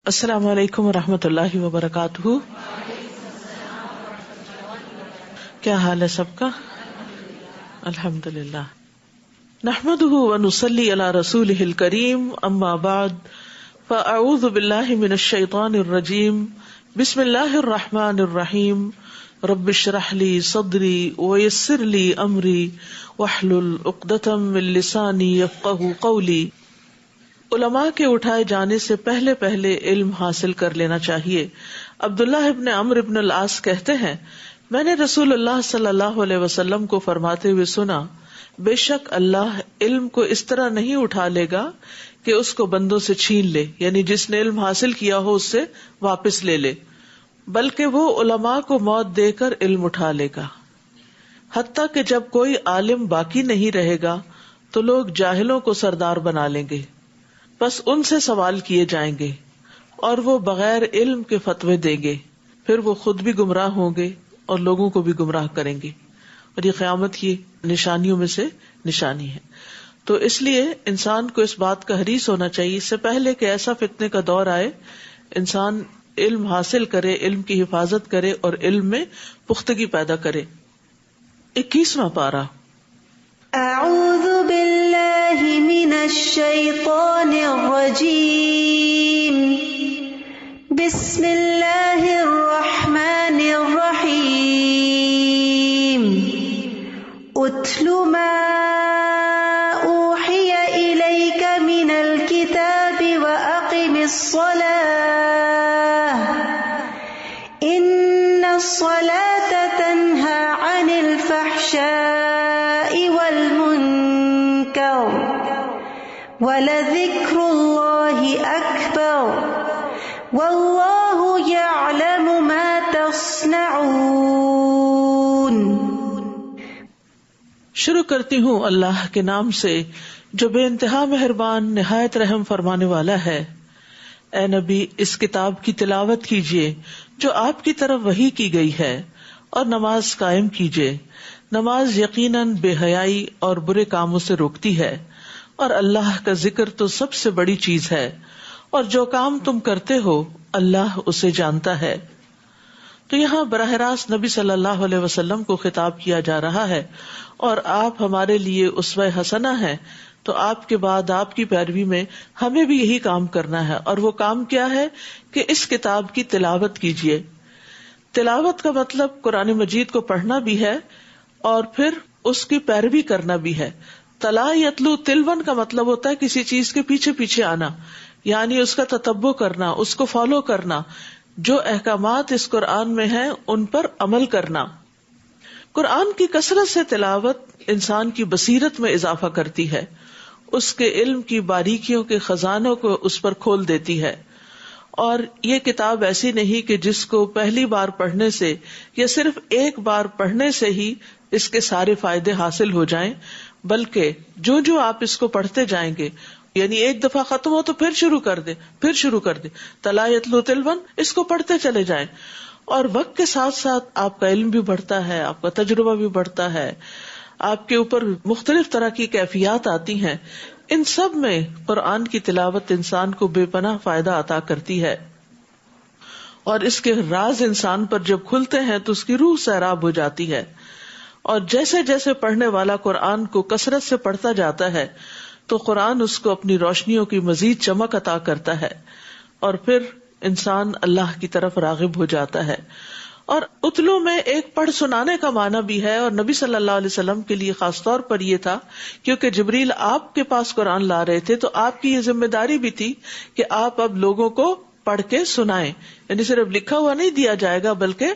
السلام علیکم ورحمۃ اللہ وبرکاتہ. کیا حال ہے سب کا؟ الحمد للہ. نحمده ونصلی علی رسولہ الکریم. اما بعد فاعوذ باللہ من الشیطان الرجیم. بسم اللہ الرحمن الرحیم. رب اشرح لی صدری ویسر لی امری واحلل عقدۃ من لسانی یفقہوا قولی. علماء کے اٹھائے جانے سے پہلے علم حاصل کر لینا چاہیے. عبداللہ ابن عمرو ابن العاص کہتے ہیں، میں نے رسول اللہ صلی اللہ علیہ وسلم کو فرماتے ہوئے سنا، بے شک اللہ علم کو اس طرح نہیں اٹھا لے گا کہ اس کو بندوں سے چھین لے، یعنی جس نے علم حاصل کیا ہو اس سے واپس لے لے، بلکہ وہ علماء کو موت دے کر علم اٹھا لے گا. حتیٰ کہ جب کوئی عالم باقی نہیں رہے گا تو لوگ جاہلوں کو سردار بنا لیں گے، بس ان سے سوال کیے جائیں گے اور وہ بغیر علم کے فتوے دیں گے، پھر وہ خود بھی گمراہ ہوں گے اور لوگوں کو بھی گمراہ کریں گے. اور یہ قیامت کی نشانیوں میں سے نشانی ہے. تو اس لیے انسان کو اس بات کا حریص ہونا چاہیے، اس سے پہلے کہ ایسا فتنے کا دور آئے، انسان علم حاصل کرے، علم کی حفاظت کرے اور علم میں پختگی پیدا کرے. 21واں پارہ. اعوذ باللہ من الشیطان الرجیم. بسم اللہ الرحمن الرحیم. اتل ما اوحی الیک من الکتاب واقم الصلاة ان الصلاة تنہی عن الفحشاء والمنکر وَلَذِكْرُ اللَّهِ أَكْبَرُ وَاللَّهُ يَعْلَمُ مَا تَصْنَعُونَ. شروع کرتی ہوں اللہ کے نام سے جو بے انتہا مہربان نہایت رحم فرمانے والا ہے. اے نبی، اس کتاب کی تلاوت کیجیے جو آپ کی طرف وحی کی گئی ہے، اور نماز قائم کیجیے. نماز یقیناً بے حیائی اور برے کاموں سے روکتی ہے، اور اللہ کا ذکر تو سب سے بڑی چیز ہے، اور جو کام تم کرتے ہو اللہ اسے جانتا ہے. تو یہاں براہ راست نبی صلی اللہ علیہ وسلم کو خطاب کیا جا رہا ہے، اور آپ ہمارے لیے اسوہ حسنہ ہیں، تو آپ کے بعد آپ کی پیروی میں ہمیں بھی یہی کام کرنا ہے. اور وہ کام کیا ہے کہ اس کتاب کی تلاوت کیجیے. تلاوت کا مطلب قرآن مجید کو پڑھنا بھی ہے اور پھر اس کی پیروی کرنا بھی ہے. تلا یتلو تلون کا مطلب ہوتا ہے کسی چیز کے پیچھے پیچھے آنا، یعنی اس کا تتبع کرنا، اس کو فالو کرنا، جو احکامات اس قرآن میں ہیں ان پر عمل کرنا. قرآن کی کثرت سے تلاوت انسان کی بصیرت میں اضافہ کرتی ہے، اس کے علم کی باریکیوں کے خزانوں کو اس پر کھول دیتی ہے. اور یہ کتاب ایسی نہیں کہ جس کو پہلی بار پڑھنے سے یا صرف ایک بار پڑھنے سے ہی اس کے سارے فائدے حاصل ہو جائیں، بلکہ جو جو آپ اس کو پڑھتے جائیں گے، یعنی ایک دفعہ ختم ہو تو پھر شروع کر دیں، تلا یتلو تلون، اس کو پڑھتے چلے جائیں. اور وقت کے ساتھ ساتھ آپ کا علم بھی بڑھتا ہے، آپ کا تجربہ بھی بڑھتا ہے، آپ کے اوپر مختلف طرح کی کیفیات آتی ہیں. ان سب میں قرآن کی تلاوت انسان کو بے پناہ فائدہ عطا کرتی ہے، اور اس کے راز انسان پر جب کھلتے ہیں تو اس کی روح سیراب ہو جاتی ہے. اور جیسے جیسے پڑھنے والا قرآن کو کثرت سے پڑھتا جاتا ہے تو قرآن اس کو اپنی روشنیوں کی مزید چمک عطا کرتا ہے، اور پھر انسان اللہ کی طرف راغب ہو جاتا ہے. اور اتلو میں ایک پڑھ سنانے کا معنی بھی ہے، اور نبی صلی اللہ علیہ وسلم کے لیے خاص طور پر یہ تھا کیونکہ جبریل آپ کے پاس قرآن لا رہے تھے، تو آپ کی یہ ذمہ داری بھی تھی کہ آپ اب لوگوں کو پڑھ کے سنائیں. یعنی صرف لکھا ہوا نہیں دیا جائے گا بلکہ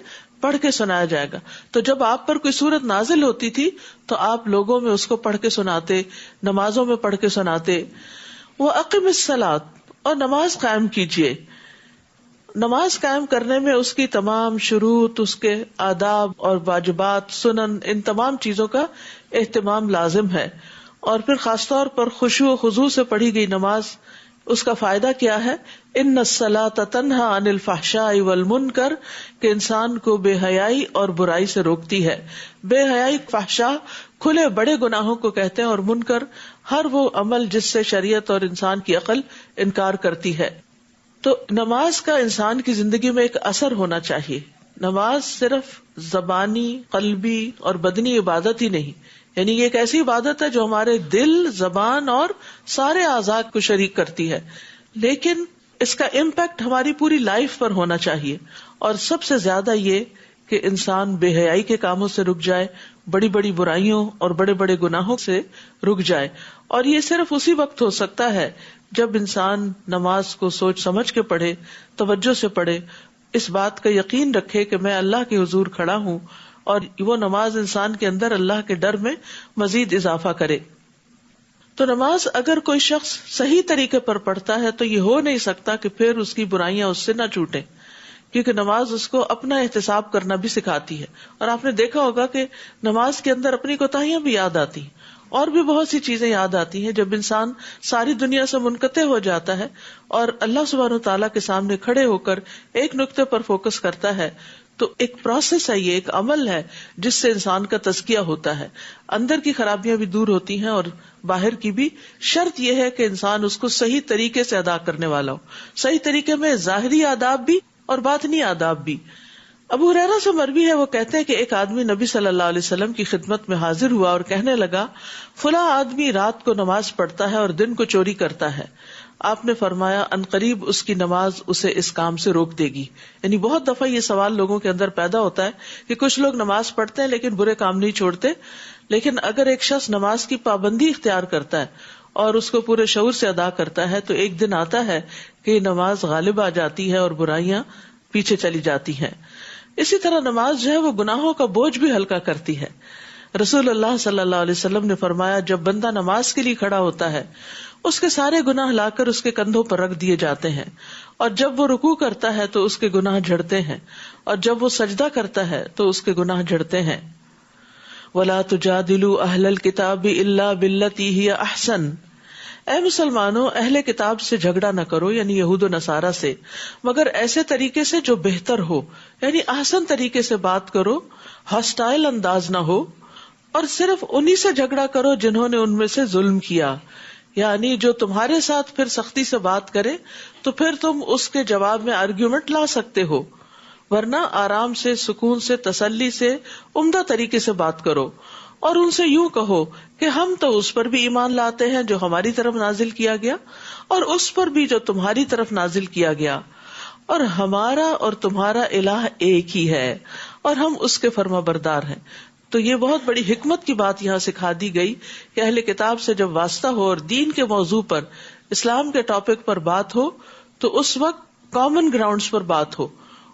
پڑھ کے سنایا جائے گا. تو جب آپ پر کوئی سورت نازل ہوتی تھی تو آپ لوگوں میں اس کو پڑھ کے سناتے، نمازوں میں پڑھ کے سناتے. وَأَقِمِ الصَّلَاةَ، اور نماز قائم کیجیے. نماز قائم کرنے میں اس کی تمام شروط، اس کے آداب اور واجبات، سنن، ان تمام چیزوں کا اہتمام لازم ہے. اور پھر خاص طور پر خشوع و خضوع سے پڑھی گئی نماز، اس کا فائدہ کیا ہے؟ ان الصلاۃ تنہی عن الفحشاء والمنکر، کہ انسان کو بے حیائی اور برائی سے روکتی ہے. بے حیائی، فحشاء کھلے بڑے گناہوں کو کہتے ہیں، اور منکر ہر وہ عمل جس سے شریعت اور انسان کی عقل انکار کرتی ہے. تو نماز کا انسان کی زندگی میں ایک اثر ہونا چاہیے. نماز صرف زبانی، قلبی اور بدنی عبادت ہی نہیں، یعنی یہ ایک ایسی عبادت ہے جو ہمارے دل، زبان اور سارے اعضاء کو شریک کرتی ہے، لیکن اس کا امپیکٹ ہماری پوری لائف پر ہونا چاہیے. اور سب سے زیادہ یہ کہ انسان بے حیائی کے کاموں سے رک جائے، بڑی بڑی برائیوں اور بڑے بڑے گناہوں سے رک جائے. اور یہ صرف اسی وقت ہو سکتا ہے جب انسان نماز کو سوچ سمجھ کے پڑھے، توجہ سے پڑھے، اس بات کا یقین رکھے کہ میں اللہ کے حضور کھڑا ہوں، اور وہ نماز انسان کے اندر اللہ کے ڈر میں مزید اضافہ کرے. تو نماز اگر کوئی شخص صحیح طریقے پر پڑھتا ہے تو یہ ہو نہیں سکتا کہ پھر اس کی برائیاں اس سے نہ چھوٹیں، کیونکہ نماز اس کو اپنا احتساب کرنا بھی سکھاتی ہے. اور آپ نے دیکھا ہوگا کہ نماز کے اندر اپنی کوتاہیاں بھی یاد آتی ہیں، اور بھی بہت سی چیزیں یاد آتی ہیں. جب انسان ساری دنیا سے منقطع ہو جاتا ہے اور اللہ سبحانہ و تعالیٰ کے سامنے کھڑے ہو کر ایک نقطے پر فوکس کرتا ہے، تو ایک پروسیس ہے، یہ ایک عمل ہے جس سے انسان کا تزکیہ ہوتا ہے. اندر کی خرابیاں بھی دور ہوتی ہیں اور باہر کی بھی. شرط یہ ہے کہ انسان اس کو صحیح طریقے سے ادا کرنے والا ہو، صحیح طریقے میں ظاہری آداب بھی اور باطنی آداب بھی. ابو ہریرہ سے مروی ہے، وہ کہتے ہیں کہ ایک آدمی نبی صلی اللہ علیہ وسلم کی خدمت میں حاضر ہوا اور کہنے لگا، فلاں آدمی رات کو نماز پڑھتا ہے اور دن کو چوری کرتا ہے. آپ نے فرمایا، ان قریب اس کی نماز اسے اس کام سے روک دے گی. یعنی بہت دفعہ یہ سوال لوگوں کے اندر پیدا ہوتا ہے کہ کچھ لوگ نماز پڑھتے ہیں لیکن برے کام نہیں چھوڑتے. لیکن اگر ایک شخص نماز کی پابندی اختیار کرتا ہے اور اس کو پورے شعور سے ادا کرتا ہے تو ایک دن آتا ہے کہ نماز غالب آ جاتی ہے اور برائیاں پیچھے چلی جاتی ہیں. اسی طرح نماز جو ہے وہ گناہوں کا بوجھ بھی ہلکا کرتی ہے. رسول اللہ صلی اللہ علیہ وسلم نے فرمایا، جب بندہ نماز کے لیے کھڑا ہوتا ہے اس کے سارے گناہ لا کر اس کے کندھوں پر رکھ دیے جاتے ہیں، اور جب وہ رکوع کرتا ہے تو اس کے گناہ جھڑتے ہیں، اور جب وہ سجدہ کرتا ہے تو اس کے گناہ جھڑتے ہیں. وَلَا تُجَادِلُوا أَهْلَ الْكِتَابِ إِلَّا بِالَّتِي هِيَ أَحْسَنُ. اے مسلمانوں، اہل کتاب سے جھگڑا نہ کرو، یعنی یہود و نصارہ سے، مگر ایسے طریقے سے جو بہتر ہو، یعنی احسن طریقے سے بات کرو، ہاسٹائل انداز نہ ہو، اور صرف انہی سے جھگڑا کرو جنہوں نے ان میں سے ظلم کیا. یعنی جو تمہارے ساتھ پھر سختی سے بات کرے تو پھر تم اس کے جواب میں آرگیومنٹ لا سکتے ہو، ورنہ آرام سے، سکون سے، تسلی سے، عمدہ طریقے سے بات کرو، اور ان سے یوں کہو کہ ہم تو اس پر بھی ایمان لاتے ہیں جو ہماری طرف نازل کیا گیا، اور اس پر بھی جو تمہاری طرف نازل کیا گیا، اور ہمارا اور تمہارا الہ ایک ہی ہے، اور ہم اس کے فرما بردار ہیں. تو یہ بہت بڑی حکمت کی بات یہاں سکھا دی گئی کہ اہل کتاب سے جب واسطہ ہو اور دین کے موضوع پر، اسلام کے ٹاپک پر بات ہو تو اس وقت کامن گراؤنڈز پر بات ہو،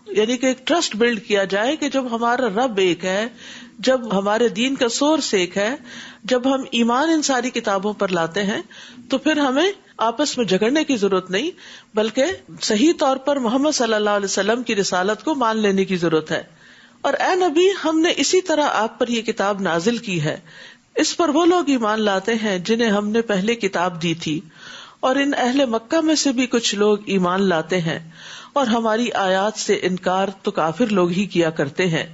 یعنی کہ ایک ٹرسٹ بلڈ کیا جائے کہ جب ہمارا رب ایک ہے، جب ہمارے دین کا سورس ایک ہے، جب ہم ایمان ان ساری کتابوں پر لاتے ہیں تو پھر ہمیں آپس میں جھگڑنے کی ضرورت نہیں، بلکہ صحیح طور پر محمد صلی اللہ علیہ وسلم کی رسالت کو مان لینے کی ضرورت ہے. اور اے نبی، ہم نے اسی طرح آپ پر یہ کتاب نازل کی ہے، اس پر وہ لوگ ایمان لاتے ہیں جنہیں ہم نے پہلے کتاب دی تھی، اور ان اہل مکہ میں سے بھی کچھ لوگ ایمان لاتے ہیں، اور ہماری آیات سے انکار تو کافر لوگ ہی کیا کرتے ہیں.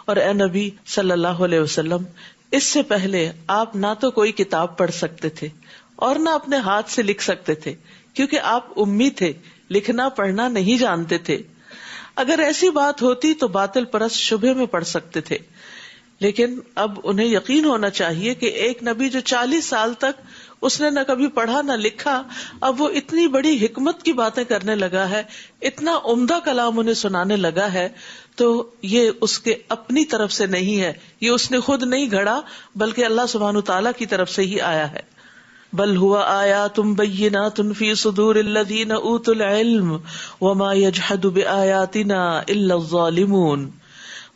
اور اے نبی صلی اللہ علیہ وسلم، اس سے پہلے آپ نہ تو کوئی کتاب پڑھ سکتے تھے اور نہ اپنے ہاتھ سے لکھ سکتے تھے، کیونکہ آپ امی تھے، لکھنا پڑھنا نہیں جانتے تھے. اگر ایسی بات ہوتی تو باطل پرست شبہے میں پڑ سکتے تھے، لیکن اب انہیں یقین ہونا چاہیے کہ ایک نبی جو 40 سال تک اس نے نہ کبھی پڑھا نہ لکھا، اب وہ اتنی بڑی حکمت کی باتیں کرنے لگا ہے، اتنا عمدہ کلام انہیں سنانے لگا ہے، تو یہ اس کے اپنی طرف سے نہیں ہے، یہ اس نے خود نہیں گھڑا، بلکہ اللہ سبحانہ تعالیٰ کی طرف سے ہی آیا ہے. بل هو آیات بینات فی صدور الذین اوتوا العلم وما یجحد بآیاتنا الا الظالمون.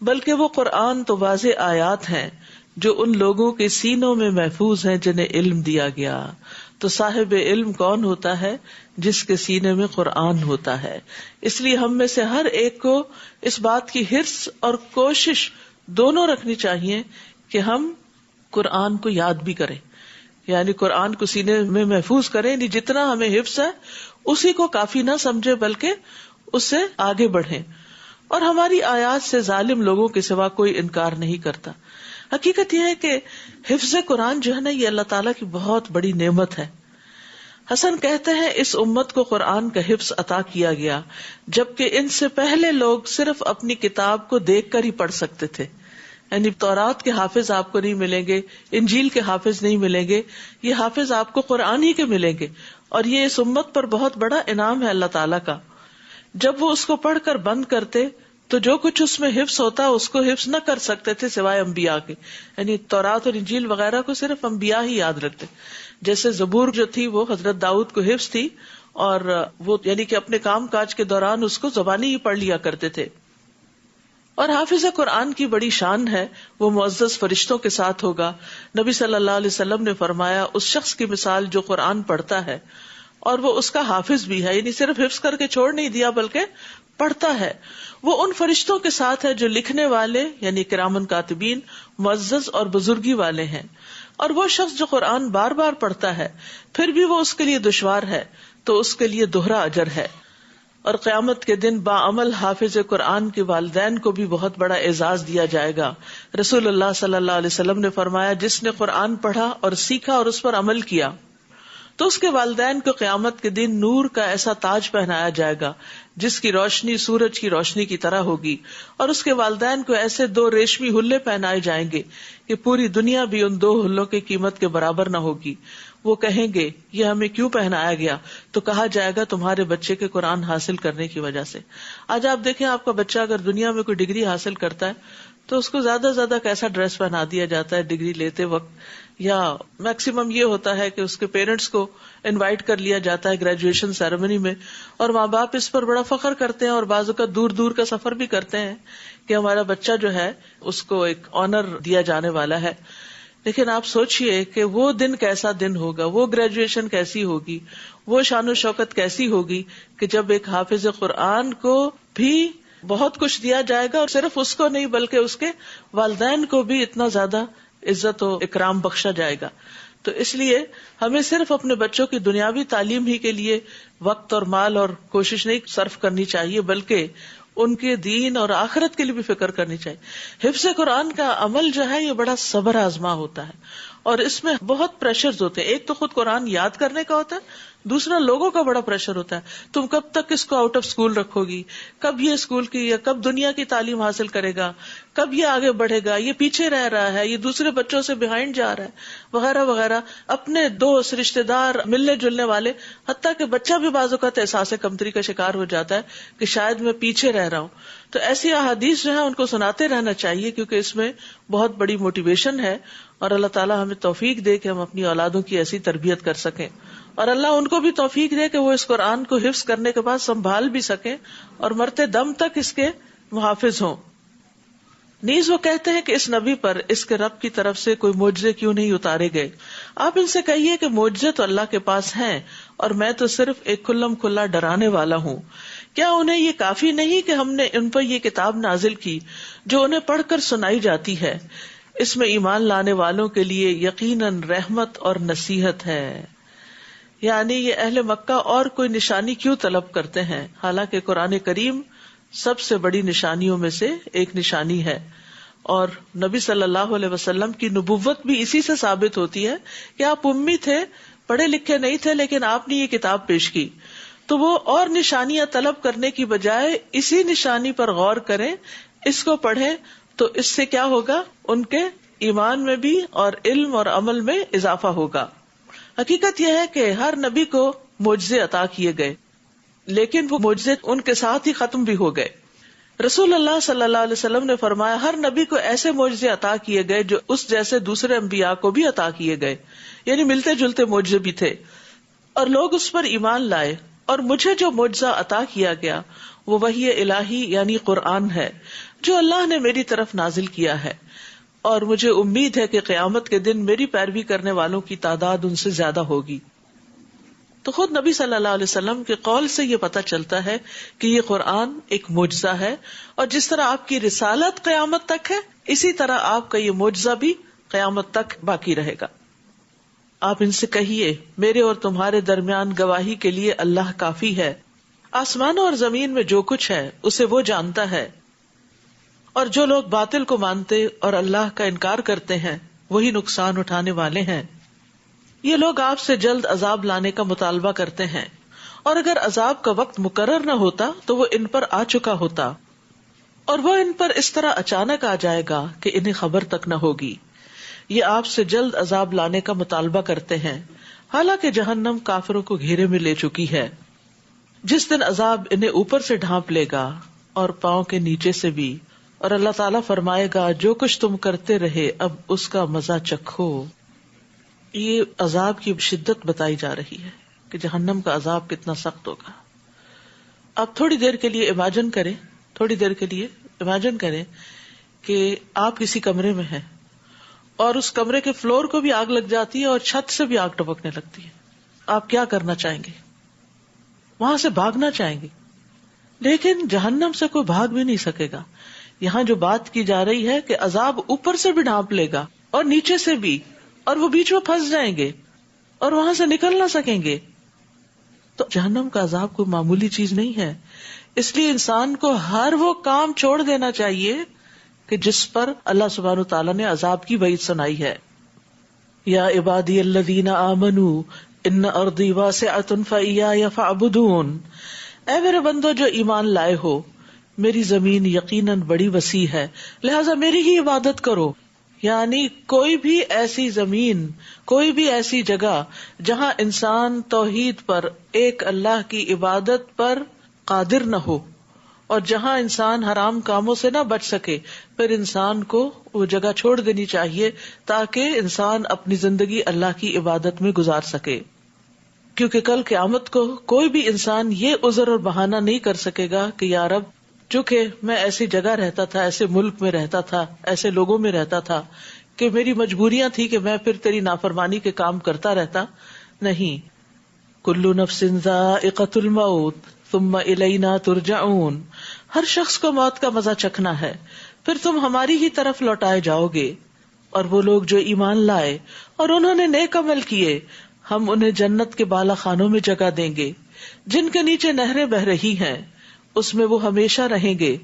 بلکہ وہ قرآن تو واضح آیات ہیں جو ان لوگوں کے سینوں میں محفوظ ہیں جنہیں علم دیا گیا. تو صاحب علم کون ہوتا ہے؟ جس کے سینے میں قرآن ہوتا ہے. اس لیے ہم میں سے ہر ایک کو اس بات کی حرص اور کوشش دونوں رکھنی چاہیے کہ ہم قرآن کو یاد بھی کریں، یعنی قرآن کو سینے میں محفوظ کریں. یعنی جتنا ہمیں حفظ ہے اسی کو کافی نہ سمجھے بلکہ اس سے آگے بڑھیں. اور ہماری آیات سے ظالم لوگوں کے سوا کوئی انکار نہیں کرتا. حقیقت یہ ہے کہ حفظ قرآن جو ہے نا، یہ اللہ تعالیٰ کی بہت بڑی نعمت ہے. حسن کہتے ہیں اس امت کو قرآن کا حفظ عطا کیا گیا جبکہ ان سے پہلے لوگ صرف اپنی کتاب کو دیکھ کر ہی پڑھ سکتے تھے. یعنی تورات کے حافظ آپ کو نہیں ملیں گے, انجیل کے حافظ نہیں ملیں گے, یہ حافظ آپ کو قرآن ہی کے ملیں گے. اور یہ اس امت پر بہت بڑا انعام ہے اللہ تعالیٰ کا. جب وہ اس کو پڑھ کر بند کرتے تو جو کچھ اس میں حفظ ہوتا اس کو حفظ نہ کر سکتے تھے سوائے انبیاء کے. یعنی تورات اور انجیل وغیرہ کو صرف انبیاء ہی یاد رکھتے. جیسے زبور جو تھی وہ حضرت داؤد کو حفظ تھی, اور وہ یعنی کہ اپنے کام کاج کے دوران اس کو زبانی ہی پڑھ لیا کرتے تھے. اور حافظ قرآن کی بڑی شان ہے, وہ معزز فرشتوں کے ساتھ ہوگا. نبی صلی اللہ علیہ وسلم نے فرمایا اس شخص کی مثال جو قرآن پڑھتا ہے اور وہ اس کا حافظ بھی ہے, یعنی صرف حفظ کر کے چھوڑ نہیں دیا بلکہ پڑھتا ہے, وہ ان فرشتوں کے ساتھ ہے جو لکھنے والے یعنی کرامن کاتبین معزز اور بزرگی والے ہیں. اور وہ شخص جو قرآن بار بار پڑھتا ہے پھر بھی وہ اس کے لیے دشوار ہے تو اس کے لیے دوہرا اجر ہے. اور قیامت کے دن باعمل حافظ قرآن کے والدین کو بھی بہت بڑا اعزاز دیا جائے گا. رسول اللہ صلی اللہ علیہ وسلم نے فرمایا جس نے قرآن پڑھا اور سیکھا اور اس پر عمل کیا تو اس کے والدین کو قیامت کے دن نور کا ایسا تاج پہنایا جائے گا جس کی روشنی سورج کی روشنی کی طرح ہوگی, اور اس کے والدین کو ایسے 2 ریشمی ہلے پہنائے جائیں گے کہ پوری دنیا بھی ان 2 ہلوں کی قیمت کے برابر نہ ہوگی. وہ کہیں گے یہ ہمیں کیوں پہنایا گیا؟ تو کہا جائے گا تمہارے بچے کے قرآن حاصل کرنے کی وجہ سے. آج آپ دیکھیں آپ کا بچہ اگر دنیا میں کوئی ڈگری حاصل کرتا ہے تو اس کو زیادہ سے زیادہ کیسا ڈریس پہنا دیا جاتا ہے ڈگری لیتے وقت, یا میکسیمم یہ ہوتا ہے کہ اس کے پیرنٹس کو انوائٹ کر لیا جاتا ہے گریجویشن سیریمنی میں, اور ماں باپ اس پر بڑا فخر کرتے ہیں اور بعض اوقات دور دور کا سفر بھی کرتے ہیں کہ ہمارا بچہ جو ہے اس کو ایک آنر دیا جانے والا ہے. لیکن آپ سوچئے کہ وہ دن کیسا دن ہوگا, وہ گریجویشن کیسی ہوگی, وہ شان و شوکت کیسی ہوگی کہ جب ایک حافظ قرآن کو بھی بہت کچھ دیا جائے گا, اور صرف اس کو نہیں بلکہ اس کے والدین کو بھی اتنا زیادہ عزت و اکرام بخشا جائے گا. تو اس لیے ہمیں صرف اپنے بچوں کی دنیاوی تعلیم ہی کے لیے وقت اور مال اور کوشش نہیں صرف کرنی چاہیے بلکہ ان کے دین اور آخرت کے لیے بھی فکر کرنی چاہیے. حفظ قرآن کا عمل جو ہے یہ بڑا صبر آزما ہوتا ہے, اور اس میں بہت پریشرز ہوتے ہیں. ایک تو خود قرآن یاد کرنے کا ہوتا ہے, دوسرا لوگوں کا بڑا پریشر ہوتا ہے. تم کب تک اس کو آؤٹ آف اسکول رکھو گی, کب یہ اسکول کی یا کب دنیا کی تعلیم حاصل کرے گا, کب یہ آگے بڑھے گا, یہ پیچھے رہ رہا ہے, یہ دوسرے بچوں سے بیہائنڈ جا رہا ہے, وغیرہ وغیرہ. اپنے دوست رشتے دار ملنے جلنے والے, حتیٰ کہ بچہ بھی بعض اوقات احساس کمتری کا شکار ہو جاتا ہے کہ شاید میں پیچھے رہ رہا ہوں. تو ایسی احادیث جو ہے ان کو سناتے رہنا چاہیے کیونکہ اس میں بہت بڑی موٹیویشن ہے, اور اللہ تعالیٰ ہمیں توفیق دے کہ ہم اپنی اولادوں کی ایسی تربیت کر سکیں, اور اللہ ان کو بھی توفیق دے کہ وہ اس قرآن کو حفظ کرنے کے بعد سنبھال بھی سکیں اور مرتے دم تک اس کے محافظ ہوں. نیز وہ کہتے ہیں کہ اس نبی پر اس کے رب کی طرف سے کوئی معجزے کیوں نہیں اتارے گئے؟ آپ ان سے کہیے کہ معجزے تو اللہ کے پاس ہیں اور میں تو صرف ایک کھلم کھلا ڈرانے والا ہوں. کیا انہیں یہ کافی نہیں کہ ہم نے ان پر یہ کتاب نازل کی جو انہیں پڑھ کر سنائی جاتی ہے؟ اس میں ایمان لانے والوں کے لیے یقیناً رحمت اور نصیحت ہے. یعنی یہ اہل مکہ اور کوئی نشانی کیوں طلب کرتے ہیں حالانکہ قرآن کریم سب سے بڑی نشانیوں میں سے ایک نشانی ہے, اور نبی صلی اللہ علیہ وسلم کی نبوت بھی اسی سے ثابت ہوتی ہے کہ آپ امی تھے, پڑھے لکھے نہیں تھے, لیکن آپ نے یہ کتاب پیش کی. تو وہ اور نشانیاں طلب کرنے کی بجائے اسی نشانی پر غور کریں, اس کو پڑھیں, تو اس سے کیا ہوگا, ان کے ایمان میں بھی اور علم اور عمل میں اضافہ ہوگا. حقیقت یہ ہے کہ ہر نبی کو معجزے عطا کیے گئے, لیکن وہ معجزے ان کے ساتھ ہی ختم بھی ہو گئے. رسول اللہ صلی اللہ علیہ وسلم نے فرمایا ہر نبی کو ایسے معجزے عطا کیے گئے جو اس جیسے دوسرے انبیاء کو بھی عطا کیے گئے, یعنی ملتے جلتے معجزے بھی تھے, اور لوگ اس پر ایمان لائے. اور مجھے جو معجزہ عطا کیا گیا وہ وحی الہی یعنی قرآن ہے جو اللہ نے میری طرف نازل کیا ہے, اور مجھے امید ہے کہ قیامت کے دن میری پیروی کرنے والوں کی تعداد ان سے زیادہ ہوگی. تو خود نبی صلی اللہ علیہ وسلم کے قول سے یہ پتہ چلتا ہے کہ یہ قرآن ایک معجزہ ہے, اور جس طرح آپ کی رسالت قیامت تک ہے اسی طرح آپ کا یہ معجزہ بھی قیامت تک باقی رہے گا. آپ ان سے کہیے میرے اور تمہارے درمیان گواہی کے لیے اللہ کافی ہے. آسمانوں اور زمین میں جو کچھ ہے اسے وہ جانتا ہے, اور جو لوگ باطل کو مانتے اور اللہ کا انکار کرتے ہیں وہی نقصان اٹھانے والے ہیں. یہ لوگ آپ سے جلد عذاب لانے کا مطالبہ کرتے ہیں، اور اگر عذاب کا وقت مقرر نہ ہوتا تو وہ ان پر آ چکا ہوتا، اور وہ ان پر اس طرح اچانک آ جائے گا کہ انہیں خبر تک نہ ہوگی۔ یہ آپ سے جلد عذاب لانے کا مطالبہ کرتے ہیں، حالانکہ جہنم کافروں کو گھیرے میں لے چکی ہے۔ جس دن عذاب انہیں اوپر سے ڈھانپ لے گا اور پاؤں کے نیچے سے بھی، اور اللہ تعالیٰ فرمائے گا جو کچھ تم کرتے رہے اب اس کا مزہ چکھو۔ یہ عذاب کی شدت بتائی جا رہی ہے کہ جہنم کا عذاب کتنا سخت ہوگا۔ آپ تھوڑی دیر کے لیے امیجن کریں کہ آپ کسی کمرے میں ہیں اور اس کمرے کے فلور کو بھی آگ لگ جاتی ہے اور چھت سے بھی آگ ٹپکنے لگتی ہے۔ آپ کیا کرنا چاہیں گے؟ وہاں سے بھاگنا چاہیں گے، لیکن جہنم سے کوئی بھاگ بھی نہیں سکے گا۔ یہاں جو بات کی جا رہی ہے کہ عذاب اوپر سے بھی ڈھانپ لے گا اور نیچے سے بھی، اور وہ بیچ میں پھنس جائیں گے اور وہاں سے نکل نہ سکیں گے۔ تو جہنم کا عذاب کوئی معمولی چیز نہیں ہے، اس لیے انسان کو ہر وہ کام چھوڑ دینا چاہیے کہ جس پر اللہ سبحانہ تعالیٰ نے عذاب کی وعید سنائی ہے۔ یا عبادی الذین آمنوا ان ارضی واسعۃ فایای فاعبدون، اے میرے بندو جو ایمان لائے ہو، میری زمین یقیناً بڑی وسیع ہے، لہذا میری ہی عبادت کرو۔ یعنی کوئی بھی ایسی زمین، کوئی بھی ایسی جگہ جہاں انسان توحید پر، ایک اللہ کی عبادت پر قادر نہ ہو، اور جہاں انسان حرام کاموں سے نہ بچ سکے، پھر انسان کو وہ جگہ چھوڑ دینی چاہیے تاکہ انسان اپنی زندگی اللہ کی عبادت میں گزار سکے۔ کیونکہ کل قیامت کو کوئی بھی انسان یہ عذر اور بہانہ نہیں کر سکے گا کہ یا رب، چونکہ میں ایسی جگہ رہتا تھا، ایسے ملک میں رہتا تھا، ایسے لوگوں میں رہتا تھا کہ میری مجبوریاں تھی کہ میں پھر تیری نافرمانی کے کام کرتا رہتا۔ نہیں، کل نفس ذائقۃ الموت ثم الینا ترجعون، ہر شخص کو موت کا مزہ چکھنا ہے، پھر تم ہماری ہی طرف لوٹائے جاؤ گے۔ اور وہ لوگ جو ایمان لائے اور انہوں نے نیک عمل کیے، ہم انہیں جنت کے بالا خانوں میں جگہ دیں گے جن کے نیچے نہریں بہ رہی ہیں، اس میں وہ ہمیشہ رہیں گے۔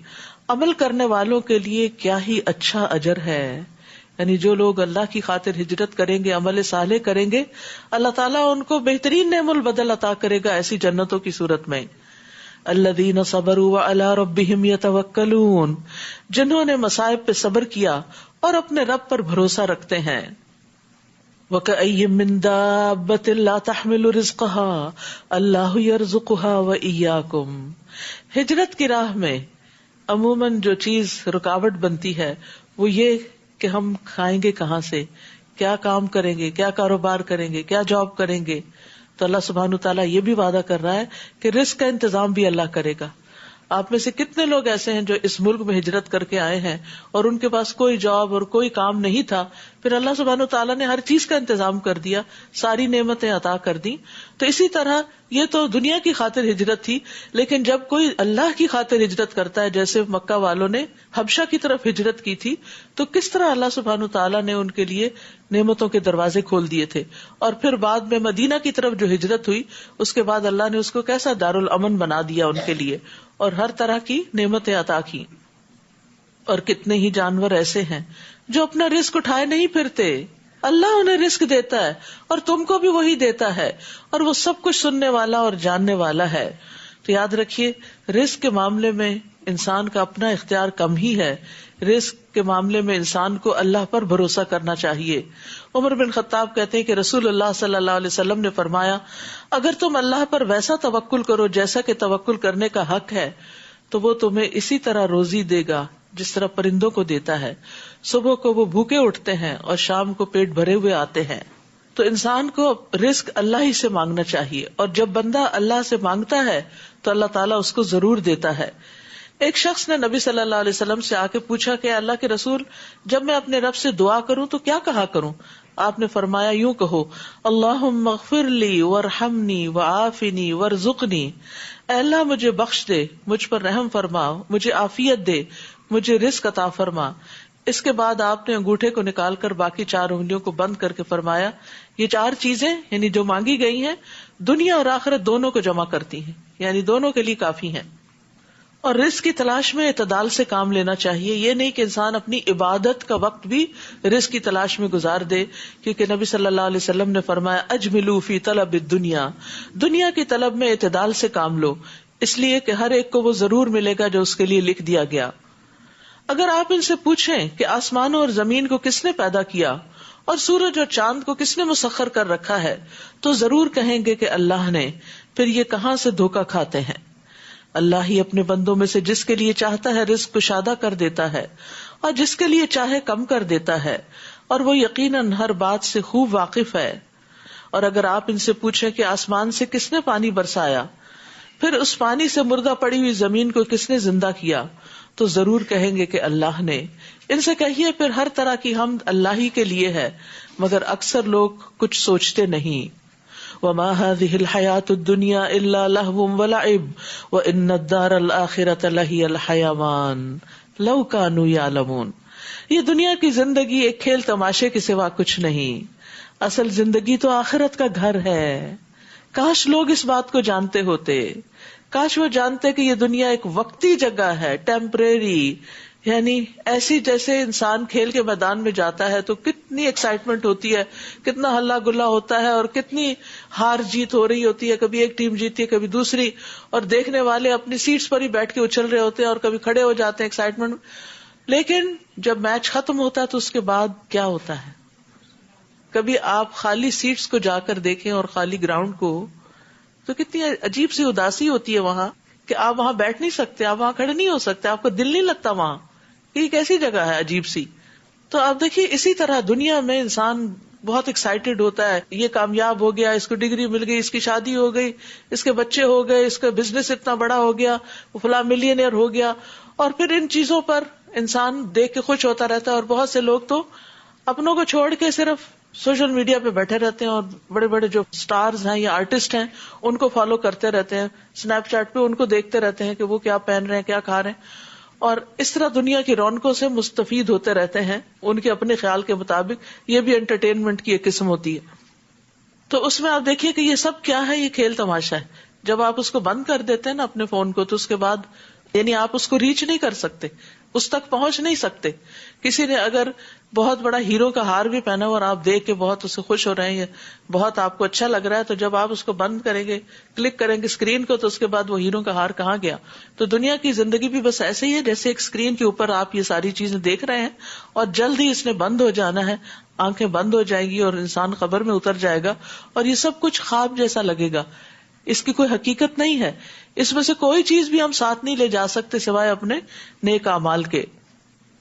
عمل کرنے والوں کے لیے کیا ہی اچھا اجر ہے۔ یعنی جو لوگ اللہ کی خاطر ہجرت کریں گے، عمل صالح کریں گے، اللہ تعالیٰ ان کو بہترین نعم البدل عطا کرے گا ایسی جنتوں کی صورت میں۔ الذین صبروا وعلی ربہم یتوکلون، جنہوں نے مصائب پہ صبر کیا اور اپنے رب پر بھروسہ رکھتے ہیں۔ وَكَأَيٍّ مِّن دَابَّةٍ لَا تَحْمِلُ رِزْقَهَا اللَّهُ يَرْزُقُهَا وَإِيَّاكُمْ۔ ہجرت کی راہ میں عموماً جو چیز رکاوٹ بنتی ہے وہ یہ کہ ہم کھائیں گے کہاں سے، کیا کام کریں گے، کیا کاروبار کریں گے، کیا جاب کریں گے۔ تو اللہ سبحانہ تعالیٰ یہ بھی وعدہ کر رہا ہے کہ رزق کا انتظام بھی اللہ کرے گا۔ آپ میں سے کتنے لوگ ایسے ہیں جو اس ملک میں ہجرت کر کے آئے ہیں اور ان کے پاس کوئی جاب اور کوئی کام نہیں تھا، پھر اللہ سبحانہ تعالیٰ نے ہر چیز کا انتظام کر دیا، ساری نعمتیں عطا کر دی۔ تو اسی طرح یہ تو دنیا کی خاطر ہجرت تھی، لیکن جب کوئی اللہ کی خاطر ہجرت کرتا ہے، جیسے مکہ والوں نے حبشہ کی طرف ہجرت کی تھی، تو کس طرح اللہ سبحانہ تعالیٰ نے ان کے لیے نعمتوں کے دروازے کھول دیے تھے۔ اور پھر بعد میں مدینہ کی طرف جو ہجرت ہوئی، اس کے بعد اللہ نے اس کو کیسا دارالامن بنا دیا ان کے لیے، اور ہر طرح کی نعمتیں عطا کی۔ اور کتنے ہی جانور ایسے ہیں جو اپنا رزق اٹھائے نہیں پھرتے، اللہ انہیں رزق دیتا ہے اور تم کو بھی وہی دیتا ہے، اور وہ سب کچھ سننے والا اور جاننے والا ہے۔ تو یاد رکھیے، رزق کے معاملے میں انسان کا اپنا اختیار کم ہی ہے، رزق کے معاملے میں انسان کو اللہ پر بھروسہ کرنا چاہیے۔ عمر بن خطاب کہتے ہیں کہ رسول اللہ صلی اللہ علیہ وسلم نے فرمایا، اگر تم اللہ پر ویسا توکل کرو جیسا کہ توکل کرنے کا حق ہے، تو وہ تمہیں اسی طرح روزی دے گا جس طرح پرندوں کو دیتا ہے۔ صبح کو وہ بھوکے اٹھتے ہیں اور شام کو پیٹ بھرے ہوئے آتے ہیں۔ تو انسان کو رزق اللہ ہی سے مانگنا چاہیے، اور جب بندہ اللہ سے مانگتا ہے تو اللہ تعالیٰ اس کو ضرور دیتا ہے۔ ایک شخص نے نبی صلی اللہ علیہ وسلم سے آ کے پوچھا کہ اللہ کے رسول، جب میں اپنے رب سے دعا کروں تو کیا کہا کروں؟ آپ نے فرمایا، یوں کہو، اللہم اغفر لی وارحمنی وعافنی وارزقنی، اے اللہ مجھے بخش دے، مجھ پر رحم فرما، مجھے عافیت دے، مجھے رزق عطا فرما۔ اس کے بعد آپ نے انگوٹھے کو نکال کر باقی 4 انگلیوں کو بند کر کے فرمایا، یہ 4 چیزیں یعنی جو مانگی گئی ہیں دنیا اور آخرت دونوں کو جمع کرتی ہیں، یعنی دونوں کے لیے کافی ہیں۔ اور رزق کی تلاش میں اعتدال سے کام لینا چاہیے. یہ نہیں کہ انسان اپنی عبادت کا وقت بھی رزق کی تلاش میں گزار دے, کیونکہ نبی صلی اللہ علیہ وسلم نے فرمایا اجملوا فی طلب الدنیا, دنیا کی طلب میں اعتدال سے کام لو, اس لیے کہ ہر ایک کو وہ ضرور ملے گا جو اس کے لیے لکھ دیا گیا. اگر آپ ان سے پوچھیں کہ آسمانوں اور زمین کو کس نے پیدا کیا اور سورج اور چاند کو کس نے مسخر کر رکھا ہے, تو ضرور کہیں گے کہ اللہ نے. پھر یہ کہاں سے دھوکا کھاتے ہیں؟ اللہ ہی اپنے بندوں میں سے جس کے لیے چاہتا ہے رزق کشادہ کر دیتا ہے اور جس کے لیے چاہے کم کر دیتا ہے, اور وہ یقیناً ہر بات سے خوب واقف ہے. اور اگر آپ ان سے پوچھیں کہ آسمان سے کس نے پانی برسایا, پھر اس پانی سے مردہ پڑی ہوئی زمین کو کس نے زندہ کیا, تو ضرور کہیں گے کہ اللہ نے. ان سے کہیے پھر ہر طرح کی حمد اللہ ہی کے لیے ہے, مگر اکثر لوگ کچھ سوچتے نہیں. وما هذه الحياة الدنيا إلا لهو ولعب وإن الدار الآخرة لهي الحيوان لو كانوا يعلمون. یہ دنیا کی زندگی ایک کھیل تماشے کے سوا کچھ نہیں, اصل زندگی تو آخرت کا گھر ہے. کاش لوگ اس بات کو جانتے ہوتے, کاش وہ جانتے کہ یہ دنیا ایک وقتی جگہ ہے, ٹیمپریری, یعنی ایسی جیسے انسان کھیل کے میدان میں جاتا ہے تو کتنی ایکسائٹمنٹ ہوتی ہے, کتنا ہلا گلا ہوتا ہے اور کتنی ہار جیت ہو رہی ہوتی ہے, کبھی ایک ٹیم جیتی ہے کبھی دوسری, اور دیکھنے والے اپنی سیٹس پر ہی بیٹھ کے اچھل رہے ہوتے ہیں اور کبھی کھڑے ہو جاتے ہیں ایکسائٹمنٹ. لیکن جب میچ ختم ہوتا ہے تو اس کے بعد کیا ہوتا ہے؟ کبھی آپ خالی سیٹس کو جا کر دیکھیں اور خالی گراؤنڈ کو, تو کتنی عجیب سی اداسی ہوتی ہے وہاں کہ آپ وہاں بیٹھ نہیں سکتے, آپ وہاں کھڑے نہیں ہو سکتے, آپ کو دل نہیں لگتا وہاں. یہ کیسی جگہ ہے عجیب سی. تو آپ دیکھیے اسی طرح دنیا میں انسان بہت ایکسائٹیڈ ہوتا ہے, یہ کامیاب ہو گیا, اس کو ڈگری مل گئی, اس کی شادی ہو گئی, اس کے بچے ہو گئے, اس کا بزنس اتنا بڑا ہو گیا, وہ فلاں ملینئر ہو گیا, اور پھر ان چیزوں پر انسان دیکھ کے خوش ہوتا رہتا ہے. اور بہت سے لوگ تو اپنوں کو چھوڑ کے صرف سوشل میڈیا پہ بیٹھے رہتے ہیں اور بڑے بڑے جو سٹارز ہیں یا آرٹسٹ ہیں ان کو فالو کرتے رہتے ہیں, اسنیپ چیٹ پہ ان کو دیکھتے رہتے ہیں کہ وہ کیا پہن رہے ہیں, کیا کھا رہے ہیں, اور اس طرح دنیا کی رونقوں سے مستفید ہوتے رہتے ہیں ان کے اپنے خیال کے مطابق. یہ بھی انٹرٹینمنٹ کی ایک قسم ہوتی ہے. تو اس میں آپ دیکھیے کہ یہ سب کیا ہے, یہ کھیل تماشا ہے. جب آپ اس کو بند کر دیتے ہیں نا اپنے فون کو, تو اس کے بعد یعنی آپ اس کو ریچ نہیں کر سکتے, اس تک پہنچ نہیں سکتے. کسی نے اگر بہت بڑا ہیرو کا ہار بھی پہنا ہو اور آپ دیکھ کے بہت اسے خوش ہو رہے ہیں, بہت آپ کو اچھا لگ رہا ہے, تو جب آپ اس کو بند کریں گے, کلک کریں گے اسکرین کو, تو اس کے بعد وہ ہیرو کا ہار کہاں گیا. تو دنیا کی زندگی بھی بس ایسے ہی ہے جیسے ایک اسکرین کے اوپر آپ یہ ساری چیزیں دیکھ رہے ہیں, اور جلد ہی اس نے بند ہو جانا ہے, آنکھیں بند ہو جائیں گی اور انسان قبر میں اتر جائے گا, اور یہ سب کچھ خواب جیسا لگے گا, اس کی کوئی حقیقت نہیں ہے. اس میں سے کوئی چیز بھی ہم ساتھ نہیں لے جا سکتے سوائے اپنے نیک اعمال کے.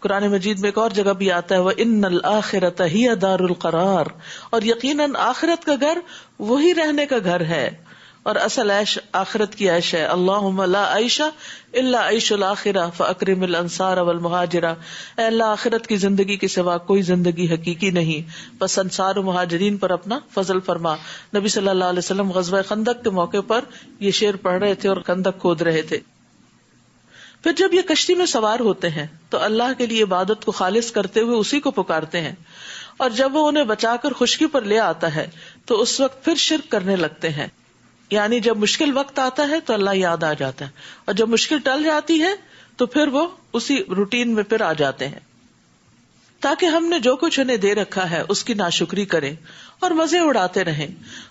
قرآن مجید میں ایک اور جگہ بھی آتا ہے وَإِنَّ الْآخِرَةَ هِيَ دَارُ الْقَرَارِ, اور یقیناً آخرت کا گھر وہی رہنے کا گھر ہے, اور اصل عیش آخرت کی عیش ہے. اللہم لا عیش الا عیش الآخرہ فاکرم الانصار والمہاجرہ. اے اللہ آخرت کی زندگی کے سوا کوئی زندگی حقیقی نہیں, بس انصار و مہاجرین پر اپنا فضل فرما. نبی صلی اللہ علیہ وسلم غزوہ خندق کے موقع پر یہ شعر پڑھ رہے تھے اور خندق کھود رہے تھے. پھر جب یہ کشتی میں سوار ہوتے ہیں تو اللہ کے لیے عبادت کو خالص کرتے ہوئے اسی کو پکارتے ہیں, اور جب وہ انہیں بچا کر خشکی پر لے آتا ہے تو اس وقت پھر شرک کرنے لگتے ہیں. یعنی جب مشکل وقت آتا ہے تو اللہ یاد آ جاتا ہے, اور جب مشکل ٹل جاتی ہے تو پھر وہ اسی روٹین میں پھر آ جاتے ہیں, تاکہ ہم نے جو کچھ انہیں دے رکھا ہے اس کی ناشکری کریں اور مزے اڑاتے رہیں,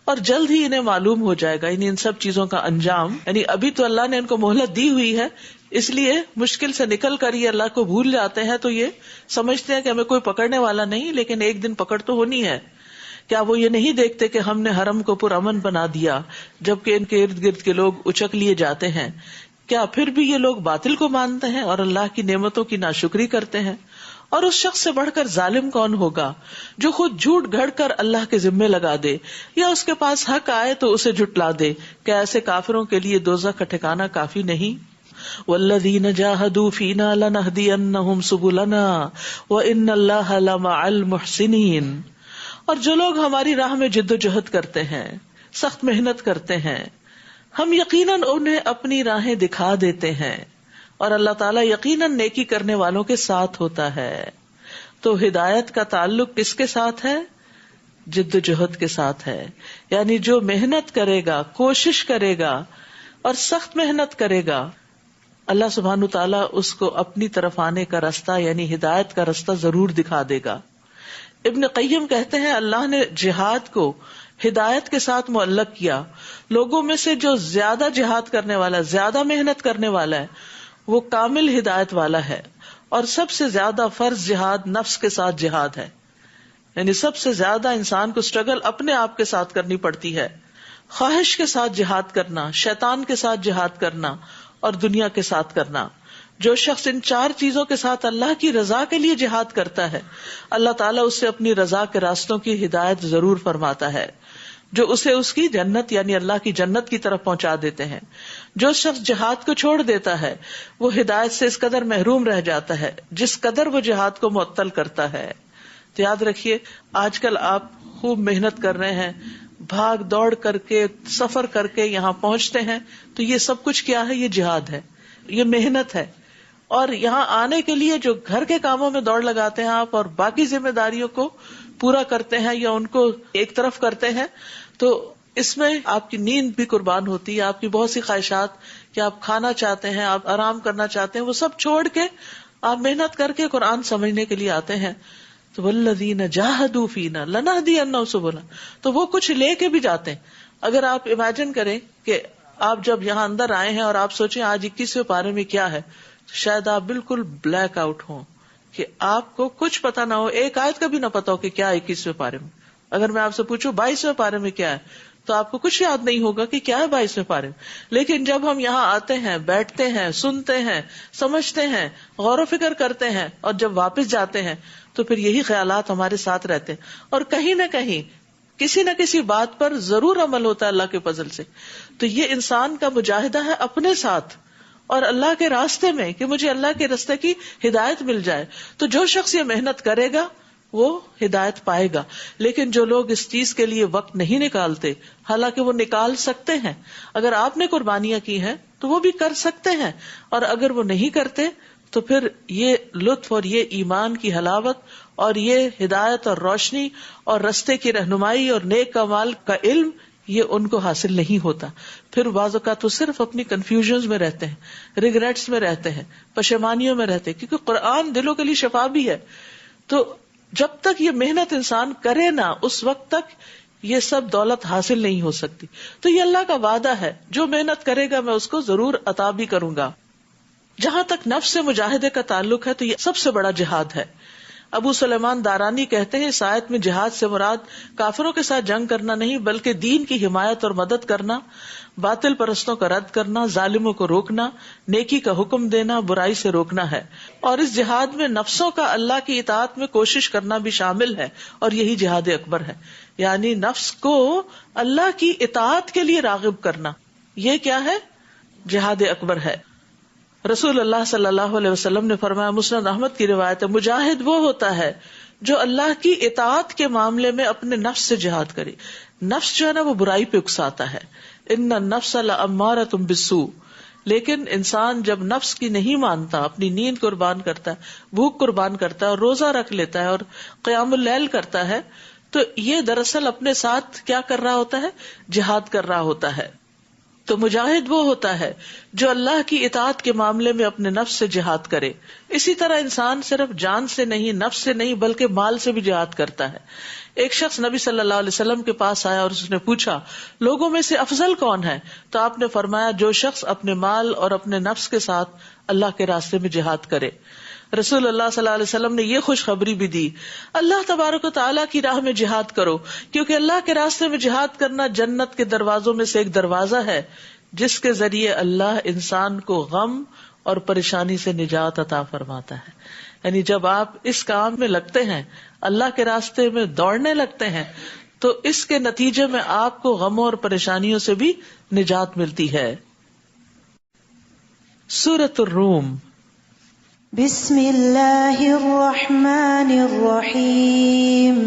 اور جلد ہی انہیں معلوم ہو جائے گا ان سب چیزوں کا انجام. یعنی ابھی تو اللہ نے ان کو مہلت دی ہوئی ہے, اس لیے مشکل سے نکل کر یہ اللہ کو بھول جاتے ہیں, تو یہ سمجھتے ہیں کہ ہمیں کوئی پکڑنے والا نہیں, لیکن ایک دن پکڑ تو ہونی ہے. کیا وہ یہ نہیں دیکھتے کہ ہم نے حرم کو پرامن بنا دیا جبکہ ان کے ارد گرد کے لوگ اچک لیے جاتے ہیں؟ کیا پھر بھی یہ لوگ باطل کو مانتے ہیں اور اللہ کی نعمتوں کی ناشکری کرتے ہیں؟ اور اس شخص سے بڑھ کر ظالم کون ہوگا جو خود جھوٹ گھڑ کر اللہ کے ذمے لگا دے, یا اس کے پاس حق آئے تو اسے جھٹلا دے. کیا ایسے کافروں کے لیے دوزخ کا ٹھکانہ کافی نہیں؟ والذین جاہدوا فینا لنہدینہم سبلنا وان اللہ لمع المحسنین. اور جو لوگ ہماری راہ میں جد و جہد کرتے ہیں, سخت محنت کرتے ہیں, ہم یقیناً انہیں اپنی راہیں دکھا دیتے ہیں, اور اللہ تعالیٰ یقیناً نیکی کرنے والوں کے ساتھ ہوتا ہے. تو ہدایت کا تعلق کس کے ساتھ ہے؟ جد و جہد کے ساتھ ہے. یعنی جو محنت کرے گا, کوشش کرے گا اور سخت محنت کرے گا, اللہ سبحانہ تعالیٰ اس کو اپنی طرف آنے کا راستہ یعنی ہدایت کا راستہ ضرور دکھا دے گا. ابن قیم کہتے ہیں اللہ نے جہاد کو ہدایت کے ساتھ معلق کیا. لوگوں میں سے جو زیادہ جہاد کرنے والا، زیادہ محنت کرنے والا ہے، وہ کامل ہدایت والا ہے. اور سب سے زیادہ فرض جہاد نفس کے ساتھ جہاد ہے، یعنی سب سے زیادہ انسان کو اسٹرگل اپنے آپ کے ساتھ کرنی پڑتی ہے. خواہش کے ساتھ جہاد کرنا، شیطان کے ساتھ جہاد کرنا اور دنیا کے ساتھ کرنا. جو شخص ان 4 چیزوں کے ساتھ اللہ کی رضا کے لیے جہاد کرتا ہے، اللہ تعالیٰ اس سے اپنی رضا کے راستوں کی ہدایت ضرور فرماتا ہے، جو اسے اس کی جنت یعنی اللہ کی جنت کی طرف پہنچا دیتے ہیں. جو شخص جہاد کو چھوڑ دیتا ہے وہ ہدایت سے اس قدر محروم رہ جاتا ہے جس قدر وہ جہاد کو معطل کرتا ہے. تو یاد رکھیے، آج کل آپ خوب محنت کر رہے ہیں، بھاگ دوڑ کر کے سفر کر کے یہاں پہنچتے ہیں، تو یہ سب کچھ کیا ہے؟ یہ جہاد ہے، یہ محنت ہے. اور یہاں آنے کے لیے جو گھر کے کاموں میں دوڑ لگاتے ہیں آپ اور باقی ذمہ داریوں کو پورا کرتے ہیں یا ان کو ایک طرف کرتے ہیں، تو اس میں آپ کی نیند بھی قربان ہوتی ہے، آپ کی بہت سی خواہشات کہ آپ کھانا چاہتے ہیں، آپ آرام کرنا چاہتے ہیں، وہ سب چھوڑ کے آپ محنت کر کے قرآن سمجھنے کے لیے آتے ہیں. تو والذین جاہدوا فینا لنہدینہم سبلنا، تو وہ کچھ لے کے بھی جاتے ہیں. اگر آپ امیجن کریں کہ آپ جب یہاں اندر آئے ہیں اور آپ سوچیں آج 21ویں پارے میں کیا ہے، شاید آپ بالکل بلیک آؤٹ ہوں کہ آپ کو کچھ پتا نہ ہو، ایک آیت کا بھی نہ پتا ہو کہ کیا 21ویں پارے میں. اگر میں آپ سے پوچھوں 22ویں پارے میں کیا ہے تو آپ کو کچھ یاد نہیں ہوگا کہ کیا ہے 22ویں پارے میں. لیکن جب ہم یہاں آتے ہیں، بیٹھتے ہیں، سنتے ہیں، سمجھتے ہیں، غور و فکر کرتے ہیں اور جب واپس جاتے ہیں تو پھر یہی خیالات ہمارے ساتھ رہتے ہیں اور کہیں نہ کہیں کسی نہ کسی بات پر ضرور عمل ہوتا ہے اللہ کے فضل سے. تو یہ انسان کا مجاہدہ ہے اپنے ساتھ اور اللہ کے راستے میں کہ مجھے اللہ کے راستے کی ہدایت مل جائے. تو جو شخص یہ محنت کرے گا وہ ہدایت پائے گا. لیکن جو لوگ اس چیز کے لیے وقت نہیں نکالتے، حالانکہ وہ نکال سکتے ہیں، اگر آپ نے قربانیاں کی ہیں تو وہ بھی کر سکتے ہیں، اور اگر وہ نہیں کرتے تو پھر یہ لطف اور یہ ایمان کی حلاوت اور یہ ہدایت اور روشنی اور رستے کی رہنمائی اور نیک اعمال کا علم یہ ان کو حاصل نہیں ہوتا. پھر بعض اوقات وہ صرف اپنی کنفیوژنز میں رہتے ہیں، ریگریٹس میں رہتے ہیں، پشیمانیوں میں رہتے ہیں، کیونکہ قرآن دلوں کے لیے شفا بھی ہے. تو جب تک یہ محنت انسان کرے نا اس وقت تک یہ سب دولت حاصل نہیں ہو سکتی. تو یہ اللہ کا وعدہ ہے، جو محنت کرے گا میں اس کو ضرور عطا بھی کروں گا. جہاں تک نفس سے مجاہدے کا تعلق ہے تو یہ سب سے بڑا جہاد ہے. ابو سلیمان دارانی کہتے ہیں اس آیت میں جہاد سے مراد کافروں کے ساتھ جنگ کرنا نہیں بلکہ دین کی حمایت اور مدد کرنا، باطل پرستوں کا رد کرنا، ظالموں کو روکنا، نیکی کا حکم دینا، برائی سے روکنا ہے. اور اس جہاد میں نفسوں کا اللہ کی اطاعت میں کوشش کرنا بھی شامل ہے اور یہی جہاد اکبر ہے. یعنی نفس کو اللہ کی اطاعت کے لیے راغب کرنا، یہ کیا ہے؟ جہاد اکبر ہے. رسول اللہ صلی اللہ علیہ وسلم نے فرمایا، مسند احمد کی روایت ہے، مجاہد وہ ہوتا ہے جو اللہ کی اطاعت کے معاملے میں اپنے نفس سے جہاد کرے. نفس جو ہے نا وہ برائی پہ اکساتا ہے، ان النفس لامارۃ بالسوء. لیکن انسان جب نفس کی نہیں مانتا، اپنی نیند قربان کرتا ہے، بھوک قربان کرتا ہے اور روزہ رکھ لیتا ہے اور قیام اللیل کرتا ہے، تو یہ دراصل اپنے ساتھ کیا کر رہا ہوتا ہے؟ جہاد کر رہا ہوتا ہے. تو مجاہد وہ ہوتا ہے جو اللہ کی اطاعت کے معاملے میں اپنے نفس سے جہاد کرے. اسی طرح انسان صرف جان سے نہیں، نفس سے نہیں بلکہ مال سے بھی جہاد کرتا ہے. ایک شخص نبی صلی اللہ علیہ وسلم کے پاس آیا اور اس نے پوچھا لوگوں میں سے افضل کون ہے؟ تو آپ نے فرمایا جو شخص اپنے مال اور اپنے نفس کے ساتھ اللہ کے راستے میں جہاد کرے. رسول اللہ صلی اللہ علیہ وسلم نے یہ خوشخبری بھی دی، اللہ تبارک و تعالیٰ کی راہ میں جہاد کرو، کیونکہ اللہ کے راستے میں جہاد کرنا جنت کے دروازوں میں سے ایک دروازہ ہے جس کے ذریعے اللہ انسان کو غم اور پریشانی سے نجات عطا فرماتا ہے. یعنی جب آپ اس کام میں لگتے ہیں، اللہ کے راستے میں دوڑنے لگتے ہیں، تو اس کے نتیجے میں آپ کو غموں اور پریشانیوں سے بھی نجات ملتی ہے. سورۃ الروم. بسم اللہ الرحمن الرحیم.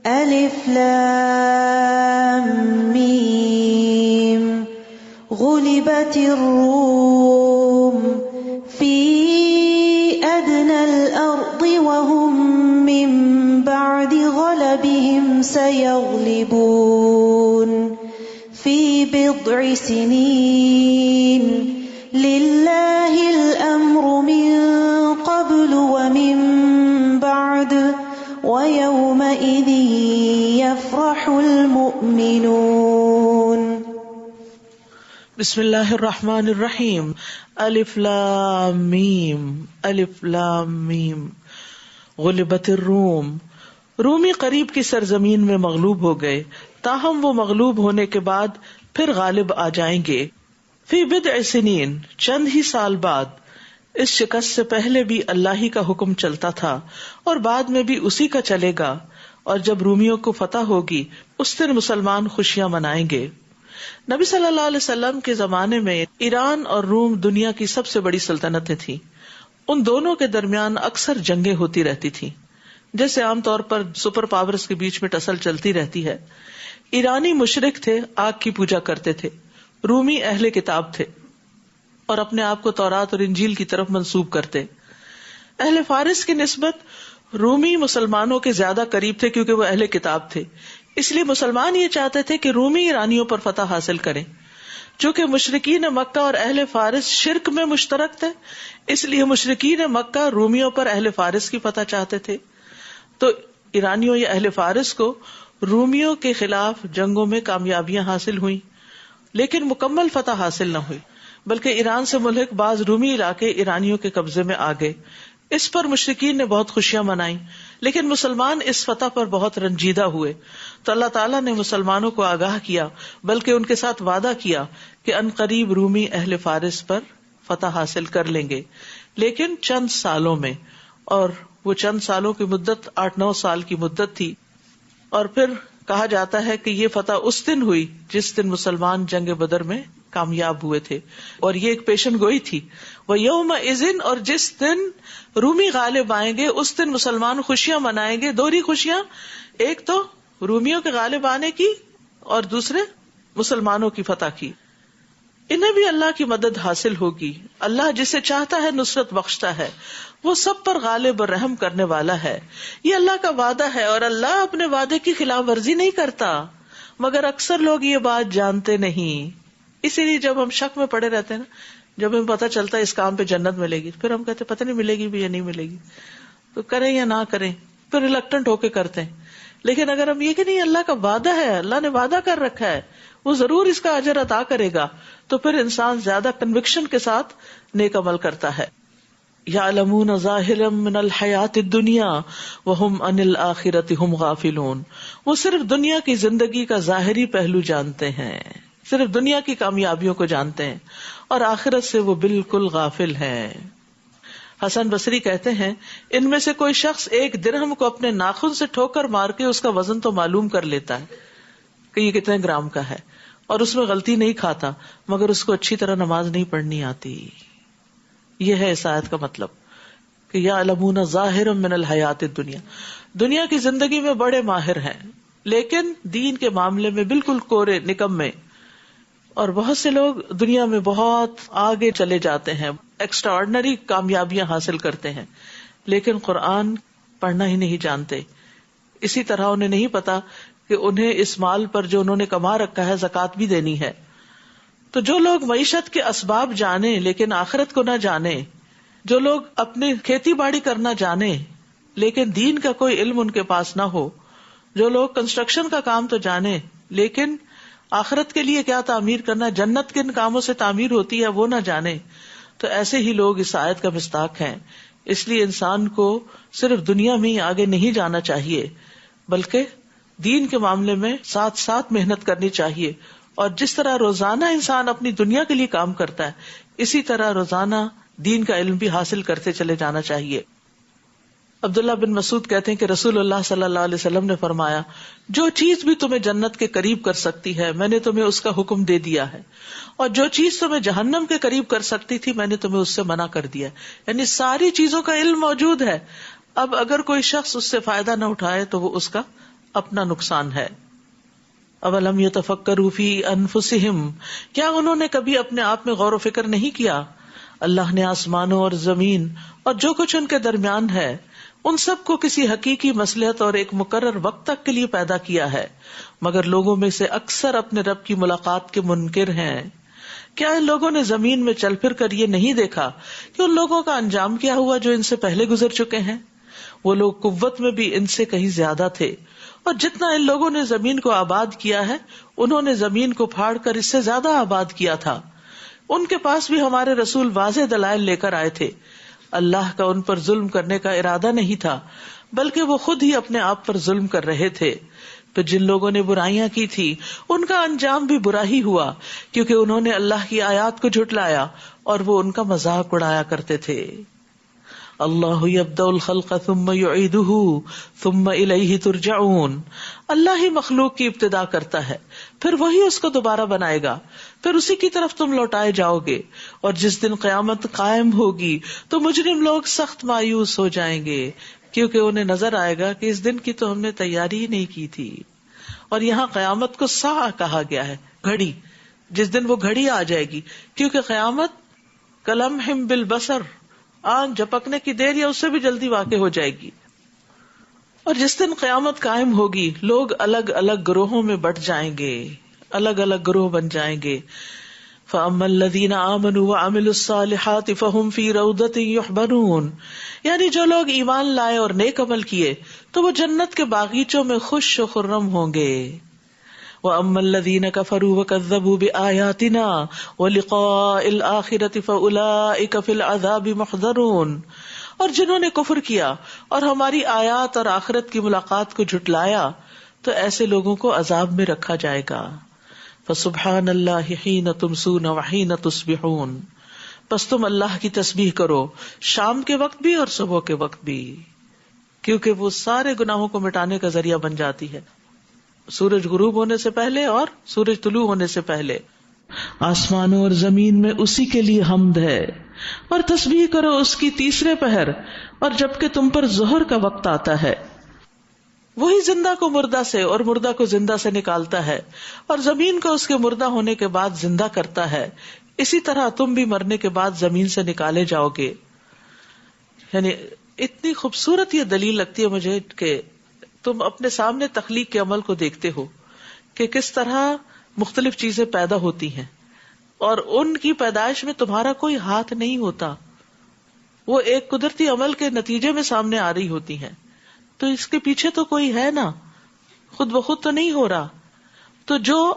الف لام میم. غلبت الروم فی ادنى الارض وهم من بعد غلبهم سيغلبون في بضع سنين لله بسم اللہ الرحمن الرحیم. الف لام میم. الف لام میم. غلبت الروم. رومی قریب کی سرزمین میں مغلوب ہو گئے، تاہم وہ مغلوب ہونے کے بعد پھر غالب آ جائیں گے. فی بضع سنین، چند ہی سال بعد. اس شکست سے پہلے بھی اللہ ہی کا حکم چلتا تھا اور بعد میں بھی اسی کا چلے گا. اور جب رومیوں کو فتح ہوگی اس دن مسلمان خوشیاں منائیں گے. نبی صلی اللہ علیہ وسلم کے زمانے میں ایران اور روم دنیا کی سب سے بڑی سلطنتیں تھیں. ان دونوں کے درمیان اکثر جنگیں ہوتی رہتی تھیں، جیسے عام طور پر سپر پاورز کے بیچ میں ٹسل چلتی رہتی ہے. ایرانی مشرک تھے، آگ کی پوجا کرتے تھے. رومی اہل کتاب تھے اور اپنے آپ کو تورات اور انجیل کی طرف منسوب کرتے. اہل فارس کی نسبت رومی مسلمانوں کے زیادہ قریب تھے کیونکہ وہ اہل کتاب تھے. اس لیے مسلمان یہ چاہتے تھے کہ رومی ایرانیوں پر فتح حاصل کریں. چونکہ مشرکین مکہ اور اہل فارس شرک میں مشترک تھے، اس لیے مشرکین مکہ رومیوں پر اہل فارس کی فتح چاہتے تھے. تو ایرانیوں یا اہل فارس کو رومیوں کے خلاف جنگوں میں کامیابیاں حاصل ہوئیں، لیکن مکمل فتح حاصل نہ ہوئی، بلکہ ایران سے ملحق بعض رومی علاقے ایرانیوں کے قبضے میں آ گئے. اس پر مشرکین نے بہت خوشیاں منائیں، لیکن مسلمان اس فتح پر بہت رنجیدہ ہوئے. تو اللہ تعالیٰ نے مسلمانوں کو آگاہ کیا، بلکہ ان کے ساتھ وعدہ کیا کہ ان قریب رومی اہل فارس پر فتح حاصل کر لیں گے، لیکن چند سالوں میں. اور وہ چند سالوں کی مدت 8-9 سال کی مدت تھی. اور پھر کہا جاتا ہے کہ یہ فتح اس دن ہوئی جس دن مسلمان جنگ بدر میں کامیاب ہوئے تھے، اور یہ ایک پیشن گوئی تھی. وَيَوْمَئِذٍ، اور جس دن رومی غالب آئیں گے اس دن مسلمان خوشیاں منائیں گے. دوہری خوشیاں، ایک تو رومیوں کے غالب آنے کی اور دوسرے مسلمانوں کی فتح کی. انہیں بھی اللہ کی مدد حاصل ہوگی. اللہ جسے چاہتا ہے نصرت بخشتا ہے، وہ سب پر غالب اور رحم کرنے والا ہے. یہ اللہ کا وعدہ ہے اور اللہ اپنے وعدے کی خلاف ورزی نہیں کرتا، مگر اکثر لوگ یہ بات جانتے نہیں. اسی لیے جب ہم شک میں پڑے رہتے ہیں نا، جب ہمیں پتہ چلتا ہے اس کام پہ جنت ملے گی، پھر ہم کہتے پتہ نہیں ملے گی بھی یا نہیں ملے گی، تو کریں یا نہ کریں، پھر ریلکٹنٹ ہو کے کرتے ہیں. لیکن اگر ہم یہ کہ نہیں اللہ کا وعدہ ہے، اللہ نے وعدہ کر رکھا ہے، وہ ضرور اس کا اجر عطا کرے گا، تو پھر انسان زیادہ کنوکشن کے ساتھ نیک عمل کرتا ہے. یعلمون ظاہرا من الحیات الدنیا وہم عن الآخرۃ ہم غافلون. وہ صرف دنیا کی زندگی کا ظاہری پہلو جانتے ہیں، صرف دنیا کی کامیابیوں کو جانتے ہیں، اور آخرت سے وہ بالکل غافل ہیں. حسن بصری کہتے ہیں ان میں سے کوئی شخص 1 درہم کو اپنے ناخن سے ٹھوکر مار کے اس کا وزن تو معلوم کر لیتا ہے کہ یہ کتنے گرام کا ہے، اور اس میں غلطی نہیں کھاتا، مگر اس کو اچھی طرح نماز نہیں پڑھنی آتی. یہ ہے اس آیت کا مطلب کہ یعلمون ظاہرا من الحیات الدنیا، دنیا کی زندگی میں بڑے ماہر ہیں، لیکن دین کے معاملے میں بالکل کورے نکمے. اور بہت سے لوگ دنیا میں بہت آگے چلے جاتے ہیں، ایکسٹرا آرڈنری کامیابیاں حاصل کرتے ہیں، لیکن قرآن پڑھنا ہی نہیں جانتے. اسی طرح انہیں نہیں پتا کہ انہیں اس مال پر جو انہوں نے کما رکھا ہے زکوٰۃ بھی دینی ہے. تو جو لوگ معیشت کے اسباب جانیں لیکن آخرت کو نہ جانیں، جو لوگ اپنی کھیتی باڑی کرنا جانیں لیکن دین کا کوئی علم ان کے پاس نہ ہو، جو لوگ کنسٹرکشن کا کام تو جانیں لیکن آخرت کے لیے کیا تعمیر کرنا، جنت کن کاموں سے تعمیر ہوتی ہے وہ نہ جانے، تو ایسے ہی لوگ اس آیت کا مصداق ہیں. اس لیے انسان کو صرف دنیا میں ہی آگے نہیں جانا چاہیے، بلکہ دین کے معاملے میں ساتھ ساتھ محنت کرنی چاہیے. اور جس طرح روزانہ انسان اپنی دنیا کے لیے کام کرتا ہے، اسی طرح روزانہ دین کا علم بھی حاصل کرتے چلے جانا چاہیے. عبداللہ بن مسعود کہتے ہیں کہ رسول اللہ صلی اللہ علیہ وسلم نے فرمایا، جو چیز بھی تمہیں جنت کے قریب کر سکتی ہے میں نے تمہیں اس کا حکم دے دیا ہے، اور جو چیز تمہیں جہنم کے قریب کر سکتی تھی میں نے تمہیں اس سے منع کر دیا. یعنی ساری چیزوں کا علم موجود ہے، اب اگر کوئی شخص اس سے فائدہ نہ اٹھائے تو وہ اس کا اپنا نقصان ہے. اولم یتفکروا فی انفسہم، کیا انہوں نے کبھی اپنے آپ میں غور و فکر نہیں کیا؟ اللہ نے آسمانوں اور زمین اور جو کچھ ان کے درمیان ہے ان سب کو کسی حقیقی مصلحت اور ایک مقرر وقت تک کے لیے پیدا کیا ہے، مگر لوگوں میں سے اکثر اپنے رب کی ملاقات کے منکر ہیں. کیا ان لوگوں نے زمین میں چل پھر کر یہ نہیں دیکھا کہ ان لوگوں کا انجام کیا ہوا جو ان سے پہلے گزر چکے ہیں؟ وہ لوگ قوت میں بھی ان سے کہیں زیادہ تھے، اور جتنا ان لوگوں نے زمین کو آباد کیا ہے انہوں نے زمین کو پھاڑ کر اس سے زیادہ آباد کیا تھا. ان کے پاس بھی ہمارے رسول واضح دلائل لے کر آئے تھے. اللہ کا ان پر ظلم کرنے کا ارادہ نہیں تھا بلکہ وہ خود ہی اپنے آپ پر ظلم کر رہے تھے. پھر جن لوگوں نے برائیاں کی تھی ان کا انجام بھی برا ہی ہوا کیونکہ انہوں نے اللہ کی آیات کو جھٹلایا اور وہ ان کا مذاق اڑایا کرتے تھے. اللہ یبدأ الخلق ثم یعیدہ ثم الیہ ترجعون. اللہ ہی مخلوق کی ابتدا کرتا ہے پھر وہی اس کو دوبارہ بنائے گا پھر اسی کی طرف تم لوٹائے جاؤ گے. اور جس دن قیامت قائم ہوگی تو مجرم لوگ سخت مایوس ہو جائیں گے کیونکہ انہیں نظر آئے گا کہ اس دن کی تو ہم نے تیاری ہی نہیں کی تھی. اور یہاں قیامت کو ساعہ کہا گیا ہے, گھڑی, جس دن وہ گھڑی آ جائے گی, کیونکہ قیامت کلمحم بالبصر, آنکھ جھپکنے کی دیر یا اس سے بھی جلدی واقع ہو جائے گی. اور جس دن قیامت قائم ہوگی لوگ الگ الگ گروہوں میں بٹ جائیں گے, الگ الگ گروہ بن جائیں گے. فَأَمَّا الَّذِينَ آمَنُوا وَعَمِلُوا الصَّالِحَاتِ فَهُمْ فِي رَوْضَةٍ يُحْبَرُونَ. یعنی جو لوگ ایمان لائے اور نیک عمل کیے تو وہ جنت کے باغیچوں میں خوش و خرم ہوں گے. وَأَمَّا الَّذِينَ كَفَرُوا وَكَذَّبُوا بِآيَاتِنَا وَلِقَاءِ الْآخِرَةِ فَأُولَئِكَ فِي الْعَذَابِ مُحْضَرُونَ. اور جنہوں نے کفر کیا اور ہماری آیات اور آخرت کی ملاقات کو جھٹلایا تو ایسے لوگوں کو عذاب میں رکھا جائے گا. فسبحان اللہ حین تمسون وحین تصبحون. پس تم اللہ کی تسبیح کرو شام کے وقت بھی اور صبح کے وقت بھی, کیونکہ وہ سارے گناہوں کو مٹانے کا ذریعہ بن جاتی ہے, سورج غروب ہونے سے پہلے اور سورج طلوع ہونے سے پہلے. آسمانوں اور زمین میں اسی کے لیے حمد ہے, اور تسبیح کرو اس کی تیسرے پہر اور جبکہ تم پر ظہر کا وقت آتا ہے. وہی زندہ کو مردہ سے اور مردہ کو زندہ سے نکالتا ہے اور زمین کو اس کے مردہ ہونے کے بعد زندہ کرتا ہے. اسی طرح تم بھی مرنے کے بعد زمین سے نکالے جاؤ گے. یعنی اتنی خوبصورت یہ دلیل لگتی ہے مجھے کہ تم اپنے سامنے تخلیق کے عمل کو دیکھتے ہو کہ کس طرح مختلف چیزیں پیدا ہوتی ہیں اور ان کی پیدائش میں تمہارا کوئی ہاتھ نہیں ہوتا, وہ ایک قدرتی عمل کے نتیجے میں سامنے آ رہی ہوتی ہیں. تو اس کے پیچھے تو کوئی ہے نا, خود بخود تو نہیں ہو رہا. تو جو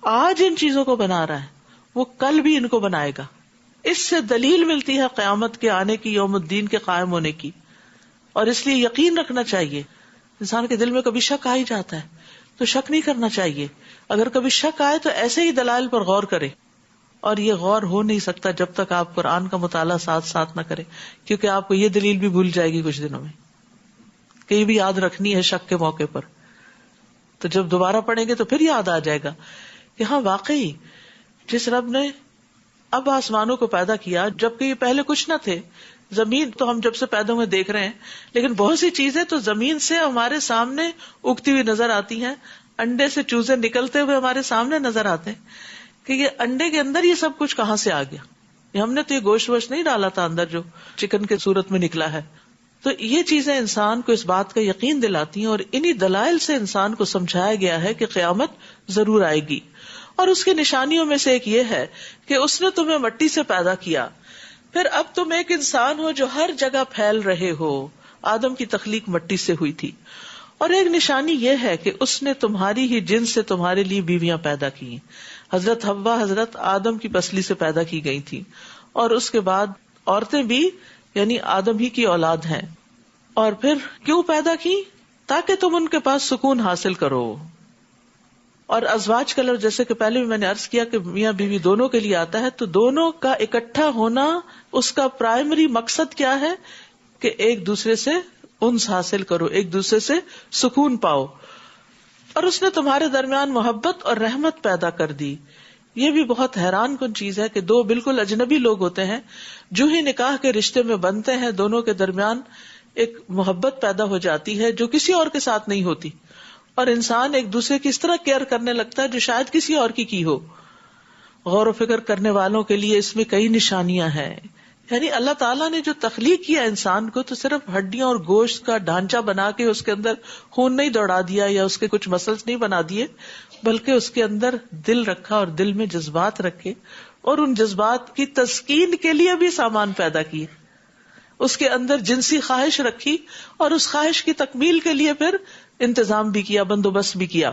آج ان چیزوں کو بنا رہا ہے وہ کل بھی ان کو بنائے گا. اس سے دلیل ملتی ہے قیامت کے آنے کی, یوم الدین کے قائم ہونے کی. اور اس لیے یقین رکھنا چاہیے. انسان کے دل میں کبھی شک آ ہی جاتا ہے تو شک نہیں کرنا چاہیے. اگر کبھی شک آئے تو ایسے ہی دلائل پر غور کرے, اور یہ غور ہو نہیں سکتا جب تک آپ قرآن کا مطالعہ ساتھ ساتھ نہ کریں, کیونکہ آپ کو یہ دلیل بھی بھول جائے گی کچھ دنوں میں, کہ یہ بھی یاد رکھنی ہے شک کے موقع پر. تو جب دوبارہ پڑھیں گے تو پھر یاد آ جائے گا کہ ہاں واقعی جس رب نے اب آسمانوں کو پیدا کیا جبکہ یہ پہلے کچھ نہ تھے, زمین تو ہم جب سے پیدا ہوئے دیکھ رہے ہیں, لیکن بہت سی چیزیں تو زمین سے ہمارے سامنے اگتی ہوئی نظر آتی ہیں, انڈے سے چوزے نکلتے ہوئے ہمارے سامنے نظر آتے ہیں کہ یہ انڈے کے اندر یہ سب کچھ کہاں سے آ گیا. ہم نے تو یہ گوشت ووشت نہیں ڈالا تھا اندر جو چکن کے صورت میں نکلا ہے. تو یہ چیزیں انسان کو اس بات کا یقین دلاتی ہیں, اور انہی دلائل سے انسان کو سمجھایا گیا ہے کہ قیامت ضرور آئے گی. اور اس کی نشانیوں میں سے ایک یہ ہے کہ اس نے تمہیں مٹی سے پیدا کیا, پھر اب تم ایک انسان ہو جو ہر جگہ پھیل رہے ہو. آدم کی تخلیق مٹی سے ہوئی تھی. اور ایک نشانی یہ ہے کہ اس نے تمہاری ہی جنس سے تمہارے لیے بیویاں پیدا کی. حضرت حوا حضرت آدم کی پسلی سے پیدا کی گئی تھی, اور اس کے بعد عورتیں بھی یعنی آدم ہی کی اولاد ہیں. اور پھر کیوں پیدا کی؟ تاکہ تم ان کے پاس سکون حاصل کرو. اور ازواج کا لفظ جیسے کہ پہلے بھی میں نے عرض کیا کہ میاں بیوی دونوں کے لیے آتا ہے, تو دونوں کا اکٹھا ہونا اس کا پرائمری مقصد کیا ہے کہ ایک دوسرے سے انس حاصل کرو, ایک دوسرے سے سکون پاؤ. اور اس نے تمہارے درمیان محبت اور رحمت پیدا کر دی. یہ بھی بہت حیران کن چیز ہے کہ دو بالکل اجنبی لوگ ہوتے ہیں, جو ہی نکاح کے رشتے میں بنتے ہیں دونوں کے درمیان ایک محبت پیدا ہو جاتی ہے جو کسی اور کے ساتھ نہیں ہوتی, اور انسان ایک دوسرے کی اس طرح کیئر کرنے لگتا ہے جو شاید کسی اور کی ہو. غور و فکر کرنے والوں کے لیے اس میں کئی نشانیاں ہیں. یعنی اللہ تعالیٰ نے جو تخلیق کیا انسان کو تو صرف ہڈیاں اور گوشت کا ڈھانچہ بنا کے اس کے اندر خون نہیں دوڑا دیا یا اس کے کچھ مسلس نہیں بنا دیے, بلکہ اس کے اندر دل رکھا اور دل میں جذبات رکھے, اور ان جذبات کی تسکین کے لیے بھی سامان پیدا کیے. اس کے اندر جنسی خواہش رکھی اور اس خواہش کی تکمیل کے لیے پھر انتظام بھی کیا, بندوبست بھی کیا.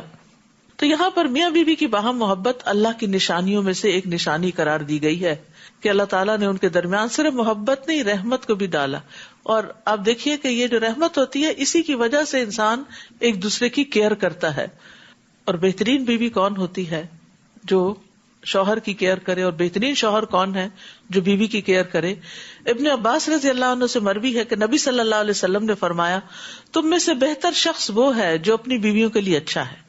تو یہاں پر میاں بیوی کی باہم محبت اللہ کی نشانیوں میں سے ایک نشانی قرار دی گئی ہے. کہ اللہ تعالیٰ نے ان کے درمیان صرف محبت نہیں رحمت کو بھی ڈالا. اور آپ دیکھیے کہ یہ جو رحمت ہوتی ہے اسی کی وجہ سے انسان ایک دوسرے کی کیئر کرتا ہے. اور بہترین بیوی کون ہوتی ہے؟ جو شوہر کی کیئر کرے. اور بہترین شوہر کون ہے؟ جو بیوی کی کیئر کرے. ابن عباس رضی اللہ عنہ سے مروی ہے کہ نبی صلی اللہ علیہ وسلم نے فرمایا تم میں سے بہتر شخص وہ ہے جو اپنی بیویوں کے لیے اچھا ہے.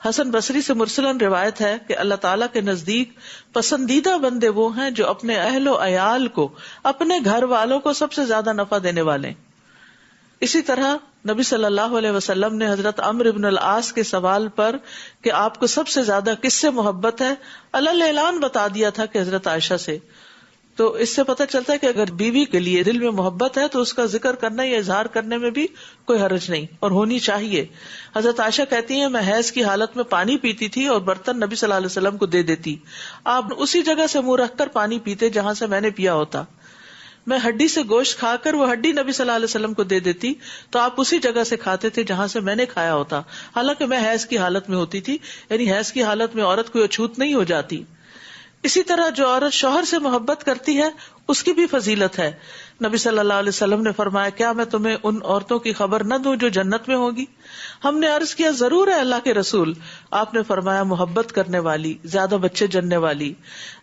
حسن بصری سے مرسلن روایت ہے کہ اللہ تعالیٰ کے نزدیک پسندیدہ بندے وہ ہیں جو اپنے اہل و عیال کو، اپنے گھر والوں کو سب سے زیادہ نفع دینے والے ہیں. اسی طرح نبی صلی اللہ علیہ وسلم نے حضرت عمرو بن العاص کے سوال پر کہ آپ کو سب سے زیادہ کس سے محبت ہے علی اعلان بتا دیا تھا کہ حضرت عائشہ سے. تو اس سے پتہ چلتا ہے کہ اگر بیوی کے لیے دل میں محبت ہے تو اس کا ذکر کرنا یا اظہار کرنے میں بھی کوئی حرج نہیں اور ہونی چاہیے. حضرت عائشہ کہتی ہیں میں حیض کی حالت میں پانی پیتی تھی اور برتن نبی صلی اللہ علیہ وسلم کو دے دیتی. آپ اسی جگہ سے منہ رکھ کر پانی پیتے جہاں سے میں نے پیا ہوتا. میں ہڈی سے گوشت کھا کر وہ ہڈی نبی صلی اللہ علیہ وسلم کو دے دیتی تو آپ اسی جگہ سے کھاتے تھے جہاں سے میں نے کھایا ہوتا. حالانکہ میں حیض کی حالت میں ہوتی تھی، یعنی حیض کی حالت میں عورت کوئی اچھوت نہیں ہو جاتی. اسی طرح جو عورت شوہر سے محبت کرتی ہے اس کی بھی فضیلت ہے. نبی صلی اللہ علیہ وسلم نے فرمایا کیا میں تمہیں ان عورتوں کی خبر نہ دوں جو جنت میں ہوگی؟ ہم نے عرض کیا ضرور ہے اللہ کے رسول. آپ نے فرمایا محبت کرنے والی، زیادہ بچے جننے والی.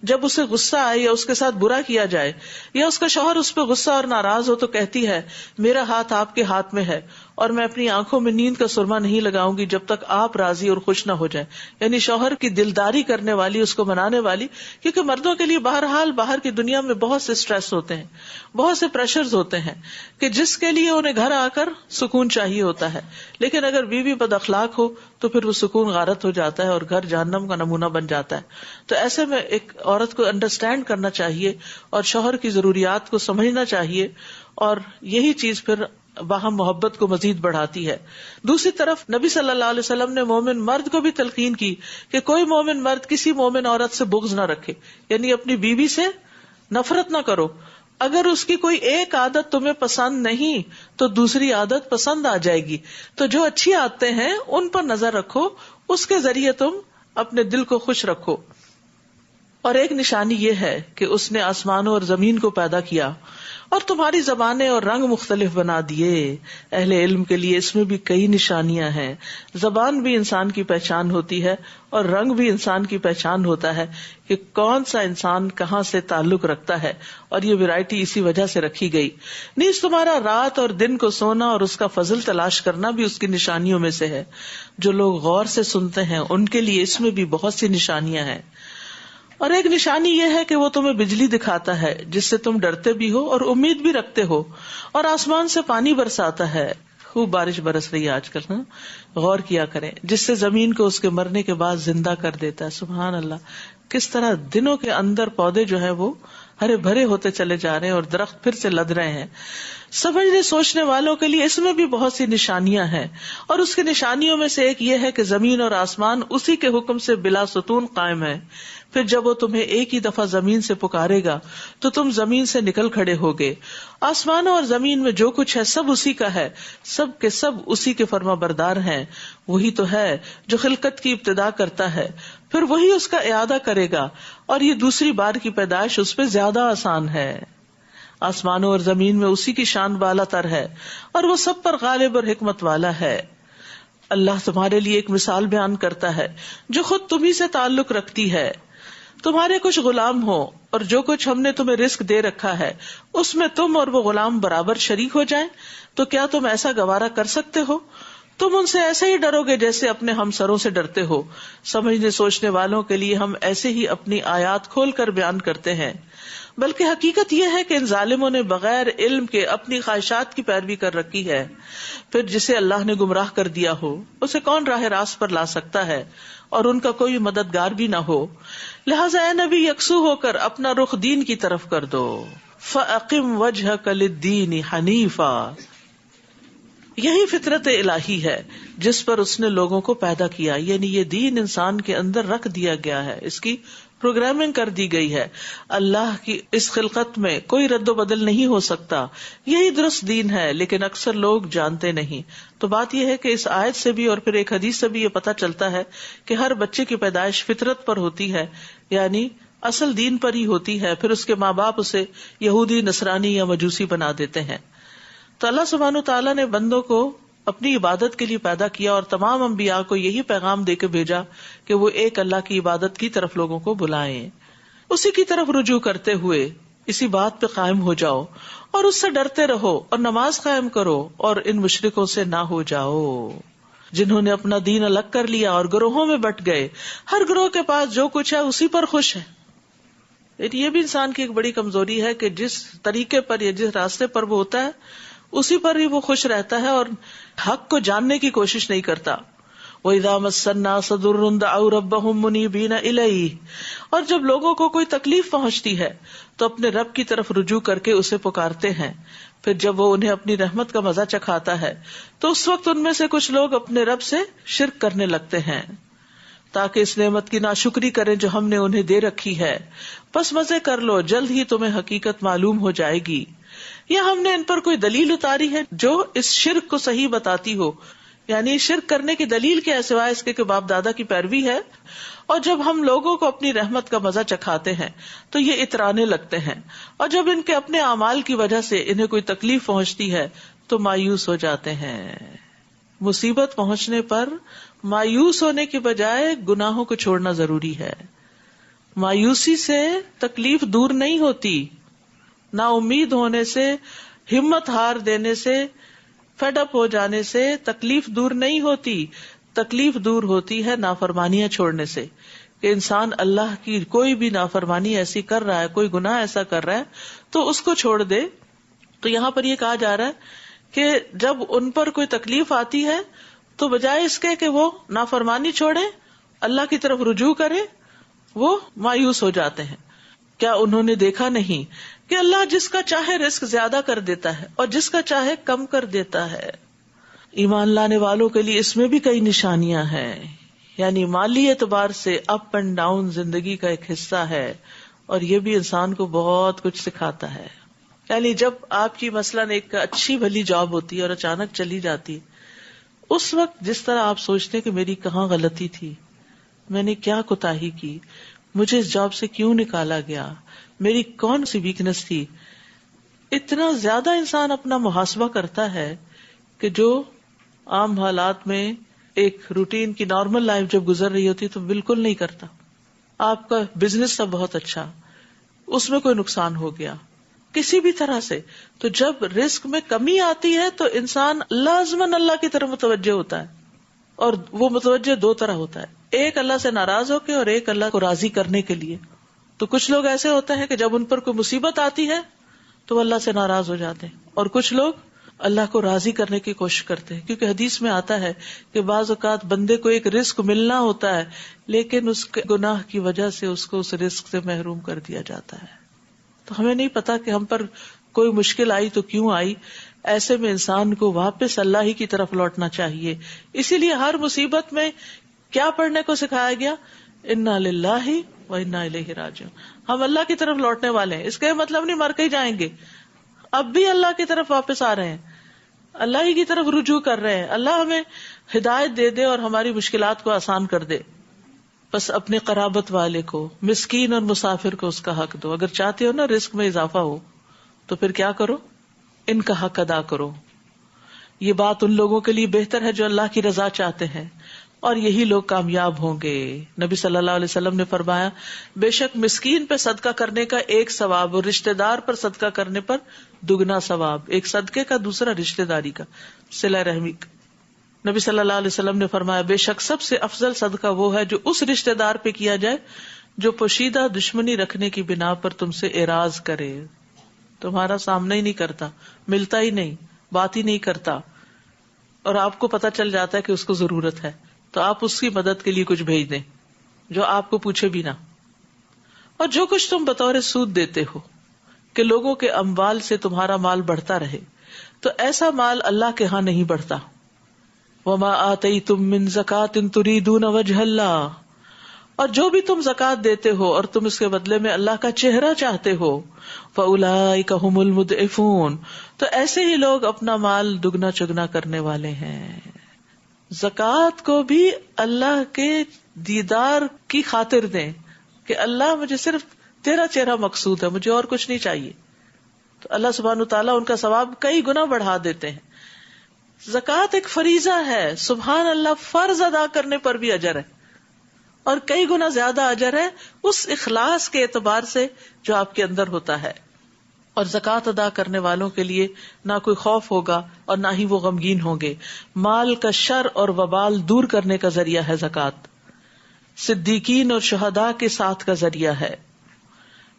جب اسے غصہ آئے یا اس کے ساتھ برا کیا جائے یا اس کا شوہر اس پہ غصہ اور ناراض ہو تو کہتی ہے میرا ہاتھ آپ کے ہاتھ میں ہے اور میں اپنی آنکھوں میں نیند کا سرما نہیں لگاؤں گی جب تک آپ راضی اور خوش نہ ہو جائیں. یعنی شوہر کی دلداری کرنے والی، اس کو منانے والی. کیونکہ مردوں کے لیے بہرحال باہر کی دنیا میں بہت سے اسٹریس ہوتے ہیں، بہت سے پریشرز ہوتے ہیں کہ جس کے لیے انہیں گھر آ کر سکون چاہیے ہوتا ہے. لیکن اگر بیوی بد اخلاق ہو تو پھر وہ سکون غارت ہو جاتا ہے اور گھر جہنم کا نمونہ بن جاتا ہے. تو ایسے میں ایک عورت کو انڈرسٹینڈ کرنا چاہیے اور شوہر کی ضروریات کو سمجھنا چاہیے، اور یہی چیز پھر باہم محبت کو مزید بڑھاتی ہے. دوسری طرف نبی صلی اللہ علیہ وسلم نے مومن مرد کو بھی تلقین کی کہ کوئی مومن مرد کسی مومن عورت سے بغض نہ رکھے، یعنی اپنی بیوی سے نفرت نہ کرو. اگر اس کی کوئی ایک عادت تمہیں پسند نہیں تو دوسری عادت پسند آ جائے گی. تو جو اچھی عادتیں ہیں ان پر نظر رکھو، اس کے ذریعے تم اپنے دل کو خوش رکھو. اور ایک نشانی یہ ہے کہ اس نے آسمانوں اور زمین کو پیدا کیا اور تمہاری زبانیں اور رنگ مختلف بنا دیے. اہل علم کے لیے اس میں بھی کئی نشانیاں ہیں. زبان بھی انسان کی پہچان ہوتی ہے اور رنگ بھی انسان کی پہچان ہوتا ہے کہ کون سا انسان کہاں سے تعلق رکھتا ہے، اور یہ ویرائٹی اسی وجہ سے رکھی گئی. نیز تمہارا رات اور دن کو سونا اور اس کا فضل تلاش کرنا بھی اس کی نشانیوں میں سے ہے. جو لوگ غور سے سنتے ہیں ان کے لیے اس میں بھی بہت سی نشانیاں ہیں. اور ایک نشانی یہ ہے کہ وہ تمہیں بجلی دکھاتا ہے جس سے تم ڈرتے بھی ہو اور امید بھی رکھتے ہو، اور آسمان سے پانی برساتا ہے. خوب بارش برس رہی ہے آج کل، غور کیا کریں، جس سے زمین کو اس کے مرنے کے بعد زندہ کر دیتا ہے. سبحان اللہ، کس طرح دنوں کے اندر پودے جو ہیں وہ ہرے بھرے ہوتے چلے جا رہے ہیں اور درخت پھر سے لد رہے ہیں. سمجھنے سوچنے والوں کے لیے اس میں بھی بہت سی نشانیاں ہیں، اور اس کی نشانیوں میں سے ایک یہ ہے کہ زمین اور آسمان اسی کے حکم سے بلا ستون قائم ہے. پھر جب وہ تمہیں ایک ہی دفعہ زمین سے پکارے گا تو تم زمین سے نکل کھڑے ہوگے. آسمانوں اور زمین میں جو کچھ ہے سب اسی کا ہے، سب کے سب اسی کے فرما بردار ہیں. وہی تو ہے جو خلقت کی ابتدا کرتا ہے، پھر وہی اس کا اعادہ کرے گا، اور یہ دوسری بار کی پیدائش اس پہ زیادہ آسان ہے. آسمانوں اور زمین میں اسی کی شان بالا تر ہے، اور وہ سب پر غالب اور حکمت والا ہے. اللہ تمہارے لیے ایک مثال بیان کرتا ہے جو خود تمہیں سے تعلق رکھتی ہے. تمہارے کچھ غلام ہو اور جو کچھ ہم نے تمہیں رزق دے رکھا ہے اس میں تم اور وہ غلام برابر شریک ہو جائیں تو کیا تم ایسا گوارا کر سکتے ہو؟ تم ان سے ایسے ہی ڈرو گے جیسے اپنے ہمسروں سے ڈرتے ہو. سمجھنے سوچنے والوں کے لیے ہم ایسے ہی اپنی آیات کھول کر بیان کرتے ہیں. بلکہ حقیقت یہ ہے کہ ان ظالموں نے بغیر علم کے اپنی خواہشات کی پیروی کر رکھی ہے. پھر جسے اللہ نے گمراہ کر دیا ہو اسے کون راہ راست پر لا سکتا ہے، اور ان کا کوئی مددگار بھی نہ ہو. لہٰذا اے نبی یکسو ہو کر اپنا رخ دین کی طرف کر دو. فَأَقِمْ وَجْهَكَ لِلدِّينِ حَنِيفًا، یہی فطرت الہی ہے جس پر اس نے لوگوں کو پیدا کیا. یعنی یہ دین انسان کے اندر رکھ دیا گیا ہے، اس کی پروگرامنگ کر دی گئی ہے. اللہ کی اس خلقت میں کوئی رد و بدل نہیں ہو سکتا. یہی درست دین ہے، لیکن اکثر لوگ جانتے نہیں. تو بات یہ ہے کہ اس آیت سے بھی اور پھر ایک حدیث سے بھی یہ پتہ چلتا ہے کہ ہر بچے کی پیدائش فطرت پر ہوتی ہے، یعنی اصل دین پر ہی ہوتی ہے، پھر اس کے ماں باپ اسے یہودی، نصرانی یا مجوسی بنا دیتے ہیں. تو اللہ سبحانہ تعالیٰ نے بندوں کو اپنی عبادت کے لیے پیدا کیا اور تمام انبیاء کو یہی پیغام دے کے بھیجا کہ وہ ایک اللہ کی عبادت کی طرف لوگوں کو بلائیں، اسی کی طرف رجوع کرتے ہوئے اسی بات پہ قائم ہو جاؤ اور اس سے ڈرتے رہو اور نماز قائم کرو اور ان مشرکوں سے نہ ہو جاؤ جنہوں نے اپنا دین الگ کر لیا اور گروہوں میں بٹ گئے. ہر گروہ کے پاس جو کچھ ہے اسی پر خوش ہے. یہ بھی انسان کی ایک بڑی کمزوری ہے کہ جس طریقے پر یا جس راستے پر وہ ہوتا ہے اسی پر ہی وہ خوش رہتا ہے اور حق کو جاننے کی کوشش نہیں کرتا. وَإِذَا مَسَّ النَّاسَ ضُرٌّ دَعَوْا رَبَّهُم مُنِيبِينَ إِلَيْهِ، اور جب لوگوں کو کوئی تکلیف پہنچتی ہے تو اپنے رب کی طرف رجوع کر کے اسے پکارتے ہیں. پھر جب وہ انہیں اپنی رحمت کا مزہ چکھاتا ہے تو اس وقت ان میں سے کچھ لوگ اپنے رب سے شرک کرنے لگتے ہیں تاکہ اس نعمت کی ناشکری کریں جو ہم نے انہیں دے رکھی ہے. بس مزے کر لو، جلد ہی تمہیں حقیقت معلوم ہو جائے گی. یا ہم نے ان پر کوئی دلیل اتاری ہے جو اس شرک کو صحیح بتاتی ہو، یعنی شرک کرنے کی دلیل کیا ہے سوائے اس کے کہ باپ دادا کی پیروی ہے. اور جب ہم لوگوں کو اپنی رحمت کا مزہ چکھاتے ہیں تو یہ اترانے لگتے ہیں، اور جب ان کے اپنے اعمال کی وجہ سے انہیں کوئی تکلیف پہنچتی ہے تو مایوس ہو جاتے ہیں. مصیبت پہنچنے پر مایوس ہونے کی بجائے گناہوں کو چھوڑنا ضروری ہے. مایوسی سے تکلیف دور نہیں ہوتی، نا امید ہونے سے، ہمت ہار دینے سے، فیڈ اپ ہو جانے سے تکلیف دور نہیں ہوتی. تکلیف دور ہوتی ہے نافرمانیاں چھوڑنے سے، کہ انسان اللہ کی کوئی بھی نافرمانی ایسی کر رہا ہے، کوئی گناہ ایسا کر رہا ہے تو اس کو چھوڑ دے. تو یہاں پر یہ کہا جا رہا ہے کہ جب ان پر کوئی تکلیف آتی ہے تو بجائے اس کے کہ وہ نافرمانی چھوڑے، اللہ کی طرف رجوع کرے، وہ مایوس ہو جاتے ہیں. کیا انہوں نے دیکھا نہیں کہ اللہ جس کا چاہے رزق زیادہ کر دیتا ہے اور جس کا چاہے کم کر دیتا ہے. ایمان لانے والوں کے لیے اس میں بھی کئی نشانیاں ہیں، یعنی مالی اعتبار سے اپ اینڈ ڈاؤن زندگی کا ایک حصہ ہے، اور یہ بھی انسان کو بہت کچھ سکھاتا ہے. یعنی جب آپ کی مثلاً ایک اچھی بھلی جاب ہوتی ہے اور اچانک چلی جاتی، اس وقت جس طرح آپ سوچتے کہ میری کہاں غلطی تھی، میں نے کیا کوتاہی کی، مجھے اس جاب سے کیوں نکالا گیا، میری کون سی ویکنس تھی، اتنا زیادہ انسان اپنا محاسبہ کرتا ہے کہ جو عام حالات میں ایک روٹین کی نارمل لائف جب گزر رہی ہوتی تو بالکل نہیں کرتا. آپ کا بزنس تھا بہت اچھا، اس میں کوئی نقصان ہو گیا کسی بھی طرح سے، تو جب رزق میں کمی آتی ہے تو انسان لازماً اللہ کی طرف متوجہ ہوتا ہے. اور وہ متوجہ دو طرح ہوتا ہے، ایک اللہ سے ناراض ہو کے اور ایک اللہ کو راضی کرنے کے لیے. تو کچھ لوگ ایسے ہوتے ہیں کہ جب ان پر کوئی مصیبت آتی ہے تو وہ اللہ سے ناراض ہو جاتے ہیں، اور کچھ لوگ اللہ کو راضی کرنے کی کوشش کرتے ہیں. کیونکہ حدیث میں آتا ہے کہ بعض اوقات بندے کو ایک رزق ملنا ہوتا ہے لیکن اس کے گناہ کی وجہ سے اس کو اس رزق سے محروم کر دیا جاتا ہے. تو ہمیں نہیں پتا کہ ہم پر کوئی مشکل آئی تو کیوں آئی. ایسے میں انسان کو واپس اللہ ہی کی طرف لوٹنا چاہیے. اسی لیے ہر مصیبت میں کیا پڑھنے کو سکھایا گیا؟ انا للہ و انا الیہ راجعون. ہم اللہ کی طرف لوٹنے والے ہیں، اس کا مطلب نہیں مر کے ہی جائیں گے، اب بھی اللہ کی طرف واپس آ رہے ہیں، اللہ ہی کی طرف رجوع کر رہے ہیں. اللہ ہمیں ہدایت دے دے اور ہماری مشکلات کو آسان کر دے. بس اپنے قرابت والے کو، مسکین اور مسافر کو اس کا حق دو. اگر چاہتے ہو نا رزق میں اضافہ ہو تو پھر کیا کرو؟ ان کا حق ادا کرو. یہ بات ان لوگوں کے لیے بہتر ہے جو اللہ کی رضا چاہتے ہیں، اور یہی لوگ کامیاب ہوں گے. نبی صلی اللہ علیہ وسلم نے فرمایا، بے شک مسکین پہ صدقہ کرنے کا ایک ثواب اور رشتہ دار پر صدقہ کرنے پر دگنا ثواب. ایک صدقے کا، دوسرا رشتہ داری کا، صلہ رحمی کا. نبی صلی اللہ علیہ وسلم نے فرمایا، بے شک سب سے افضل صدقہ وہ ہے جو اس رشتہ دار پہ کیا جائے جو پوشیدہ دشمنی رکھنے کی بنا پر تم سے اعراض کرے، تمہارا سامنا ہی نہیں کرتا، ملتا ہی نہیں، بات ہی نہیں کرتا، اور آپ کو پتا چل جاتا ہے کہ اس کو ضرورت ہے، تو آپ اس کی مدد کے لیے کچھ بھیج دیں جو آپ کو پوچھے بھی نہ. اور جو کچھ تم بطور سود دیتے ہو کہ لوگوں کے اموال سے تمہارا مال بڑھتا رہے، تو ایسا مال اللہ کے ہاں نہیں بڑھتا. وما آتیتم من زکاۃ تریدون وجہ اللہ، اور جو بھی تم زکات دیتے ہو اور تم اس کے بدلے میں اللہ کا چہرہ چاہتے ہو، فاولئک ھم المضعفون، تو ایسے ہی لوگ اپنا مال دگنا چگنا کرنے والے ہیں. زکات کو بھی اللہ کے دیدار کی خاطر دیں کہ اللہ مجھے صرف تیرا چہرہ مقصود ہے، مجھے اور کچھ نہیں چاہیے. تو اللہ سبحانہ تعالیٰ ان کا ثواب کئی گنا بڑھا دیتے ہیں. زکوٰۃ ایک فریضہ ہے، سبحان اللہ، فرض ادا کرنے پر بھی اجر ہے، اور کئی گنا زیادہ اجر ہے اس اخلاص کے اعتبار سے جو آپ کے اندر ہوتا ہے. اور زکوٰۃ ادا کرنے والوں کے لیے نہ کوئی خوف ہوگا اور نہ ہی وہ غمگین ہوں گے. مال کا شر اور وبال دور کرنے کا ذریعہ ہے زکوٰۃ. صدیقین اور شہداء کے ساتھ کا ذریعہ ہے.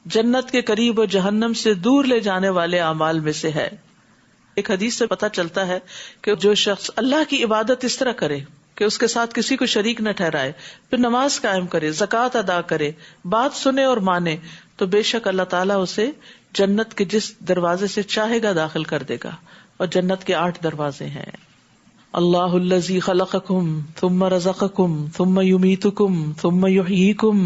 جنت کے قریب اور جہنم سے دور لے جانے والے اعمال میں سے ہے. ایک حدیث سے پتہ چلتا ہے کہ جو شخص اللہ کی عبادت اس طرح کرے کہ اس کے ساتھ کسی کو شریک نہ ٹھہرائے، پھر نماز قائم کرے، زکوٰۃ ادا کرے، بات سنے اور مانے، تو بے شک اللہ تعالیٰ اسے جنت کے جس دروازے سے چاہے گا داخل کر دے گا. اور جنت کے 8 دروازے ہیں. اللہ الذی خلقکم ثم رزقکم ثم یمیتکم ثم یحییکم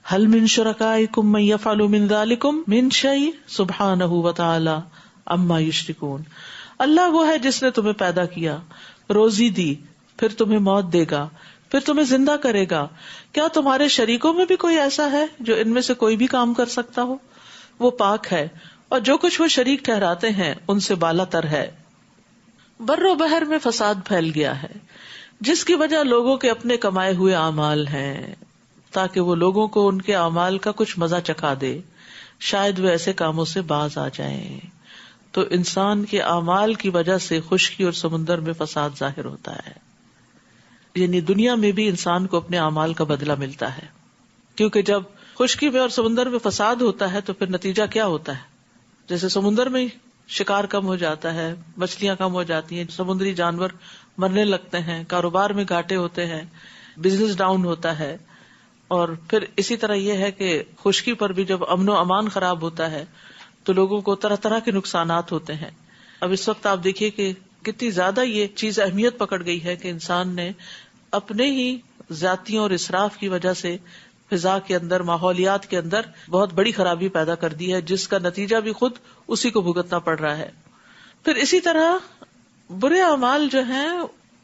هل من شرکائکم من یفعل من ذلکم من شیء سبحانہ وتعالی عما یشرکون. اللہ وہ ہے جس نے تمہیں پیدا کیا، روزی دی، پھر تمہیں موت دے گا، پھر تمہیں زندہ کرے گا. کیا تمہارے شریکوں میں بھی کوئی ایسا ہے جو ان میں سے کوئی بھی کام کر سکتا ہو؟ وہ پاک ہے اور جو کچھ وہ شریک ٹھہراتے ہیں ان سے بالا تر ہے. بر و بحر میں فساد پھیل گیا ہے جس کی وجہ لوگوں کے اپنے کمائے ہوئے اعمال ہیں، تاکہ وہ لوگوں کو ان کے اعمال کا کچھ مزہ چکھا دے، شاید وہ ایسے کاموں سے باز آ جائیں. تو انسان کے اعمال کی وجہ سے خشکی اور سمندر میں فساد ظاہر ہوتا ہے. یعنی دنیا میں بھی انسان کو اپنے اعمال کا بدلہ ملتا ہے، کیونکہ جب خشکی میں اور سمندر میں فساد ہوتا ہے تو پھر نتیجہ کیا ہوتا ہے؟ جیسے سمندر میں شکار کم ہو جاتا ہے، مچھلیاں کم ہو جاتی ہیں، سمندری جانور مرنے لگتے ہیں، کاروبار میں گھاٹے ہوتے ہیں، بزنس ڈاؤن ہوتا ہے. اور پھر اسی طرح یہ ہے کہ خشکی پر بھی جب امن و امان خراب ہوتا ہے تو لوگوں کو طرح طرح کے نقصانات ہوتے ہیں. اب اس وقت آپ دیکھیے کہ کتنی زیادہ یہ چیز اہمیت پکڑ گئی ہے کہ انسان نے اپنے ہی زیادتیوں اور اسراف کی وجہ سے فضا کے اندر، ماحولیات کے اندر بہت بڑی خرابی پیدا کر دی ہے، جس کا نتیجہ بھی خود اسی کو بھگتنا پڑ رہا ہے. پھر اسی طرح برے اعمال جو ہیں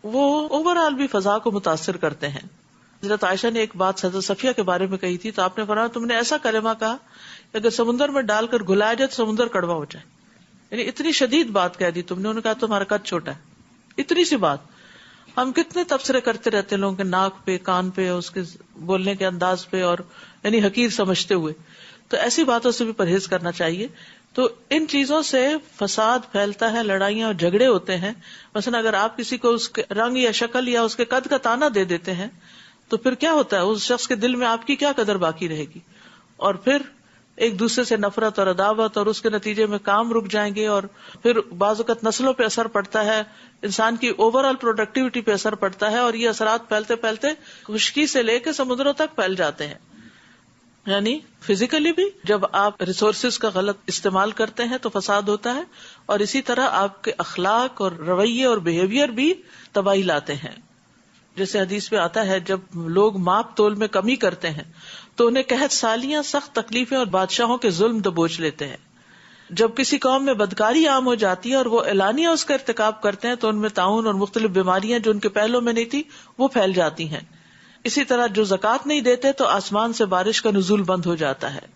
وہ اوور آل بھی فضا کو متاثر کرتے ہیں. حضرت عائشہ نے ایک بات حضرت صفیہ کے بارے میں کہی تھی تو آپ نے فرمایا تم نے ایسا کلمہ کہا کہ اگر سمندر میں ڈال کر گھلایا جائے تو سمندر کڑوا ہو جائے. یعنی اتنی شدید بات کہہ دی تم نے. انہوں نے کہا تمہارا قد چھوٹا ہے. اتنی سی بات. ہم کتنے تبصرے کرتے رہتے ہیں لوگوں کے ناک پہ، کان پہ، اس کے بولنے کے انداز پہ، اور یعنی حقیر سمجھتے ہوئے. تو ایسی باتوں سے بھی پرہیز کرنا چاہیے. تو ان چیزوں سے فساد پھیلتا ہے، لڑائیاں اور جھگڑے ہوتے ہیں. مثلا اگر آپ کسی کو اس کے رنگ یا شکل یا اس کے قد کا تانا دے دیتے ہیں تو پھر کیا ہوتا ہے؟ اس شخص کے دل میں آپ کی کیا قدر باقی رہے گی؟ اور پھر ایک دوسرے سے نفرت اور عداوت، اور اس کے نتیجے میں کام رک جائیں گے، اور پھر بعض اوقات نسلوں پہ اثر پڑتا ہے، انسان کی اوور آل پروڈکٹیوٹی پہ اثر پڑتا ہے، اور یہ اثرات پھیلتے پھیلتے خشکی سے لے کے سمندروں تک پھیل جاتے ہیں. یعنی فزیکلی بھی جب آپ ریسورسز کا غلط استعمال کرتے ہیں تو فساد ہوتا ہے، اور اسی طرح آپ کے اخلاق اور رویے اور بیہیویئر بھی تباہی لاتے ہیں. جیسے حدیث میں آتا ہے جب لوگ ماپ تول میں کمی کرتے ہیں تو انہیں قحط سالیاں، سخت تکلیفیں اور بادشاہوں کے ظلم دبوچ لیتے ہیں. جب کسی قوم میں بدکاری عام ہو جاتی ہے اور وہ اعلانیہ اس کا ارتکاب کرتے ہیں تو ان میں طاعون اور مختلف بیماریاں جو ان کے پہلوں میں نہیں تھی وہ پھیل جاتی ہیں. اسی طرح جو زکوٰۃ نہیں دیتے تو آسمان سے بارش کا نزول بند ہو جاتا ہے.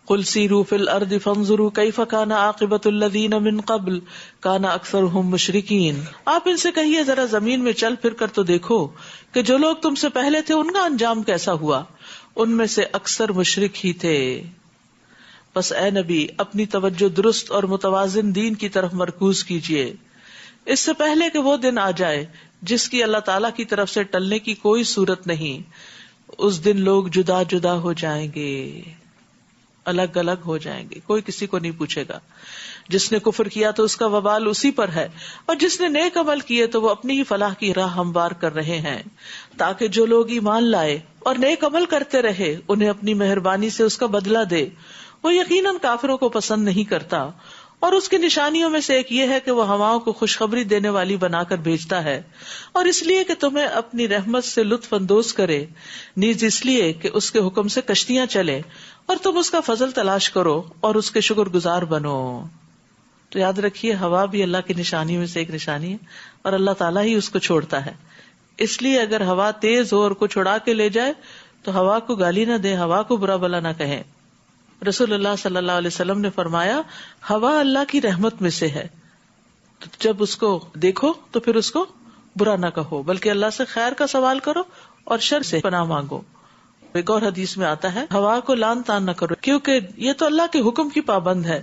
قل سیروا فی الارض فانظروا کیف کان عاقبۃ الذین من قبل کان اکثرهم مشرکین. آپ ان سے کہیے ذرا زمین میں چل پھر کر تو دیکھو کہ جو لوگ تم سے پہلے تھے ان کا انجام کیسا ہوا، ان میں سے اکثر مشرک ہی تھے. بس اے نبی اپنی توجہ درست اور متوازن دین کی طرف مرکوز کیجیے اس سے پہلے کہ وہ دن آ جائے جس کی اللہ تعالیٰ کی طرف سے ٹلنے کی کوئی صورت نہیں. اس دن لوگ جدا جدا ہو جائیں گے، الگ الگ ہو جائیں گے، کوئی کسی کو نہیں پوچھے گا. جس نے کفر کیا تو اس کا وبال اسی پر ہے، اور جس نے نیک عمل کیے تو وہ اپنی ہی فلاح کی راہ ہموار کر رہے ہیں، تاکہ جو لوگ ایمان لائے اور نیک عمل کرتے رہے انہیں اپنی مہربانی سے اس کا بدلہ دے. وہ یقیناً کافروں کو پسند نہیں کرتا، اور اس کی نشانیوں میں سے ایک یہ ہے کہ وہ ہواؤں کو خوشخبری دینے والی بنا کر بھیجتا ہے، اور اس لیے کہ تمہیں اپنی رحمت سے لطف اندوز کرے، نیز اس لیے کہ اس کے حکم سے کشتیاں چلے، اور تم اس کا فضل تلاش کرو اور اس کے شکر گزار بنو. تو یاد رکھیے ہوا بھی اللہ کی نشانی میں سے ایک نشانی ہے، اور اللہ تعالیٰ ہی اس کو چھوڑتا ہے. اس لیے اگر ہوا تیز ہو اور کچھ اڑا کے لے جائے تو ہوا کو گالی نہ دے، ہوا کو برا بلا نہ کہیں. رسول اللہ صلی اللہ علیہ وسلم نے فرمایا ہوا اللہ کی رحمت میں سے ہے، تو جب اس کو دیکھو تو پھر اس کو برا نہ کہو، بلکہ اللہ سے خیر کا سوال کرو اور شر سے پناہ مانگو. ایک اور حدیث میں آتا ہے ہوا کو لان تان نہ کرو، کیونکہ یہ تو اللہ کے حکم کی پابند ہے.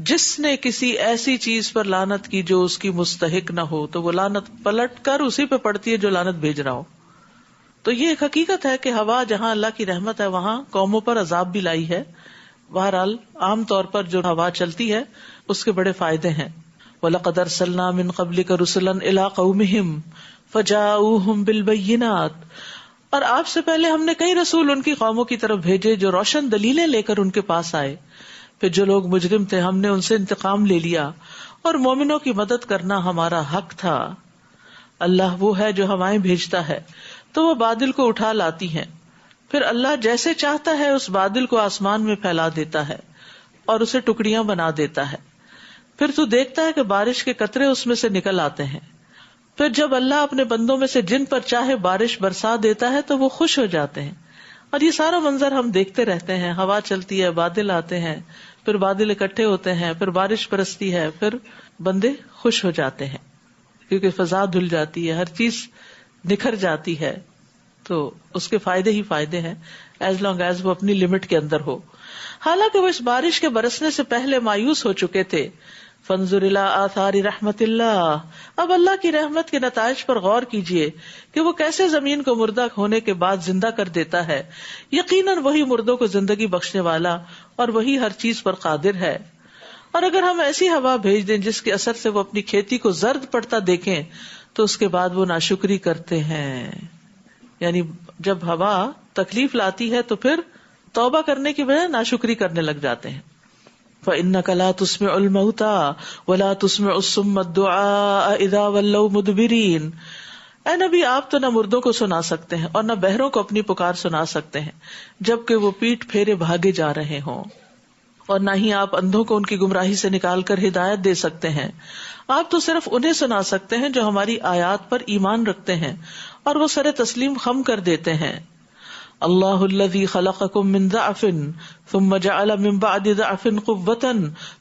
جس نے کسی ایسی چیز پر لعنت کی جو اس کی مستحق نہ ہو تو وہ لعنت پلٹ کر اسی پہ پڑتی ہے جو لعنت بھیج رہا ہو. تو یہ ایک حقیقت ہے کہ ہوا جہاں اللہ کی رحمت ہے وہاں قوموں پر عذاب بھی لائی ہے. بہرحال عام طور پر جو ہوا چلتی ہے اس کے بڑے فائدے ہیں. وَلَقَدْ أَرْسَلْنَا مِن قَبْلِكَ رُسُلًا إِلَىٰ قَوْمِهِمْ فَجَاءُوهُم بِالْبَيِّنَاتِ، اور آپ سے پہلے ہم نے کئی رسول ان کی قوموں کی طرف بھیجے جو روشن دلیلیں لے کر ان کے پاس آئے. پھر جو لوگ مجرم تھے ہم نے ان سے انتقام لے لیا، اور مومنوں کی مدد کرنا ہمارا حق تھا. اللہ وہ ہے جو ہوائیں بھیجتا ہے تو وہ بادل کو اٹھا لاتی ہیں، پھر اللہ جیسے چاہتا ہے اس بادل کو آسمان میں پھیلا دیتا ہے اور اسے ٹکڑیاں بنا دیتا ہے. پھر تو دیکھتا ہے کہ بارش کے قطرے اس میں سے نکل آتے ہیں. پھر جب اللہ اپنے بندوں میں سے جن پر چاہے بارش برسا دیتا ہے تو وہ خوش ہو جاتے ہیں. اور یہ سارا منظر ہم دیکھتے رہتے ہیں، ہوا چلتی ہے، بادل آتے ہیں، پھر بادل اکٹھے ہوتے ہیں، پھر بارش برستی ہے، پھر بندے خوش ہو جاتے ہیں کیونکہ فضا دھل جاتی ہے، ہر چیز نکھر جاتی ہے. تو اس کے فائدے ہی فائدے ہیں ایز لانگ ایز وہ اپنی لمٹ کے اندر ہو. حالانکہ وہ اس بارش کے برسنے سے پہلے مایوس ہو چکے تھے. فانظر الی آثار رحمت اللہ، اب اللہ کی رحمت کے نتائج پر غور کیجئے کہ وہ کیسے زمین کو مردہ ہونے کے بعد زندہ کر دیتا ہے. یقیناً وہی مردوں کو زندگی بخشنے والا اور وہی ہر چیز پر قادر ہے. اور اگر ہم ایسی ہوا بھیج دیں جس کے اثر سے وہ اپنی کھیتی کو زرد پڑتا دیکھیں تو اس کے بعد وہ ناشکری کرتے ہیں. یعنی جب ہوا تکلیف لاتی ہے تو پھر توبہ کرنے کی بجائے ناشکری کرنے لگ جاتے ہیں. فَإِنَّكَ لَا تُسْمِعُ الْمَوْتَىٰ وَلَا تُسْمِعُ الصُّمَّ الدُّعَاءَ إِذَا وَلَّوْا مُدْبِرِينَ. اے نبی آپ تو نہ مردوں کو سنا سکتے ہیں اور نہ بہروں کو اپنی پکار سنا سکتے ہیں جبکہ وہ پیٹ پھیرے بھاگے جا رہے ہوں، اور نہ ہی آپ اندھوں کو ان کی گمراہی سے نکال کر ہدایت دے سکتے ہیں. آپ تو صرف انہیں سنا سکتے ہیں جو ہماری آیات پر ایمان رکھتے ہیں اور وہ سر تسلیم خم کر دیتے ہیں. اللہ الذی خلقکم من ضعف ثم جعل من بعد ضعف قوة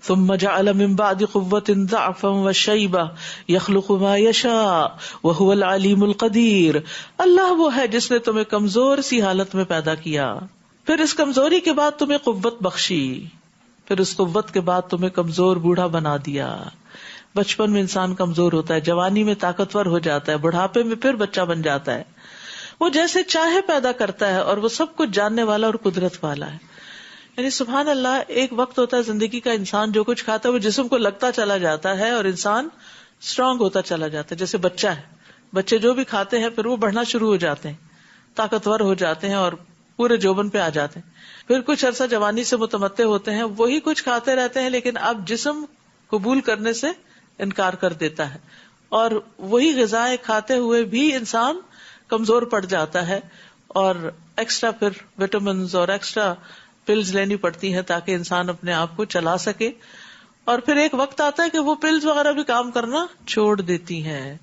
ثم جعل من بعد قوة ضعفا وشیبہ یخلق ما یشاء وهو العلیم القدیر. اللہ وہ ہے جس نے تمہیں کمزور سی حالت میں پیدا کیا، پھر اس کمزوری کے بعد تمہیں قوت بخشی، پھر اس قوت کے بعد تمہیں کمزور بوڑھا بنا دیا. بچپن میں انسان کمزور ہوتا ہے، جوانی میں طاقتور ہو جاتا ہے، بڑھاپے میں پھر بچہ بن جاتا ہے. وہ جیسے چاہے پیدا کرتا ہے اور وہ سب کچھ جاننے والا اور قدرت والا ہے. یعنی سبحان اللہ، ایک وقت ہوتا ہے زندگی کا انسان جو کچھ کھاتا ہے وہ جسم کو لگتا چلا جاتا ہے اور انسان اسٹرانگ ہوتا چلا جاتا ہے. جیسے بچہ ہے، بچے جو بھی کھاتے ہیں پھر وہ بڑھنا شروع ہو جاتے ہیں، طاقتور ہو جاتے ہیں اور پورے جوبن پہ آ جاتے ہیں. پھر کچھ عرصہ جوانی سے متمتع ہوتے ہیں، وہی کچھ کھاتے رہتے ہیں لیکن اب جسم قبول کرنے سے انکار کر دیتا ہے اور وہی غذائیں کھاتے ہوئے بھی انسان کمزور پڑ جاتا ہے اور ایکسٹرا پھر وٹامنز اور ایکسٹرا پلز لینی پڑتی ہیں تاکہ انسان اپنے آپ کو چلا سکے. اور پھر ایک وقت آتا ہے کہ وہ پلز وغیرہ بھی کام کرنا چھوڑ دیتی ہیں،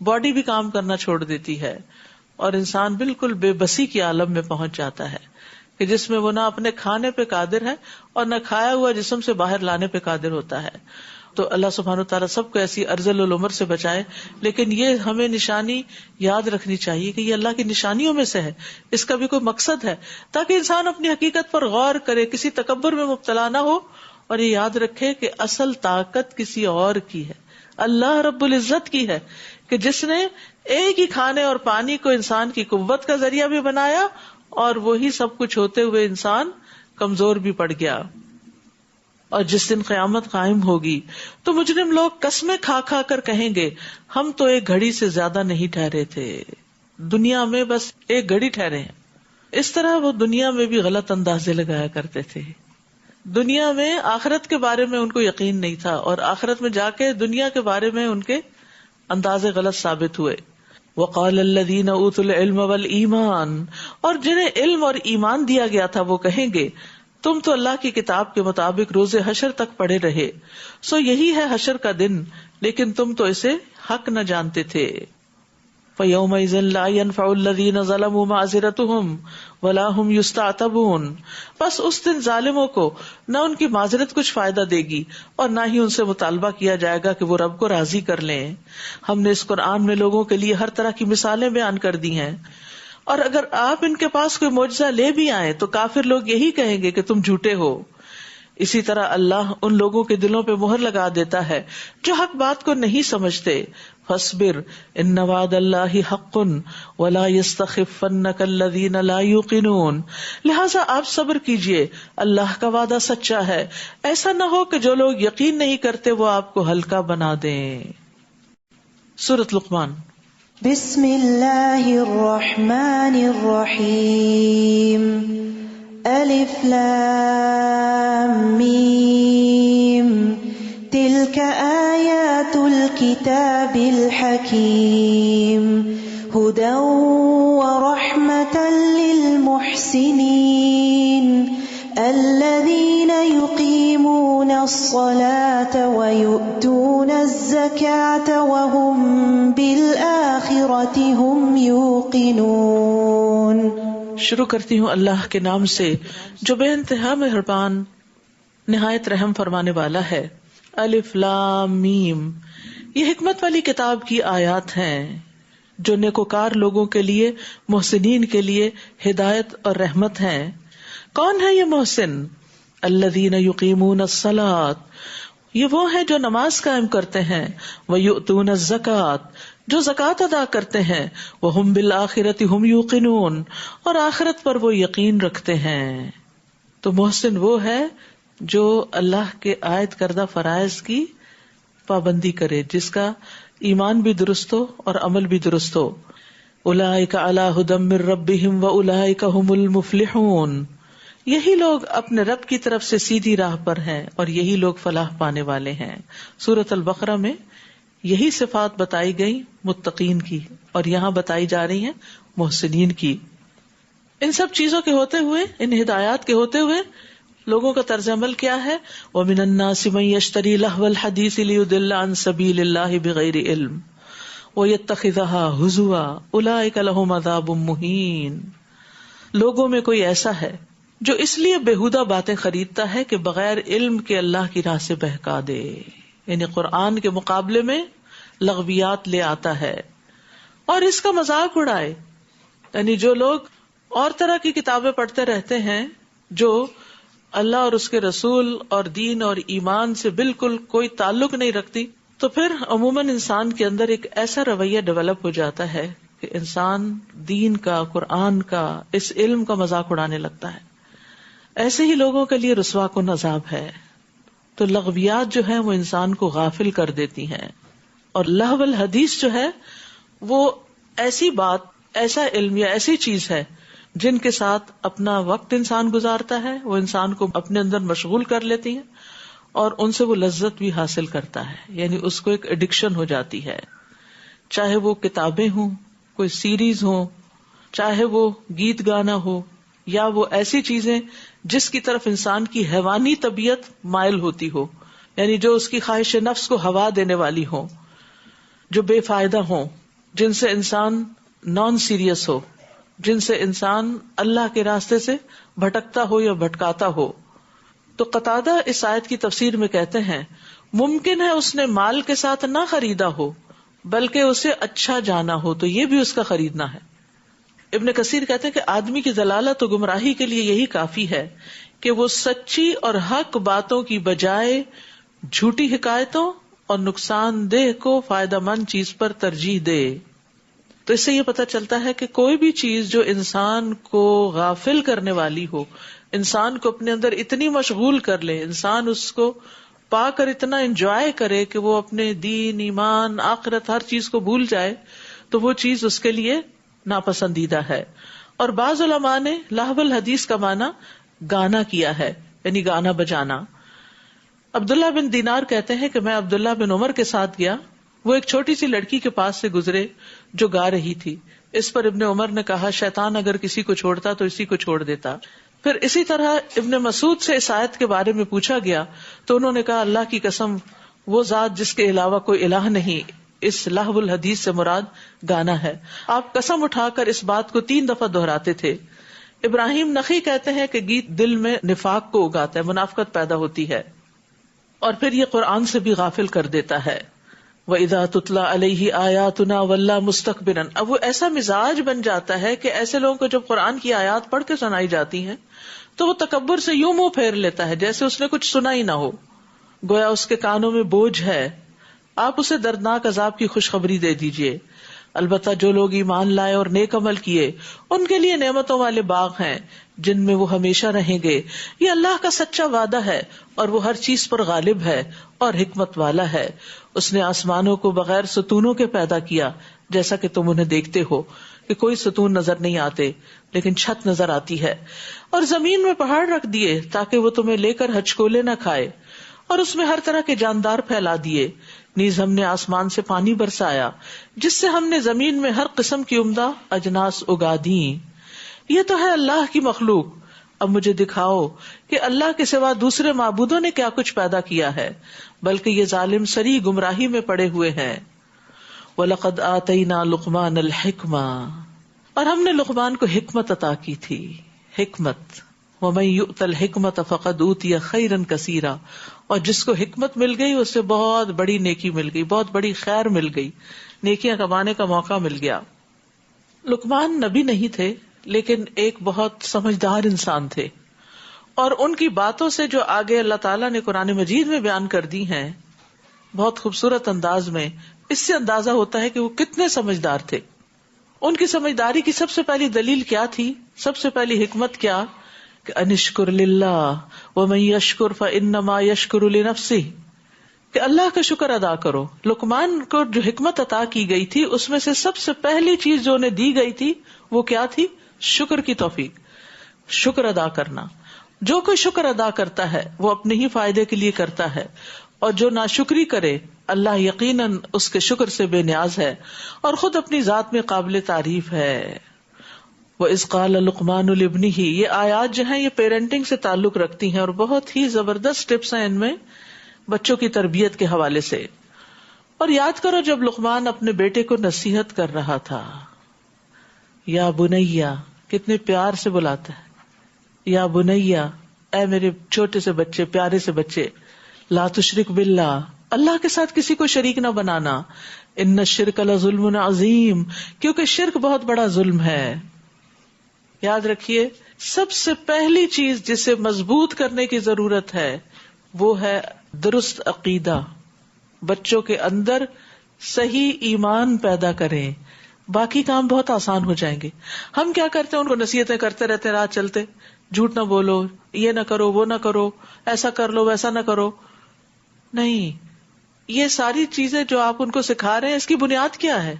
باڈی بھی کام کرنا چھوڑ دیتی ہے اور انسان بالکل بے بسی کی عالم میں پہنچ جاتا ہے کہ جس میں وہ نہ اپنے کھانے پہ قادر ہے اور نہ کھایا ہوا جسم سے باہر لانے پہ قادر ہوتا ہے. تو اللہ سبحانہ وتعالیٰ سب کو ایسی ارذل العمر سے بچائے. لیکن یہ ہمیں نشانی یاد رکھنی چاہیے کہ یہ اللہ کی نشانیوں میں سے ہے، اس کا بھی کوئی مقصد ہے تاکہ انسان اپنی حقیقت پر غور کرے، کسی تکبر میں مبتلا نہ ہو اور یہ یاد رکھے کہ اصل طاقت کسی اور کی ہے، اللہ رب العزت کی ہے کہ جس نے ایک ہی کھانے اور پانی کو انسان کی قوت کا ذریعہ بھی بنایا اور وہی سب کچھ ہوتے ہوئے انسان کمزور بھی پڑ گیا. اور جس دن قیامت قائم ہوگی تو مجرم لوگ قسمیں کھا کھا کر کہیں گے ہم تو ایک گھڑی سے زیادہ نہیں ٹھہرے تھے، دنیا میں بس ایک گھڑی ٹھہرے ہیں. اس طرح وہ دنیا میں بھی غلط اندازے لگایا کرتے تھے. دنیا میں آخرت کے بارے میں ان کو یقین نہیں تھا اور آخرت میں جا کے دنیا کے بارے میں ان کے اندازے غلط ثابت ہوئے. وقال الذین اوتوا العلم والایمان، اور جنہیں علم اور ایمان دیا گیا تھا وہ کہیں گے تم تو اللہ کی کتاب کے مطابق روز حشر تک پڑے رہے، سو یہی ہے حشر کا دن، لیکن تم تو اسے حق نہ جانتے تھے. فَيَوْمَئِذٍ لَا يَنْفَعُ الَّذِينَ ظَلَمُوا مَعْذِرَتُهُمْ وَلَا هُمْ يُسْتَعْتَبُونَ. بس اس دن ظالموں کو نہ ان کی معذرت کچھ فائدہ دے گی اور نہ ہی ان سے مطالبہ کیا جائے گا کہ وہ رب کو راضی کر لیں. ہم نے اس قرآن میں لوگوں کے لیے ہر طرح کی مثالیں بیان کر دی ہیں، اور اگر آپ ان کے پاس کوئی معجزہ لے بھی آئے تو کافر لوگ یہی کہیں گے کہ تم جھوٹے ہو. اسی طرح اللہ ان لوگوں کے دلوں پہ مہر لگا دیتا ہے جو حق بات کو نہیں سمجھتے. فاصبر ان وعد اللہ حق ولا یستخفنک الذین لا یوقنون. لہٰذا آپ صبر کیجئے، اللہ کا وعدہ سچا ہے، ایسا نہ ہو کہ جو لوگ یقین نہیں کرتے وہ آپ کو ہلکا بنا دیں. سورۃ لقمان. بسم اللہ الرحمن الرحیم. الف لام میم تلک آیات الکتاب الحکیم ہدی ورحمۃ للمحسنین الذین یقیمون الصلاة ویؤتون الزکاة وهم بالآخرۃ هم یوقنون. شروع کرتی ہوں اللہ کے نام سے جو بے انتہا مہربان نہایت رحم فرمانے والا ہے. الف لام میم، یہ حکمت والی کتاب کی آیات ہیں جو نیکوکار لوگوں کے لیے، محسنین کے لیے ہدایت اور رحمت ہیں. کون ہے یہ محسن؟ الذین یقیمون الصلاۃ، یہ وہ ہیں جو نماز قائم کرتے ہیں. ویؤتون الزکاۃ، جو زکوٰۃ ادا کرتے ہیں. وہم بالآخرۃ ہم یوقنون، اور آخرت پر وہ یقین رکھتے ہیں. تو محسن وہ ہے جو اللہ کے عائد کردہ فرائض کی پابندی کرے، جس کا ایمان بھی درست ہو اور عمل بھی درست ہو. اولئک علی ھدی من ربہم واولئک ھم المفلحون. یہی لوگ اپنے رب کی طرف سے سیدھی راہ پر ہیں اور یہی لوگ فلاح پانے والے ہیں. سورۃ البقرہ میں یہی صفات بتائی گئی متقین کی، اور یہاں بتائی جا رہی ہیں محسنین کی. ان سب چیزوں کے ہوتے ہوئے، ان ہدایات کے ہوتے ہوئے لوگوں کا طرز عمل کیا ہے؟ وَمِنَ النَّاسِ مَن يَشْتَرِي لَهْوَ الْحَدِيثِ لِيُضِلَّ عَن سَبِيلِ اللَّهِ بِغَيْرِ عِلْمٍ وَيَتَّخِذَهَا هُزُوًا أُولَٰئِكَ لَهُمْ عَذَابٌ مُّهِينٌ. لوگوں میں کوئی ایسا ہے جو اس لیے بےہودہ باتیں خریدتا ہے کہ بغیر علم کے اللہ کی راہ سے بہکا دے، یعنی قرآن کے مقابلے میں لغویات لے آتا ہے اور اس کا مذاق اڑائے. یعنی جو لوگ اور طرح کی کتابیں پڑھتے رہتے ہیں جو اللہ اور اس کے رسول اور دین اور ایمان سے بالکل کوئی تعلق نہیں رکھتی، تو پھر عموماً انسان کے اندر ایک ایسا رویہ ڈیولپ ہو جاتا ہے کہ انسان دین کا، قرآن کا، اس علم کا مذاق اڑانے لگتا ہے. ایسے ہی لوگوں کے لیے رسوا کن عذاب ہے. تو لغویات جو ہیں وہ انسان کو غافل کر دیتی ہیں، اور لہو الحدیث جو ہے وہ ایسی بات، ایسا علم یا ایسی چیز ہے جن کے ساتھ اپنا وقت انسان گزارتا ہے، وہ انسان کو اپنے اندر مشغول کر لیتی ہیں اور ان سے وہ لذت بھی حاصل کرتا ہے. یعنی اس کو ایک ایڈکشن ہو جاتی ہے، چاہے وہ کتابیں ہوں، کوئی سیریز ہوں، چاہے وہ گیت گانا ہو، یا وہ ایسی چیزیں جس کی طرف انسان کی حیوانی طبیعت مائل ہوتی ہو، یعنی جو اس کی خواہش نفس کو ہوا دینے والی ہوں، جو بے فائدہ ہوں، جن سے انسان نان سیریس ہو، جن سے انسان اللہ کے راستے سے بھٹکتا ہو یا بھٹکاتا ہو. تو قتادہ اس آیت کی تفسیر میں کہتے ہیں ممکن ہے اس نے مال کے ساتھ نہ خریدا ہو بلکہ اسے اچھا جانا ہو، تو یہ بھی اس کا خریدنا ہے. ابن کثیر کہتے ہیں کہ آدمی کی ضلالت و گمراہی کے لیے یہی کافی ہے کہ وہ سچی اور حق باتوں کی بجائے جھوٹی حکایتوں اور نقصان دہ کو فائدہ مند چیز پر ترجیح دے. تو اس سے یہ پتہ چلتا ہے کہ کوئی بھی چیز جو انسان کو غافل کرنے والی ہو، انسان کو اپنے اندر اتنی مشغول کر لے، انسان اس کو پا کر اتنا انجوائے کرے کہ وہ اپنے دین، ایمان، آخرت ہر چیز کو بھول جائے، تو وہ چیز اس کے لیے ناپسندیدہ ہے. اور بعض علماء نے لہو الحدیث کا معنی گانا کیا ہے، یعنی گانا بجانا. عبداللہ بن دینار کہتے ہیں کہ میں عبداللہ بن عمر کے ساتھ گیا، وہ ایک چھوٹی سی لڑکی کے پاس سے گزرے جو گا رہی تھی. اس پر ابن عمر نے کہا شیطان اگر کسی کو چھوڑتا تو اسی کو چھوڑ دیتا. پھر اسی طرح ابن مسعود سے اس آیت کے بارے میں پوچھا گیا تو انہوں نے کہا اللہ کی قسم، وہ ذات جس کے علاوہ کوئی الہ نہیں، اس لہو الحدیث سے مراد گانا ہے. آپ قسم اٹھا کر اس بات کو 3 دفعہ دہراتے تھے. ابراہیم نخعی کہتے ہیں کہ گیت دل میں نفاق کو اگاتا ہے، منافقت پیدا ہوتی ہے، اور پھر یہ قرآن سے بھی غافل کر دیتا ہے. وَإِذَا تُتْلَى عَلَيْهِ آيَاتُنَا وَلَّى مُسْتَكْبِرًا. اب وہ ایسا مزاج بن جاتا ہے کہ ایسے لوگوں کو جب قرآن کی آیات پڑھ کے سنائی جاتی ہیں تو وہ تکبر سے یوں منہ پھیر لیتا ہے جیسے اس نے کچھ سنا ہی نہ ہو، گویا اس کے کانوں میں بوجھ ہے. آپ اسے دردناک عذاب کی خوشخبری دے دیجئے. البتہ جو لوگ ایمان لائے اور نیک عمل کیے ان کے لیے نعمتوں والے باغ ہیں جن میں وہ ہمیشہ رہیں گے. یہ اللہ کا سچا وعدہ ہے اور وہ ہر چیز پر غالب ہے اور حکمت والا ہے. اس نے آسمانوں کو بغیر ستونوں کے پیدا کیا، جیسا کہ تم انہیں دیکھتے ہو کہ کوئی ستون نظر نہیں آتے لیکن چھت نظر آتی ہے. اور زمین میں پہاڑ رکھ دیے تاکہ وہ تمہیں لے کر ہچکولے نہ کھائے، اور اس میں ہر طرح کے جاندار پھیلا دیے. نیز ہم نے آسمان سے پانی برسایا جس سے ہم نے زمین میں ہر قسم کی عمدہ اجناس اگا دیں. یہ تو ہے اللہ کی مخلوق. اب مجھے دکھاؤ کہ اللہ کے سوا دوسرے معبودوں نے کیا کچھ پیدا کیا ہے، بلکہ یہ ظالم سری گمراہی میں پڑے ہوئے ہیں. وَلَقَدْ آتَيْنَا لُقْمَانَ الْحِكْمَةَ، اور ہم نے لقمان کو حکمت عطا کی تھی. حکمت، وَمَن يُؤْتَ الْحِكْمَةَ فَقَدْ أُوتِيَ خَيْرًا كَثِيرًا، اور جس کو حکمت مل گئی اس سے بہت بڑی نیکی مل گئی، بہت بڑی خیر مل گئی، نیکیاں کمانے کا موقع مل گیا. لقمان نبی نہیں تھے لیکن ایک بہت سمجھدار انسان تھے، اور ان کی باتوں سے جو آگے اللہ تعالیٰ نے قرآن مجید میں بیان کر دی ہیں بہت خوبصورت انداز میں، اس سے اندازہ ہوتا ہے کہ وہ کتنے سمجھدار تھے. ان کی سمجھداری کی سب سے پہلی دلیل کیا تھی؟ سب سے پہلی حکمت کیا؟ کہ انشکر للہ ومن یشکر فانما یشکر لنفسہ، کہ اللہ کا شکر ادا کرو. لقمان کو جو حکمت عطا کی گئی تھی اس میں سے سب سے پہلی چیز جو انہیں دی گئی تھی وہ کیا تھی؟ شکر کی توفیق، شکر ادا کرنا. جو کوئی شکر ادا کرتا ہے وہ اپنے ہی فائدے کے لیے کرتا ہے، اور جو ناشکری کرے اللہ یقیناً اس کے شکر سے بے نیاز ہے اور خود اپنی ذات میں قابل تعریف ہے. وَإِذْ قَالَ لُقْمَانُ لِابْنِهِ، یہ آیات جو ہیں یہ پیرنٹنگ سے تعلق رکھتی ہیں اور بہت ہی زبردست ٹپس ہیں ان میں بچوں کی تربیت کے حوالے سے. اور یاد کرو جب لقمان اپنے بیٹے کو نصیحت کر رہا تھا، یا بنیا، کتنے پیار سے بلاتا ہے، یا بنیا، اے میرے چھوٹے سے بچے، پیارے سے بچے، لا تشرک باللہ، اللہ کے ساتھ کسی کو شریک نہ بنانا، ان الشرک لظلم عظیم، کیونکہ شرک بہت بڑا ظلم ہے. یاد رکھیے سب سے پہلی چیز جسے مضبوط کرنے کی ضرورت ہے وہ ہے درست عقیدہ. بچوں کے اندر صحیح ایمان پیدا کریں، باقی کام بہت آسان ہو جائیں گے. ہم کیا کرتے ہیں؟ ان کو نصیحتیں کرتے رہتے رات چلتے، جھوٹ نہ بولو، یہ نہ کرو، وہ نہ کرو، ایسا کر لو، ویسا نہ کرو. نہیں، یہ ساری چیزیں جو آپ ان کو سکھا رہے ہیں اس کی بنیاد کیا ہے؟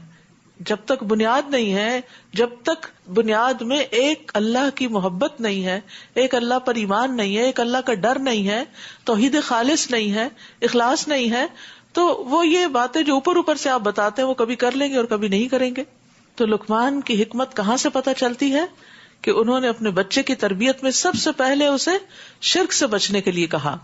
جب تک بنیاد نہیں ہے، جب تک بنیاد میں ایک اللہ کی محبت نہیں ہے، ایک اللہ پر ایمان نہیں ہے، ایک اللہ کا ڈر نہیں ہے، توحید خالص نہیں ہے، اخلاص نہیں ہے، تو وہ یہ باتیں جو اوپر اوپر سے آپ بتاتے ہیں وہ کبھی کر لیں گے اور کبھی نہیں کریں گے. تو لقمان کی حکمت کہاں سے پتہ چلتی ہے؟ کہ انہوں نے اپنے بچے کی تربیت میں سب سے پہلے اسے شرک سے بچنے کے لیے کہا.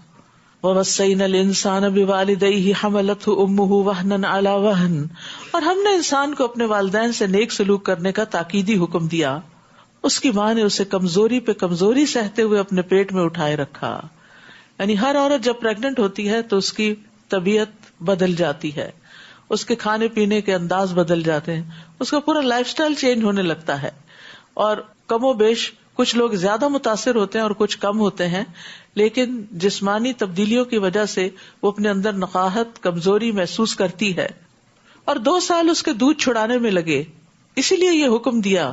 وَوَصَّيْنَا الْإِنسَانَ بِوَالِدَيْهِ حَمَلَتْهُ أُمُّهُ وَهْنًا عَلَى وَهْنٍ، اور ہم نے انسان کو اپنے والدین سے نیک سلوک کرنے کا تاکیدی حکم دیا. اس کی ماں نے اسے کمزوری پہ کمزوری سہتے ہوئے اپنے پیٹ میں اٹھائے رکھا. یعنی ہر عورت جب پریگننٹ ہوتی ہے تو اس کی طبیعت بدل جاتی ہے، اس کے کھانے پینے کے انداز بدل جاتے ہیں، اس کا پورا لائف سٹائل چینج ہونے لگتا ہے. اور کم و بیش کچھ لوگ زیادہ متاثر ہوتے ہیں اور کچھ کم ہوتے ہیں، لیکن جسمانی تبدیلیوں کی وجہ سے وہ اپنے اندر نقاہت، کمزوری محسوس کرتی ہے. اور 2 سال اس کے دودھ چھڑانے میں لگے، اسی لیے یہ حکم دیا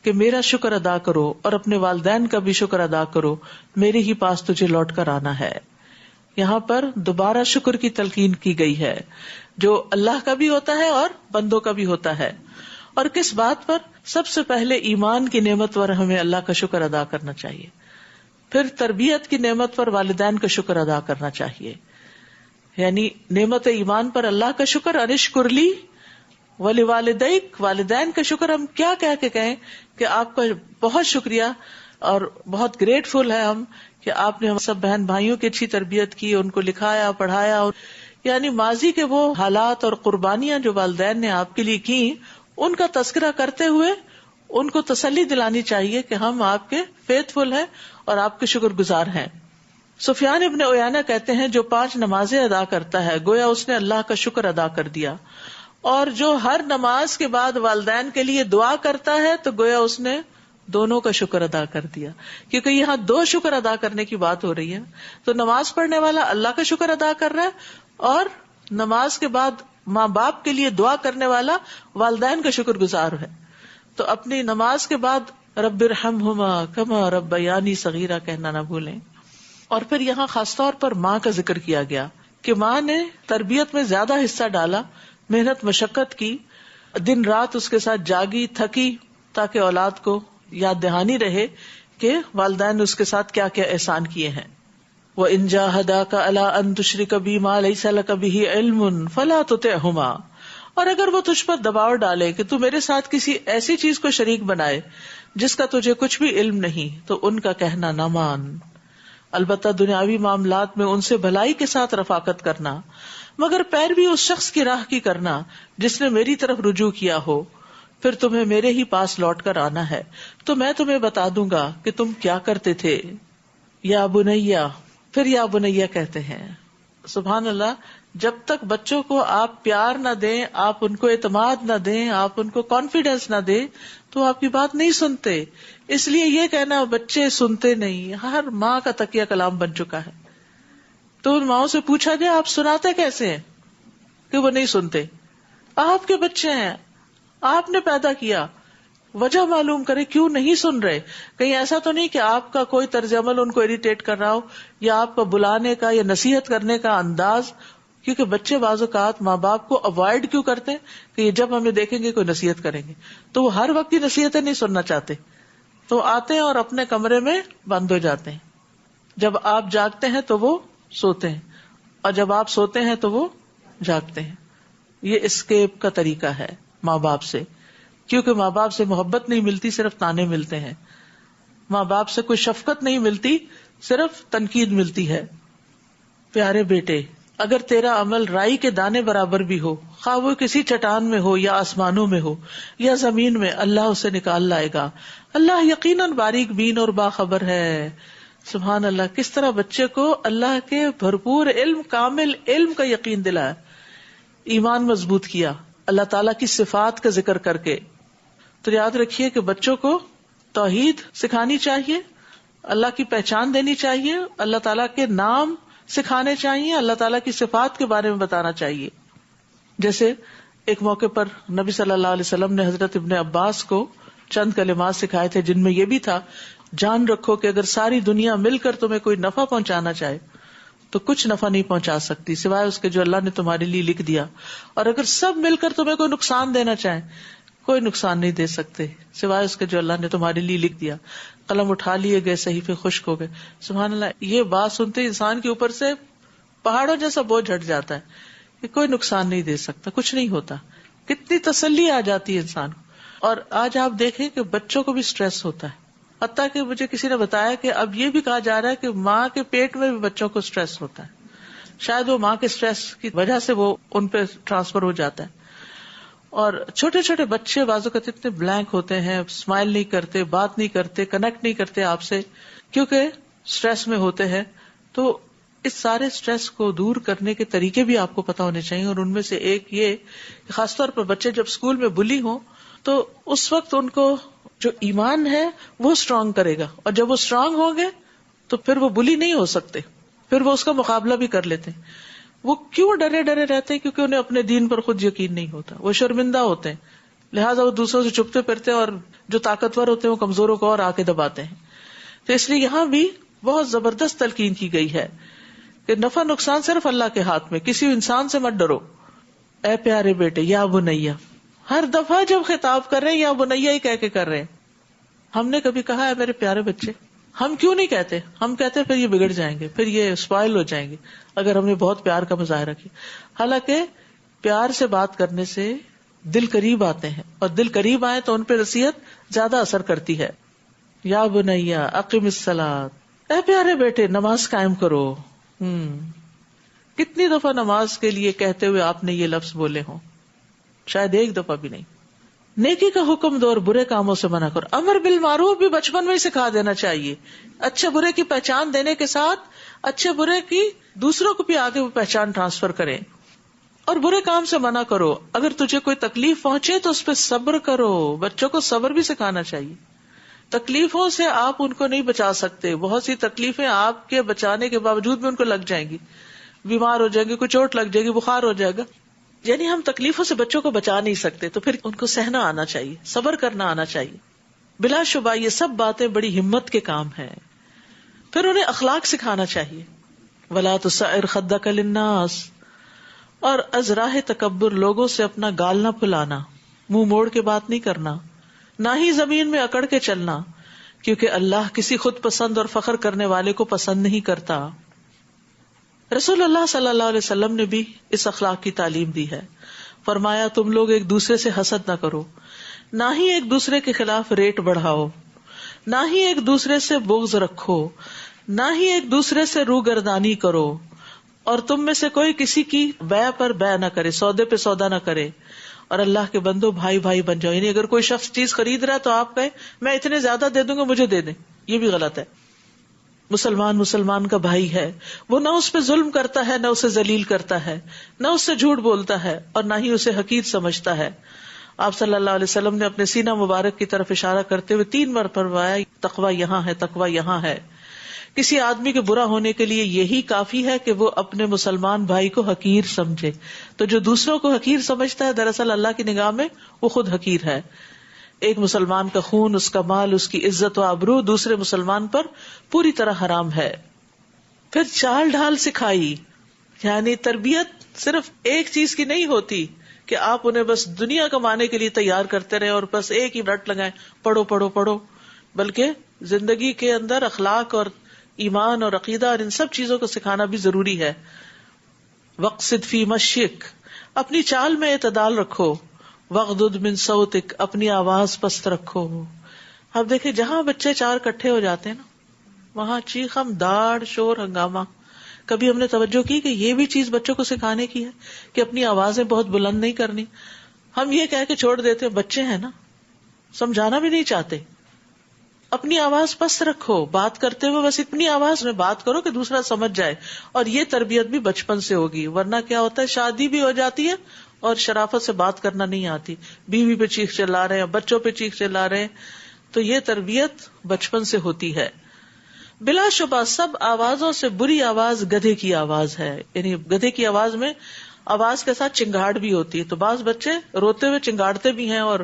کہ میرا شکر ادا کرو اور اپنے والدین کا بھی شکر ادا کرو، میرے ہی پاس تجھے لوٹ کر آنا ہے. یہاں پر دوبارہ شکر کی تلقین کی گئی ہے جو اللہ کا بھی ہوتا ہے اور بندوں کا بھی ہوتا ہے. اور کس بات پر؟ سب سے پہلے ایمان کی نعمت پر ہمیں اللہ کا شکر ادا کرنا چاہیے، پھر تربیت کی نعمت پر والدین کا شکر ادا کرنا چاہیے. یعنی نعمت ایمان پر اللہ کا شکر، انشکر لی ولوالدیک، والدین کا شکر ہم کیا کہہ کے کہیں کہ آپ کا بہت شکریہ اور بہت گریٹفل ہے ہم کہ آپ نے ہم سب بہن بھائیوں کی اچھی تربیت کی، ان کو لکھایا، پڑھایا. اور یعنی ماضی کے وہ حالات اور قربانیاں جو والدین نے آپ کے لیے کی، ان کا تذکرہ کرتے ہوئے ان کو تسلی دلانی چاہیے کہ ہم آپ کے فیتھ فل ہیں اور آپ کے شکر گزار ہیں. سفیان ابن عیینہ کہتے ہیں جو 5 نمازیں ادا کرتا ہے گویا اس نے اللہ کا شکر ادا کر دیا، اور جو ہر نماز کے بعد والدین کے لیے دعا کرتا ہے تو گویا اس نے دونوں کا شکر ادا کر دیا، کیونکہ یہاں 2 شکر ادا کرنے کی بات ہو رہی ہے. تو نماز پڑھنے والا اللہ کا شکر ادا کر رہا ہے، اور نماز کے بعد ماں باپ کے لیے دعا کرنے والا والدین کا شکر گزار ہے. تو اپنی نماز کے بعد رب ارحمہما کما ربیانی صغیرہ کہنا نہ بھولیں. اور پھر یہاں خاص طور پر ماں کا ذکر کیا گیا کہ ماں نے تربیت میں زیادہ حصہ ڈالا، محنت مشقت کی، دن رات اس کے ساتھ جاگی تھکی، تاکہ اولاد کو یاد دہانی رہے کہ والدین نے اس کے ساتھ کیا کیا احسان کیے ہیں. وَإِن جَاهَدَاكَ عَلَىٰ أَن تُشْرِكَ بِي مَا لَيْسَ لَكَ بِهِ عِلْمٌ فَلَا تُطِعْهُمَا، اور اگر وہ تجھ پر دباؤ ڈالے کہ تو میرے ساتھ کسی ایسی چیز کو شریک بنائے جس کا تجھے کچھ بھی علم نہیں، تو ان کا کہنا نہ مان. البتہ دنیاوی معاملات میں ان سے بھلائی کے ساتھ رفاقت کرنا، مگر پیروی اس شخص کی راہ کی کرنا جس نے میری طرف رجوع کیا ہو، پھر تمہیں میرے ہی پاس لوٹ کر آنا ہے تو میں تمہیں بتا دوں گا کہ تم کیا کرتے تھے. یا بنیا، پھر یا بنیا کہتے ہیں. سبحان اللہ، جب تک بچوں کو آپ پیار نہ دیں، آپ ان کو اعتماد نہ دیں، آپ ان کو کانفیڈینس نہ دیں تو آپ کی بات نہیں سنتے. اس لیے یہ کہنا بچے سنتے نہیں ہر ماں کا تکیہ کلام بن چکا ہے. تو ان ماؤں سے پوچھا جائے آپ سناتے کیسے ہیں کہ وہ نہیں سنتے. آپ کے بچے ہیں، آپ نے پیدا کیا، وجہ معلوم کرے کیوں نہیں سن رہے. کہیں ایسا تو نہیں کہ آپ کا کوئی طرز عمل ان کو اریٹیٹ کر رہا ہو، یا آپ کا بلانے کا یا نصیحت کرنے کا انداز. کیونکہ بچے بعض اوقات ماں باپ کو اوائڈ کیوں کرتے ہیں کہ یہ جب ہمیں دیکھیں گے کوئی نصیحت کریں گے، تو وہ ہر وقت کی نصیحتیں نہیں سننا چاہتے، تو آتے ہیں اور اپنے کمرے میں بند ہو جاتے ہیں. جب آپ جاگتے ہیں تو وہ سوتے ہیں، اور جب آپ سوتے ہیں تو وہ جاگتے ہیں. یہ اسکیپ کا طریقہ ہے ماں باپ سے، کیونکہ ماں باپ سے محبت نہیں ملتی، صرف تانے ملتے ہیں. ماں باپ سے کوئی شفقت نہیں ملتی، صرف تنقید ملتی ہے. پیارے بیٹے، اگر تیرا عمل رائی کے دانے برابر بھی ہو، خواہ وہ کسی چٹان میں ہو یا آسمانوں میں ہو یا زمین میں، اللہ اسے نکال لائے گا. اللہ یقیناً باریک بین اور باخبر ہے. سبحان اللہ، کس طرح بچے کو اللہ کے بھرپور علم، کامل علم کا یقین دلایا، ایمان مضبوط کیا اللہ تعالیٰ کی صفات کا ذکر کر کے. تو یاد رکھیے کہ بچوں کو توحید سکھانی چاہیے، اللہ کی پہچان دینی چاہیے، اللہ تعالیٰ کے نام سکھانے چاہیے، اللہ تعالیٰ کی صفات کے بارے میں بتانا چاہیے. جیسے ایک موقع پر نبی صلی اللہ علیہ وسلم نے حضرت ابن عباس کو چند کلمات سکھائے تھے، جن میں یہ بھی تھا، جان رکھو کہ اگر ساری دنیا مل کر تمہیں کوئی نفع پہنچانا چاہے تو کچھ نفع نہیں پہنچا سکتی سوائے اس کے جو اللہ نے تمہارے لیے لکھ دیا، اور اگر سب مل کر تمہیں کوئی نقصان دینا چاہے کوئی نقصان نہیں دے سکتے سوائے اس کے جو اللہ نے تمہارے لیے لکھ دیا. قلم اٹھا لیے گئے، صحیفے خشک ہو گئے. سبحان اللہ، یہ بات سنتے انسان کے اوپر سے پہاڑوں جیسا بوجھ ہٹ جاتا ہے کہ کوئی نقصان نہیں دے سکتا، کچھ نہیں ہوتا. کتنی تسلی آ جاتی ہے انسان کو. اور آج آپ دیکھیں کہ بچوں کو بھی سٹریس ہوتا ہے، حتیٰ کہ مجھے کسی نے بتایا کہ اب یہ بھی کہا جا رہا ہے کہ ماں کے پیٹ میں بھی بچوں کو سٹریس ہوتا ہے. شاید وہ ماں کے سٹریس کی وجہ سے وہ ان پہ ٹرانسفر ہو جاتا ہے. اور چھوٹے چھوٹے بچے بعض اوقات اتنے بلینک ہوتے ہیں، اسمائل نہیں کرتے، بات نہیں کرتے، کنیکٹ نہیں کرتے آپ سے، کیونکہ سٹریس میں ہوتے ہیں. تو اس سارے سٹریس کو دور کرنے کے طریقے بھی آپ کو پتا ہونے چاہیے، اور ان میں سے ایک یہ کہ خاص طور پر بچے جب اسکول میں بلی ہوں تو اس وقت ان کو جو ایمان ہے وہ اسٹرانگ کرے گا، اور جب وہ اسٹرانگ ہوں گے تو پھر وہ بلی نہیں ہو سکتے، پھر وہ اس کا مقابلہ بھی کر لیتے ہیں. وہ کیوں ڈرے ڈرے رہتے ہیں؟ کیونکہ انہیں اپنے دین پر خود یقین نہیں ہوتا، وہ شرمندہ ہوتے ہیں، لہٰذا وہ دوسروں سے چھپتے پھرتے ہیں، اور جو طاقتور ہوتے ہیں وہ کمزوروں کو اور آ کے دباتے ہیں. تو اس لیے یہاں بھی بہت زبردست تلقین کی گئی ہے کہ نفع نقصان صرف اللہ کے ہاتھ میں، کسی انسان سے مت ڈرو. اے پیارے بیٹے، یا بنیا، ہر دفعہ جب خطاب کر رہے ہیں یا بنیا ہی کہہ کے کر رہے ہیں. ہم نے کبھی کہا ہے میرے پیارے بچے؟ ہم کیوں نہیں کہتے؟ ہم کہتے پھر یہ بگڑ جائیں گے، پھر یہ اسپائل ہو جائیں گے اگر ہم نے بہت پیار کا مظاہرہ کیا. حالانکہ پیار سے بات کرنے سے دل قریب آتے ہیں، اور دل قریب آئے تو ان پہ نصیحت زیادہ اثر کرتی ہے. یا بنیا اقم الصلاۃ، اے پیارے بیٹے نماز قائم کرو. کتنی دفعہ نماز کے لیے کہتے ہوئے آپ نے یہ لفظ بولے ہوں؟ شاید ایک دفعہ بھی نہیں. نیکی کا حکم دو اور برے کاموں سے منع کرو. امر بالمعروف بھی بچپن میں ہی سکھا دینا چاہیے. اچھے برے کی پہچان دینے کے ساتھ اچھے برے کی دوسروں کو بھی آگے وہ پہچان ٹرانسفر کریں. اور برے کام سے منع کرو. اگر تجھے کوئی تکلیف پہنچے تو اس پہ صبر کرو. بچوں کو صبر بھی سکھانا چاہیے. تکلیفوں سے آپ ان کو نہیں بچا سکتے. بہت سی تکلیفیں آپ کے بچانے کے باوجود بھی ان کو لگ جائیں گی. بیمار ہو جائیں گے, کوئی چوٹ لگ جائے گی, بخار ہو جائے گا. یعنی ہم تکلیفوں سے بچوں کو بچا نہیں سکتے, تو پھر ان کو سہنا آنا چاہیے, صبر کرنا آنا چاہیے. بلا شبہ یہ سب باتیں بڑی ہمت کے کام ہیں. پھر انہیں اخلاق سکھانا چاہیے. وَلَا تُسَعِّرْ خَدَّكَ لِلنَّاسِ, اور از راہ تکبر لوگوں سے اپنا گال نہ پھلانا, منہ موڑ کے بات نہیں کرنا, نہ ہی زمین میں اکڑ کے چلنا, کیونکہ اللہ کسی خود پسند اور فخر کرنے والے کو پسند نہیں کرتا. رسول اللہ صلی اللہ علیہ وسلم نے بھی اس اخلاق کی تعلیم دی ہے. فرمایا تم لوگ ایک دوسرے سے حسد نہ کرو, نہ ہی ایک دوسرے کے خلاف ریٹ بڑھاؤ, نہ ہی ایک دوسرے سے بغض رکھو, نہ ہی ایک دوسرے سے روگردانی کرو, اور تم میں سے کوئی کسی کی بیع پر بیع نہ کرے, سودے پہ سودا نہ کرے. اور اللہ کے بندو بھائی بھائی بن جاؤ. یعنی اگر کوئی شخص چیز خرید رہا ہے تو آپ کہیں میں اتنے زیادہ دے دوں گا, مجھے دے دیں, یہ بھی غلط ہے. مسلمان کا بھائی ہے, وہ نہ اس پہ ظلم کرتا ہے, نہ اسے ذلیل کرتا ہے, نہ اس سے جھوٹ بولتا ہے, اور نہ ہی اسے حقیر سمجھتا ہے. آپ صلی اللہ علیہ وسلم نے اپنے سینہ مبارک کی طرف اشارہ کرتے ہوئے 3 بار فرمایا تقوی یہاں ہے, تقوی یہاں ہے. کسی آدمی کے برا ہونے کے لیے یہی کافی ہے کہ وہ اپنے مسلمان بھائی کو حقیر سمجھے. تو جو دوسروں کو حقیر سمجھتا ہے دراصل اللہ کی نگاہ میں وہ خود حقیر ہے. ایک مسلمان کا خون, اس کا مال, اس کی عزت و آبرو دوسرے مسلمان پر پوری طرح حرام ہے. پھر چال ڈھال سکھائی. یعنی تربیت صرف ایک چیز کی نہیں ہوتی کہ آپ انہیں بس دنیا کمانے کے لیے تیار کرتے رہے اور بس ایک ہی رٹ لگائیں پڑھو پڑھو پڑھو, بلکہ زندگی کے اندر اخلاق اور ایمان اور عقیدہ اور ان سب چیزوں کو سکھانا بھی ضروری ہے. وقصد فی مشیک, اپنی چال میں اعتدال رکھو. وغضض من صوتک, اپنی آواز پست رکھو. اب دیکھیں جہاں بچے 4 اکٹھے ہو جاتے ہیں نا, وہاں چیخم داڑ شور ہنگامہ. کبھی ہم نے توجہ کی کہ یہ بھی چیز بچوں کو سکھانے کی ہے کہ اپنی آوازیں بہت بلند نہیں کرنی. ہم یہ کہہ کے چھوڑ دیتے بچے ہیں نا, سمجھانا بھی نہیں چاہتے. اپنی آواز پست رکھو, بات کرتے ہوئے بس اتنی آواز میں بات کرو کہ دوسرا سمجھ جائے. اور یہ تربیت بھی بچپن سے ہوگی, ورنہ کیا ہوتا ہے شادی بھی ہو جاتی ہے اور شرافت سے بات کرنا نہیں آتی, بیوی پہ چیخ چلا رہے ہیں, بچوں پہ چیخ چلا رہے ہیں. تو یہ تربیت بچپن سے ہوتی ہے. بلا شبہ سب آوازوں سے بری آواز گدھے کی آواز ہے. یعنی گدھے کی آواز میں آواز کے ساتھ چنگاڑ بھی ہوتی ہے. تو بعض بچے روتے ہوئے چنگاڑتے بھی ہیں اور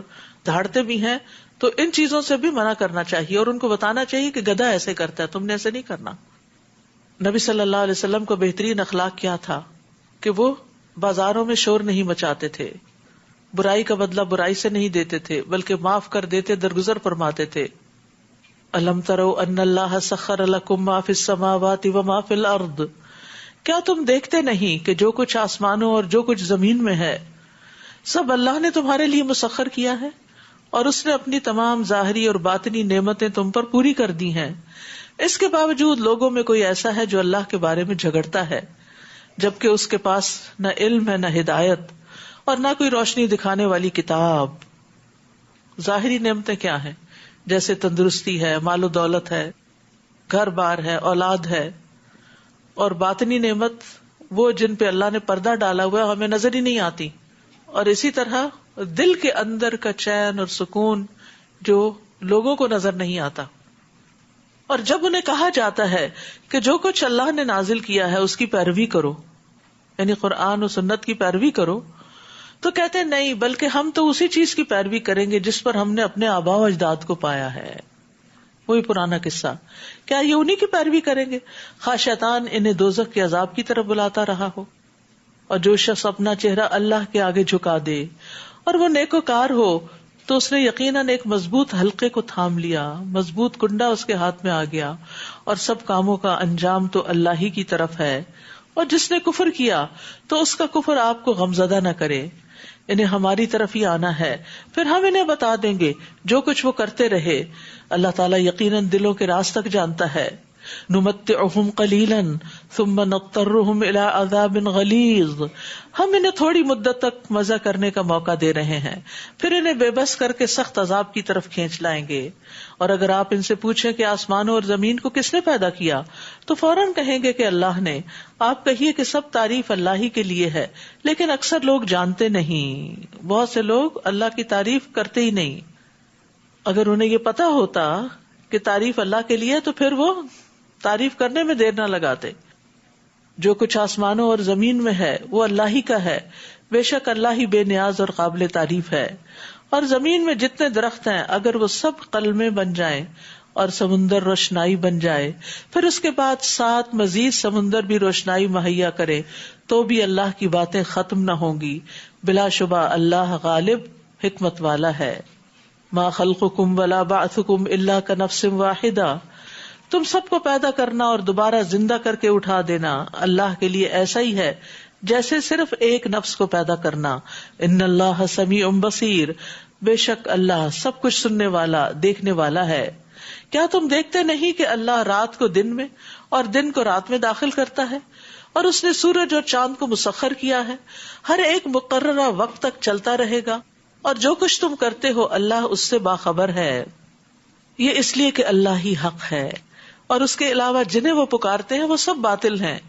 دھاڑتے بھی ہیں. تو ان چیزوں سے بھی منع کرنا چاہیے اور ان کو بتانا چاہیے کہ گدھا ایسے کرتا ہے, تم نے ایسے نہیں کرنا. نبی صلی اللہ علیہ وسلم کو بہترین اخلاق کیا تھا کہ وہ بازاروں میں شور نہیں مچاتے تھے, برائی کا بدلہ برائی سے نہیں دیتے تھے, بلکہ معاف کر دیتے, درگزر فرماتے تھے. الم تروا ان اللہ سخر لکم ما فی السماوات وما فی الارض, کیا تم دیکھتے نہیں کہ جو کچھ آسمانوں اور جو کچھ زمین میں ہے سب اللہ نے تمہارے لیے مسخر کیا ہے, اور اس نے اپنی تمام ظاہری اور باطنی نعمتیں تم پر پوری کر دی ہیں. اس کے باوجود لوگوں میں کوئی ایسا ہے جو اللہ کے بارے میں جھگڑتا ہے, جبکہ اس کے پاس نہ علم ہے, نہ ہدایت, اور نہ کوئی روشنی دکھانے والی کتاب. ظاہری نعمتیں کیا ہیں؟ جیسے تندرستی ہے, مال و دولت ہے, گھر بار ہے, اولاد ہے. اور باطنی نعمت وہ جن پہ اللہ نے پردہ ڈالا ہوا ہے, ہمیں نظر ہی نہیں آتی. اور اسی طرح دل کے اندر کا چین اور سکون جو لوگوں کو نظر نہیں آتا. اور جب انہیں کہا جاتا ہے کہ جو کچھ اللہ نے نازل کیا ہے اس کی پیروی کرو, یعنی قرآن و سنت کی پیروی کرو, تو کہتے ہیں نہیں, بلکہ ہم تو اسی چیز کی پیروی کریں گے جس پر ہم نے اپنے آباء و اجداد کو پایا ہے. وہی پرانا قصہ, کیا یہ انہی کی پیروی کریں گے خواہ شیطان انہیں دوزخ کے عذاب کی طرف بلاتا رہا ہو. اور جو شخص اپنا چہرہ اللہ کے آگے جھکا دے اور وہ نیکوکار ہو تو اس نے یقیناً ایک مضبوط حلقے کو تھام لیا, مضبوط کنڈا اس کے ہاتھ میں آ گیا, اور سب کاموں کا انجام تو اللہ ہی کی طرف ہے. اور جس نے کفر کیا تو اس کا کفر آپ کو غمزدہ نہ کرے, انہیں ہماری طرف ہی آنا ہے, پھر ہم انہیں بتا دیں گے جو کچھ وہ کرتے رہے. اللہ تعالیٰ یقیناً دلوں کے راز تک جانتا ہے. نمتعہم قلیلا ثم نضطرہم الی عذاب غلیظ، ہم انہیں تھوڑی مدت تک مزہ کرنے کا موقع دے رہے ہیں، پھر انہیں بے بس کر کے سخت عذاب کی طرف کھینچ لائیں گے۔ اور اگر آپ ان سے پوچھیں کہ آسمانوں اور زمین کو کس نے پیدا کیا تو فوراً کہیں گے کہ اللہ نے۔ آپ کہیے کہ سب تعریف اللہ ہی کے لیے ہے، لیکن اکثر لوگ جانتے نہیں۔ بہت سے لوگ اللہ کی تعریف کرتے ہی نہیں۔ اگر انہیں یہ پتا ہوتا کہ تعریف اللہ کے لیے تو پھر وہ تعریف کرنے میں دیر نہ لگاتے۔ جو کچھ آسمانوں اور زمین میں ہے وہ اللہ ہی کا ہے، بے شک اللہ ہی بے نیاز اور قابل تعریف ہے۔ اور زمین میں جتنے درخت ہیں اگر وہ سب قلمیں بن جائیں اور سمندر روشنائی بن جائے، پھر اس کے بعد 7 مزید سمندر بھی روشنائی مہیا کرے، تو بھی اللہ کی باتیں ختم نہ ہوں گی۔ بلا شبہ اللہ غالب حکمت والا ہے۔ ما خلقکم ولا بعثکم الا کنفس واحدہ، تم سب کو پیدا کرنا اور دوبارہ زندہ کر کے اٹھا دینا اللہ کے لیے ایسا ہی ہے جیسے صرف ایک نفس کو پیدا کرنا۔ ان اللہ سمیع بصیر، بے شک اللہ سب کچھ سننے والا دیکھنے والا ہے۔ کیا تم دیکھتے نہیں کہ اللہ رات کو دن میں اور دن کو رات میں داخل کرتا ہے، اور اس نے سورج اور چاند کو مسخر کیا ہے، ہر ایک مقررہ وقت تک چلتا رہے گا، اور جو کچھ تم کرتے ہو اللہ اس سے باخبر ہے۔ یہ اس لیے کہ اللہ ہی حق ہے، اور اس کے علاوہ جنہیں وہ پکارتے ہیں وہ سب باطل ہیں،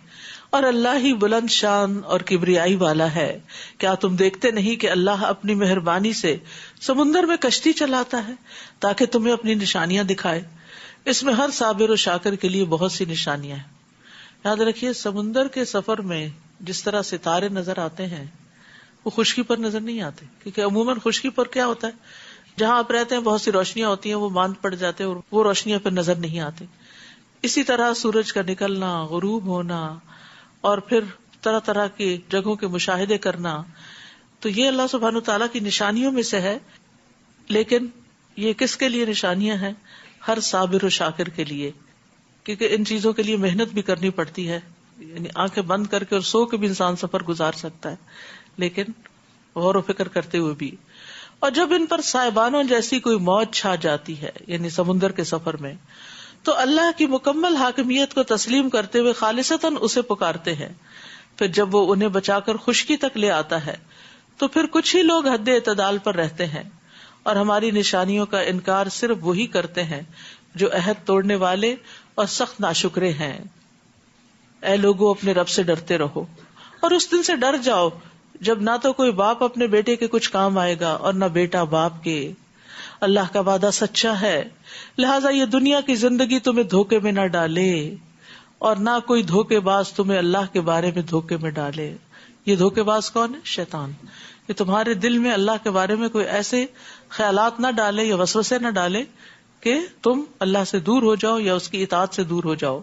اور اللہ ہی بلند شان اور کبریائی والا ہے۔ کیا تم دیکھتے نہیں کہ اللہ اپنی مہربانی سے سمندر میں کشتی چلاتا ہے تاکہ تمہیں اپنی نشانیاں دکھائے؟ اس میں ہر صابر و شاکر کے لیے بہت سی نشانیاں ہیں۔ یاد رکھیے سمندر کے سفر میں جس طرح ستارے نظر آتے ہیں وہ خشکی پر نظر نہیں آتے، کیونکہ عموماً خشکی پر کیا ہوتا ہے، جہاں آپ رہتے ہیں بہت سی روشنیاں ہوتی ہیں، وہ باندھ پڑ جاتے ہیں اور وہ روشنیاں پھر نظر نہیں آتی۔ اسی طرح سورج کا نکلنا، غروب ہونا، اور پھر طرح طرح کی جگہوں کے مشاہدے کرنا، تو یہ اللہ سبحانہ وتعالیٰ کی نشانیوں میں سے ہے۔ لیکن یہ کس کے لیے نشانیاں ہیں؟ ہر صابر و شاکر کے لیے، کیونکہ ان چیزوں کے لیے محنت بھی کرنی پڑتی ہے، یعنی آنکھیں بند کر کے اور سو کے بھی انسان سفر گزار سکتا ہے، لیکن غور و فکر کرتے ہوئے بھی۔ اور جب ان پر سائبانوں جیسی کوئی موت چھا جاتی ہے، یعنی سمندر کے سفر میں، تو اللہ کی مکمل حاکمیت کو تسلیم کرتے ہوئے خالصتاً اسے پکارتے ہیں۔ پھر جب وہ انہیں بچا کر خشکی تک لے آتا ہے تو پھر کچھ ہی لوگ حد اعتدال پر رہتے ہیں، اور ہماری نشانیوں کا انکار صرف وہی کرتے ہیں جو عہد توڑنے والے اور سخت ناشکرے ہیں۔ اے لوگو اپنے رب سے ڈرتے رہو، اور اس دن سے ڈر جاؤ جب نہ تو کوئی باپ اپنے بیٹے کے کچھ کام آئے گا اور نہ بیٹا باپ کے۔ اللہ کا وعدہ سچا ہے، لہٰذا یہ دنیا کی زندگی تمہیں دھوکے میں نہ ڈالے، اور نہ کوئی دھوکے باز تمہیں اللہ کے بارے میں دھوکے میں ڈالے۔ یہ دھوکے باز کون ہے؟ شیطان۔ کہ تمہارے دل میں اللہ کے بارے میں کوئی ایسے خیالات نہ ڈالے یا وسوسے نہ ڈالے کہ تم اللہ سے دور ہو جاؤ یا اس کی اطاعت سے دور ہو جاؤ۔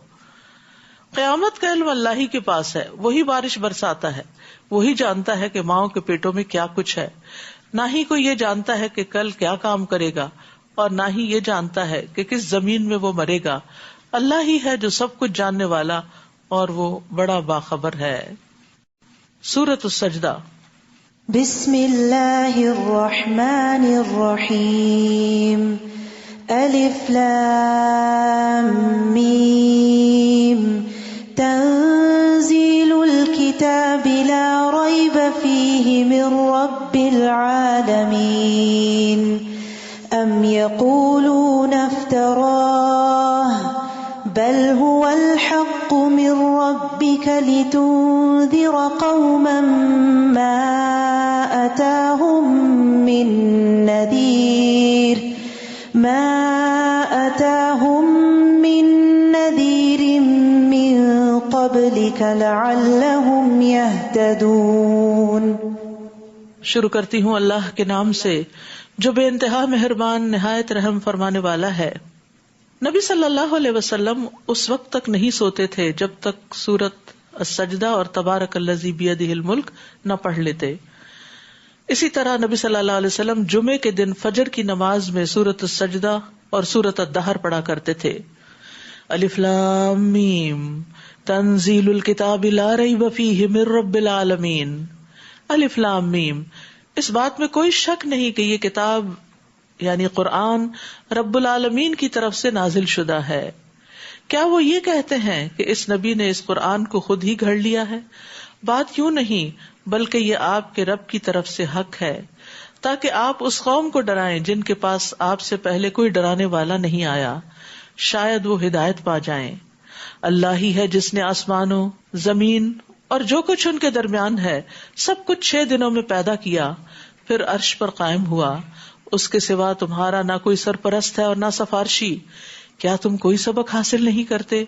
قیامت کا علم اللہ ہی کے پاس ہے، وہی بارش برساتا ہے، وہی جانتا ہے کہ ماؤں کے پیٹوں میں کیا کچھ ہے۔ نہ ہی کوئی یہ جانتا ہے کہ کل کیا کام کرے گا، اور نہ ہی یہ جانتا ہے کہ کس زمین میں وہ مرے گا۔ اللہ ہی ہے جو سب کچھ جاننے والا اور وہ بڑا باخبر ہے۔ سورۃ السجدہ۔ بسم اللہ الرحمن الرحیم۔ الف لام میم۔ تنزیل الکتاب لا ریب فیہ من رب العالمین۔ ام یقولون افتراہ بل هو الحق من ربك لتنذر قوما ما أتاهم من نذير من قبلك لعلهم يهتدون۔ شروع کرتی ہوں اللہ کے نام سے جو بے انتہا مہربان نہایت رحم فرمانے والا ہے۔ نبی صلی اللہ علیہ وسلم اس وقت تک نہیں سوتے تھے جب تک سورۃ السجدہ اور تبارک الذی بیدہ الملک نہ پڑھ لیتے۔ اسی طرح نبی صلی اللہ علیہ وسلم جمعے کے دن فجر کی نماز میں سورۃ السجدہ اور سورۃ الدہر پڑھا کرتے تھے۔ الف لام میم تنزیل الکتاب لا ریب فیہ من رب العالمین۔ الف لام میم، اس بات میں کوئی شک نہیں کہ یہ کتاب یعنی قرآن رب العالمین کی طرف سے نازل شدہ ہے۔ کیا وہ یہ کہتے ہیں کہ اس نبی نے اس قرآن کو خود ہی گھڑ لیا ہے؟ بات کیوں نہیں، بلکہ یہ آپ کے رب کی طرف سے حق ہے، تاکہ آپ اس قوم کو ڈرائیں جن کے پاس آپ سے پہلے کوئی ڈرانے والا نہیں آیا، شاید وہ ہدایت پا جائیں۔ اللہ ہی ہے جس نے آسمانوں، زمین اور جو کچھ ان کے درمیان ہے سب کچھ 6 دنوں میں پیدا کیا، پھر عرش پر قائم ہوا۔ اس کے سوا تمہارا نہ کوئی سرپرست ہے اور نہ سفارشی، کیا تم کوئی سبق حاصل نہیں کرتے؟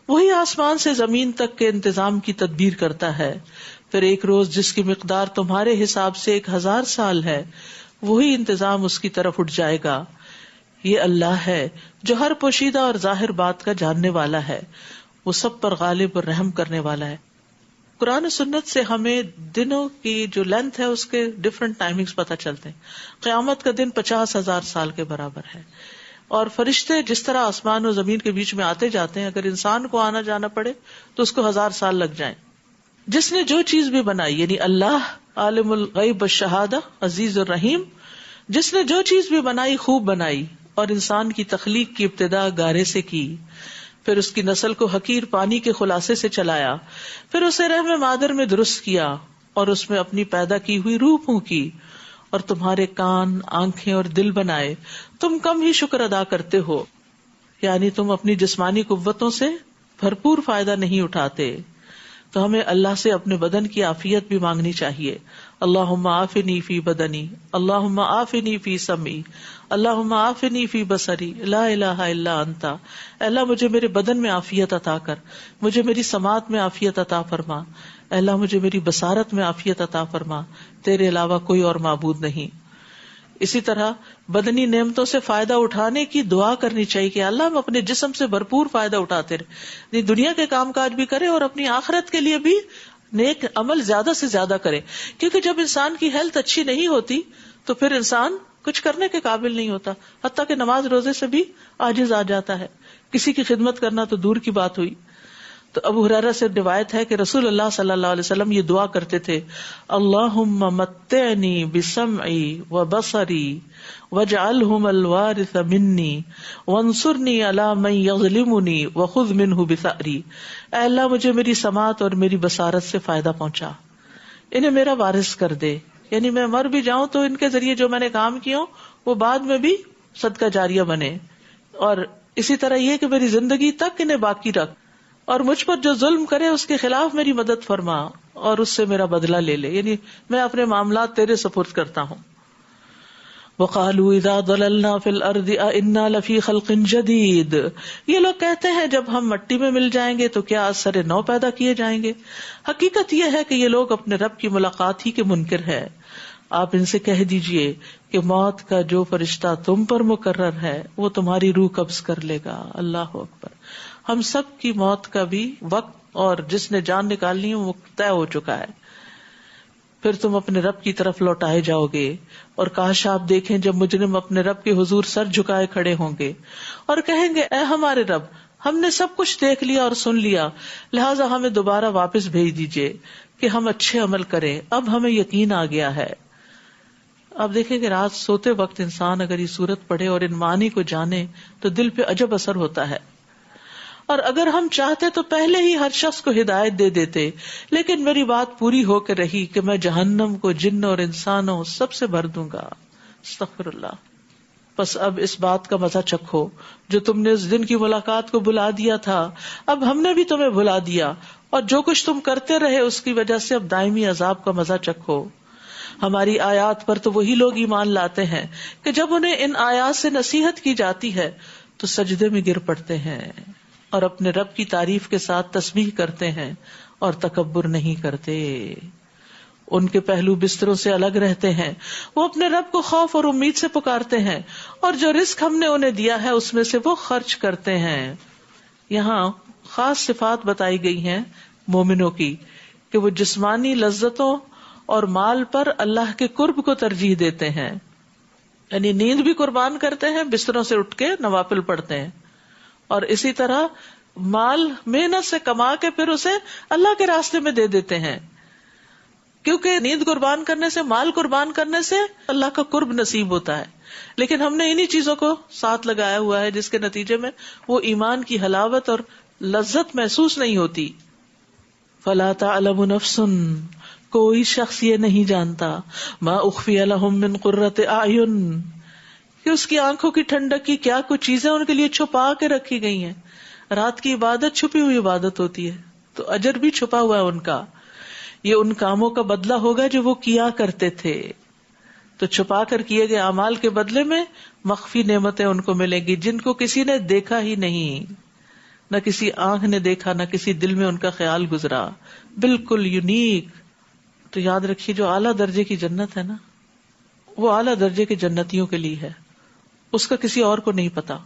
وہی آسمان سے زمین تک کے انتظام کی تدبیر کرتا ہے، پھر ایک روز جس کی مقدار تمہارے حساب سے 1000 سال ہے، وہی انتظام اس کی طرف اٹھ جائے گا۔ یہ اللہ ہے جو ہر پوشیدہ اور ظاہر بات کا جاننے والا ہے، وہ سب پر غالب اور رحم کرنے والا ہے۔ قرآن و سنت سے ہمیں دنوں کی جو لینتھ ہے اس کے ڈفرنٹ ٹائمنگز پتہ چلتے ہیں۔ قیامت کا دن 50,000 سال کے برابر ہے، اور فرشتے جس طرح آسمان و زمین کے بیچ میں آتے جاتے ہیں، اگر انسان کو آنا جانا پڑے تو اس کو 1000 سال لگ جائیں۔ جس نے جو چیز بھی بنائی، یعنی اللہ عالم الغیب والشہادہ عزیز الرحیم، جس نے جو چیز بھی بنائی خوب بنائی، اور انسان کی تخلیق کی ابتدا گارے سے کی، پھر اس کی نسل کو حقیر پانی کے خلاصے سے چلایا، پھر اسے رحم مادر میں درست کیا، اور اس میں اپنی پیدا کی ہوئی روح پھونکی، اور تمہارے کان، آنکھیں اور دل بنائے، تم کم ہی شکر ادا کرتے ہو، یعنی تم اپنی جسمانی قوتوں سے بھرپور فائدہ نہیں اٹھاتے۔ تو ہمیں اللہ سے اپنے بدن کی عافیت بھی مانگنی چاہیے۔ اللہم عافنی فی بدنی، اللہم عافنی فی سمعی، اللہم عافنی فی بصری، لا الہ الا انت۔ اے اللہ مجھے میرے بدن میں عافیت عطا کر، مجھے میری سماعت میں عافیت عطا فرما، اے اللہ مجھے میری بصارت میں عافیت عطا فرما، تیرے علاوہ کوئی اور معبود نہیں۔ اسی طرح بدنی نعمتوں سے فائدہ اٹھانے کی دعا کرنی چاہیے کہ اللہ ہم اپنے جسم سے بھرپور فائدہ اٹھاتے رہے، دنیا کے کام کاج بھی کرے اور اپنی آخرت کے لیے بھی نیک عمل زیادہ سے زیادہ کرے، کیونکہ جب انسان کی ہیلتھ اچھی نہیں ہوتی تو پھر انسان کچھ کرنے کے قابل نہیں ہوتا، حتیٰ کہ نماز روزے سے بھی عاجز آ جاتا ہے، کسی کی خدمت کرنا تو دور کی بات ہوئی۔ تو ابو ہریرہ سے روایت ہے کہ رسول اللہ صلی اللہ علیہ وسلم یہ دعا کرتے تھے، اللہم متعنی بسمعی وبصری واجعلہم الوارث منی وانصرنی علی من یظلمنی وخذ منہ بثأری۔ اے اللہ مجھے میری سماعت اور میری بصارت سے فائدہ پہنچا، انہیں میرا وارث کر دے، یعنی میں مر بھی جاؤں تو ان کے ذریعے جو میں نے کام کیا وہ بعد میں بھی صدقہ جاریہ بنے، اور اسی طرح یہ کہ میری زندگی تک انہیں باقی رکھ، اور مجھ پر جو ظلم کرے اس کے خلاف میری مدد فرما اور اس سے میرا بدلہ لے لے، یعنی میں اپنے معاملات تیرے سپرد کرتا ہوں۔ وقالوا اذا ضللنا في الارض انا لفی خلق جدید، یہ لوگ کہتے ہیں جب ہم مٹی میں مل جائیں گے تو کیا از سر نو پیدا کیے جائیں گے؟ حقیقت یہ ہے کہ یہ لوگ اپنے رب کی ملاقات ہی کے منکر ہے۔ آپ ان سے کہہ دیجئے کہ موت کا جو فرشتہ تم پر مقرر ہے وہ تمہاری روح قبض کر لے گا۔ اللہ اکبر۔ ہم سب کی موت کا بھی وقت اور جس نے جان نکالنی ہے وہ طے ہو چکا ہے، پھر تم اپنے رب کی طرف لوٹائے جاؤ گے۔ اور کاش آپ دیکھیں جب مجرم اپنے رب کے حضور سر جھکائے کھڑے ہوں گے اور کہیں گے، اے ہمارے رب، ہم نے سب کچھ دیکھ لیا اور سن لیا، لہٰذا ہمیں دوبارہ واپس بھیج دیجئے کہ ہم اچھے عمل کریں، اب ہمیں یقین آ گیا ہے۔ اب دیکھیں کہ رات سوتے وقت انسان اگر یہ سورت پڑھے اور ان معانی کو جانے تو دل پہ عجب اثر ہوتا ہے، اور اگر ہم چاہتے تو پہلے ہی ہر شخص کو ہدایت دے دیتے، لیکن میری بات پوری ہو کے رہی کہ میں جہنم کو جن اور انسانوں سب سے بھر دوں گا۔ استغفر اللہ۔ بس اب اس بات کا مزہ چکھو جو تم نے اس دن کی ملاقات کو بلا دیا تھا، اب ہم نے بھی تمہیں بلا دیا، اور جو کچھ تم کرتے رہے اس کی وجہ سے اب دائمی عذاب کا مزہ چکھو۔ ہماری آیات پر تو وہی لوگ ایمان لاتے ہیں کہ جب انہیں ان آیات سے نصیحت کی جاتی ہے تو سجدے میں گر پڑتے ہیں اور اپنے رب کی تعریف کے ساتھ تسبیح کرتے ہیں اور تکبر نہیں کرتے۔ ان کے پہلو بستروں سے الگ رہتے ہیں، وہ اپنے رب کو خوف اور امید سے پکارتے ہیں، اور جو رزق ہم نے انہیں دیا ہے اس میں سے وہ خرچ کرتے ہیں۔ یہاں خاص صفات بتائی گئی ہیں مومنوں کی کہ وہ جسمانی لذتوں اور مال پر اللہ کے قرب کو ترجیح دیتے ہیں، یعنی نیند بھی قربان کرتے ہیں، بستروں سے اٹھ کے نوافل پڑھتے ہیں، اور اسی طرح مال محنت سے کما کے پھر اسے اللہ کے راستے میں دے دیتے ہیں۔ کیونکہ نیند قربان کرنے سے، مال قربان کرنے سے اللہ کا قرب نصیب ہوتا ہے، لیکن ہم نے انہی چیزوں کو ساتھ لگایا ہوا ہے جس کے نتیجے میں وہ ایمان کی حلاوت اور لذت محسوس نہیں ہوتی. فلا تعلم نفس، کوئی شخص یہ نہیں جانتا، ما اخفی لہم من قرۃ اعین، کہ اس کی آنکھوں کی ٹھنڈک کی کیا کچھ چیزیں ان کے لیے چھپا کے رکھی گئی ہیں. رات کی عبادت چھپی ہوئی عبادت ہوتی ہے، تو اجر بھی چھپا ہوا ہے ان کا. یہ ان کاموں کا بدلہ ہوگا جو وہ کیا کرتے تھے. تو چھپا کر کیے گئے اعمال کے بدلے میں مخفی نعمتیں ان کو ملیں گی جن کو کسی نے دیکھا ہی نہیں، نہ کسی آنکھ نے دیکھا، نہ کسی دل میں ان کا خیال گزرا، بالکل یونیک. تو یاد رکھیے جو اعلیٰ درجے کی جنت ہے نا، وہ اعلیٰ درجے کے جنتیوں کے لیے ہے، اس کا کسی اور کو نہیں پتا،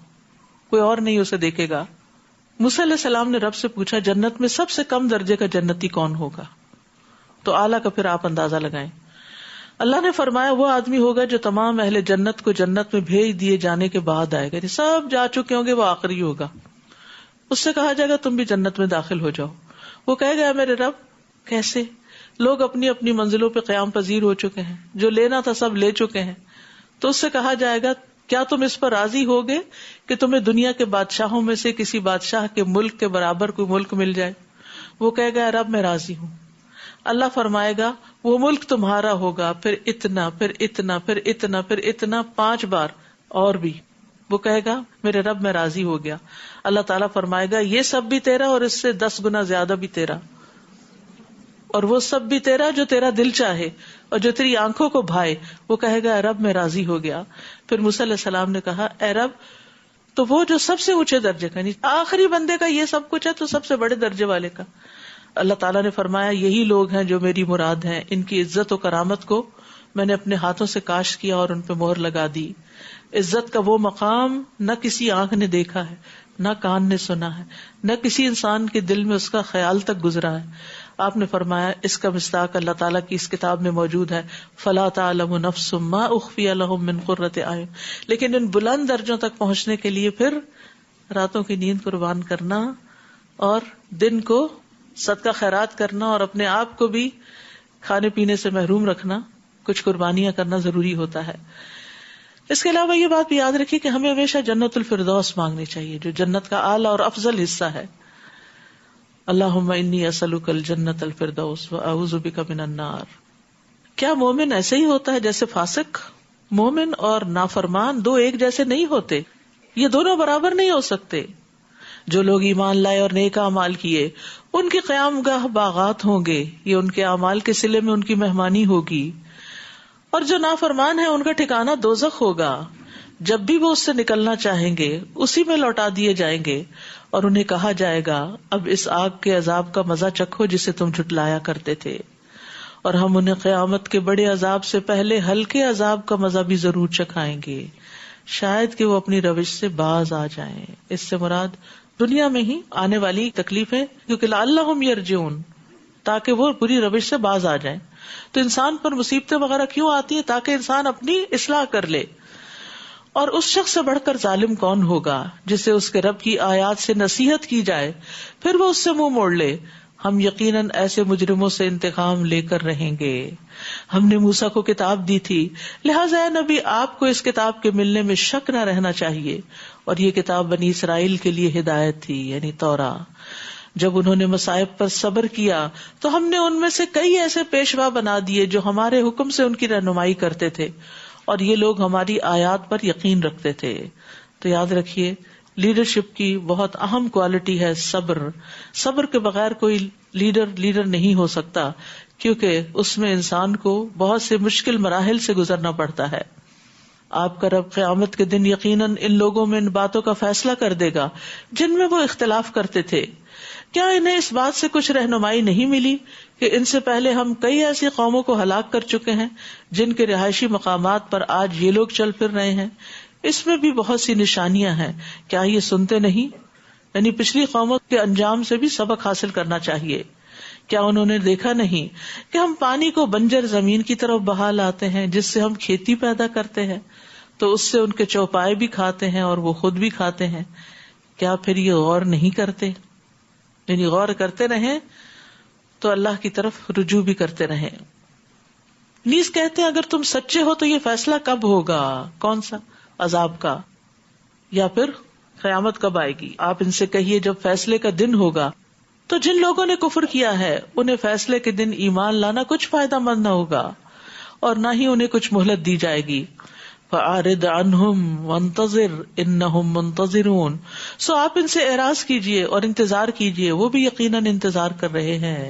کوئی اور نہیں اسے دیکھے گا. موسیٰ علیہ السلام نے رب سے پوچھا جنت میں سب سے کم درجے کا جنتی کون ہوگا؟ تو اعلیٰ کا پھر آپ اندازہ لگائیں. اللہ نے فرمایا وہ آدمی ہوگا جو تمام اہل جنت کو جنت میں بھیج دیے جانے کے بعد آئے گا، سب جا چکے ہوں گے، وہ آخری ہوگا. اس سے کہا جائے گا تم بھی جنت میں داخل ہو جاؤ. وہ کہے گا میرے رب کیسے؟ لوگ اپنی اپنی منزلوں پہ قیام پذیر ہو چکے ہیں، جو لینا تھا سب لے چکے ہیں. تو اس سے کہا جائے گا کیا تم اس پر راضی ہوگے کہ تمہیں دنیا کے بادشاہوں میں سے کسی بادشاہ کے ملک کے برابر کوئی ملک مل جائے؟ وہ کہے گا رب میں راضی ہوں. اللہ فرمائے گا وہ ملک تمہارا ہوگا، پھر اتنا، پھر اتنا، پھر اتنا، پھر اتنا، 5 بار اور بھی. وہ کہے گا میرے رب میں راضی ہو گیا. اللہ تعالیٰ فرمائے گا یہ سب بھی تیرا اور اس سے 10 گنا زیادہ بھی تیرا، اور وہ سب بھی تیرا جو تیرا دل چاہے اور جو تیری آنکھوں کو بھائے. وہ کہے گا رب میں راضی ہو گیا. پھر موسیٰ علیہ السلام نے کہا اے رب تو وہ جو سب سے اونچے درجے کا، آخری بندے کا یہ سب کچھ ہے تو سب سے بڑے درجے والے کا. اللہ تعالیٰ نے فرمایا یہی لوگ ہیں جو میری مراد ہیں، ان کی عزت و کرامت کو میں نے اپنے ہاتھوں سے کاش کیا اور ان پہ مہر لگا دی. عزت کا وہ مقام نہ کسی آنکھ نے دیکھا ہے، نہ کان نے سنا ہے، نہ کسی انسان کے دل میں اس کا خیال تک گزرا ہے. آپ نے فرمایا اس کا مصداق اللہ تعالیٰ کی اس کتاب میں موجود ہے، فلا تعلم نفس ما اخفی لهم من قرۃ اعین. لیکن ان بلند درجوں تک پہنچنے کے لیے پھر راتوں کی نیند قربان کرنا اور دن کو صدقہ خیرات کرنا اور اپنے آپ کو بھی کھانے پینے سے محروم رکھنا، کچھ قربانیاں کرنا ضروری ہوتا ہے. اس کے علاوہ یہ بات بھی یاد رکھیے کہ ہمیں ہمیشہ جنت الفردوس مانگنی چاہیے جو جنت کا اعلیٰ اور افضل حصہ ہے. اللہم انی اسألک الجنت الفردوس واعوذ بک من النار. کیا مومن ایسے ہی ہوتا ہے جیسے فاسق؟ مومن اور نافرمان دو ایک جیسے نہیں ہوتے، یہ دونوں برابر نہیں ہو سکتے. جو لوگ ایمان لائے اور نیک اعمال کیے ان کی قیام گاہ باغات ہوں گے، یہ ان کے اعمال کے صلے میں ان کی مہمانی ہوگی. اور جو نافرمان ہیں ان کا ٹھکانہ دوزخ ہوگا، جب بھی وہ اس سے نکلنا چاہیں گے اسی میں لوٹا دیے جائیں گے اور انہیں کہا جائے گا اب اس آگ کے عذاب کا مزہ چکھو جسے تم جھٹلایا کرتے تھے، اور ہم انہیں قیامت کے بڑے عذاب سے پہلے ہلکے عذاب کا مزہ بھی ضرور چکھائیں گے، شاید کہ وہ اپنی روش سے باز آ جائیں. اس سے مراد دنیا میں ہی آنے والی تکلیفیں، کیونکہ لعلہم یرجعون، تاکہ وہ بری روش سے باز آ جائیں. تو انسان پر مصیبتیں وغیرہ کیوں آتی ہیں؟ تاکہ انسان اپنی اصلاح کر لے. اور اس شخص سے بڑھ کر ظالم کون ہوگا جسے اس کے رب کی آیات سے نصیحت کی جائے پھر وہ اس سے منہ موڑ لے. ہم یقیناً ایسے مجرموں سے انتقام لے کر رہیں گے. ہم نے موسیٰ کو کتاب دی تھی، لہٰذا اے نبی آپ کو اس کتاب کے ملنے میں شک نہ رہنا چاہیے، اور یہ کتاب بنی اسرائیل کے لیے ہدایت تھی، یعنی توراہ. جب انہوں نے مصائب پر صبر کیا تو ہم نے ان میں سے کئی ایسے پیشوا بنا دیے جو ہمارے حکم سے ان کی رہنمائی کرتے تھے، اور یہ لوگ ہماری آیات پر یقین رکھتے تھے. تو یاد رکھیے لیڈرشپ کی بہت اہم کوالٹی ہے صبر. صبر کے بغیر کوئی لیڈر نہیں ہو سکتا، کیونکہ اس میں انسان کو بہت سے مشکل مراحل سے گزرنا پڑتا ہے. آپ کا رب قیامت کے دن یقیناً ان لوگوں میں ان باتوں کا فیصلہ کر دے گا جن میں وہ اختلاف کرتے تھے. کیا انہیں اس بات سے کچھ رہنمائی نہیں ملی کہ ان سے پہلے ہم کئی ایسی قوموں کو ہلاک کر چکے ہیں جن کے رہائشی مقامات پر آج یہ لوگ چل پھر رہے ہیں؟ اس میں بھی بہت سی نشانیاں ہیں، کیا یہ سنتے نہیں؟ یعنی پچھلی قوموں کے انجام سے بھی سبق حاصل کرنا چاہیے. کیا انہوں نے دیکھا نہیں کہ ہم پانی کو بنجر زمین کی طرف بہا لاتے ہیں جس سے ہم کھیتی پیدا کرتے ہیں، تو اس سے ان کے چوپائے بھی کھاتے ہیں اور وہ خود بھی کھاتے ہیں. کیا پھر یہ غور نہیں کرتے؟ یعنی غور کرتے رہیں تو اللہ کی طرف رجوع بھی کرتے رہیں. نیز کہتے ہیں اگر تم سچے ہو تو یہ فیصلہ کب ہوگا؟ کون سا؟ عذاب کا، یا پھر قیامت کب آئے گی؟ آپ ان سے کہیے جب فیصلے کا دن ہوگا تو جن لوگوں نے کفر کیا ہے انہیں فیصلے کے دن ایمان لانا کچھ فائدہ مند نہ ہوگا اور نہ ہی انہیں کچھ مہلت دی جائے گی. فَأَعْرِضْ عَنْهُمْ وَانْتَظِرْ إِنَّهُمْ مُنْتَظِرُونَ، سو آپ ان سے اعراض کیجئے اور انتظار کیجئے، وہ بھی یقیناً انتظار کر رہے ہیں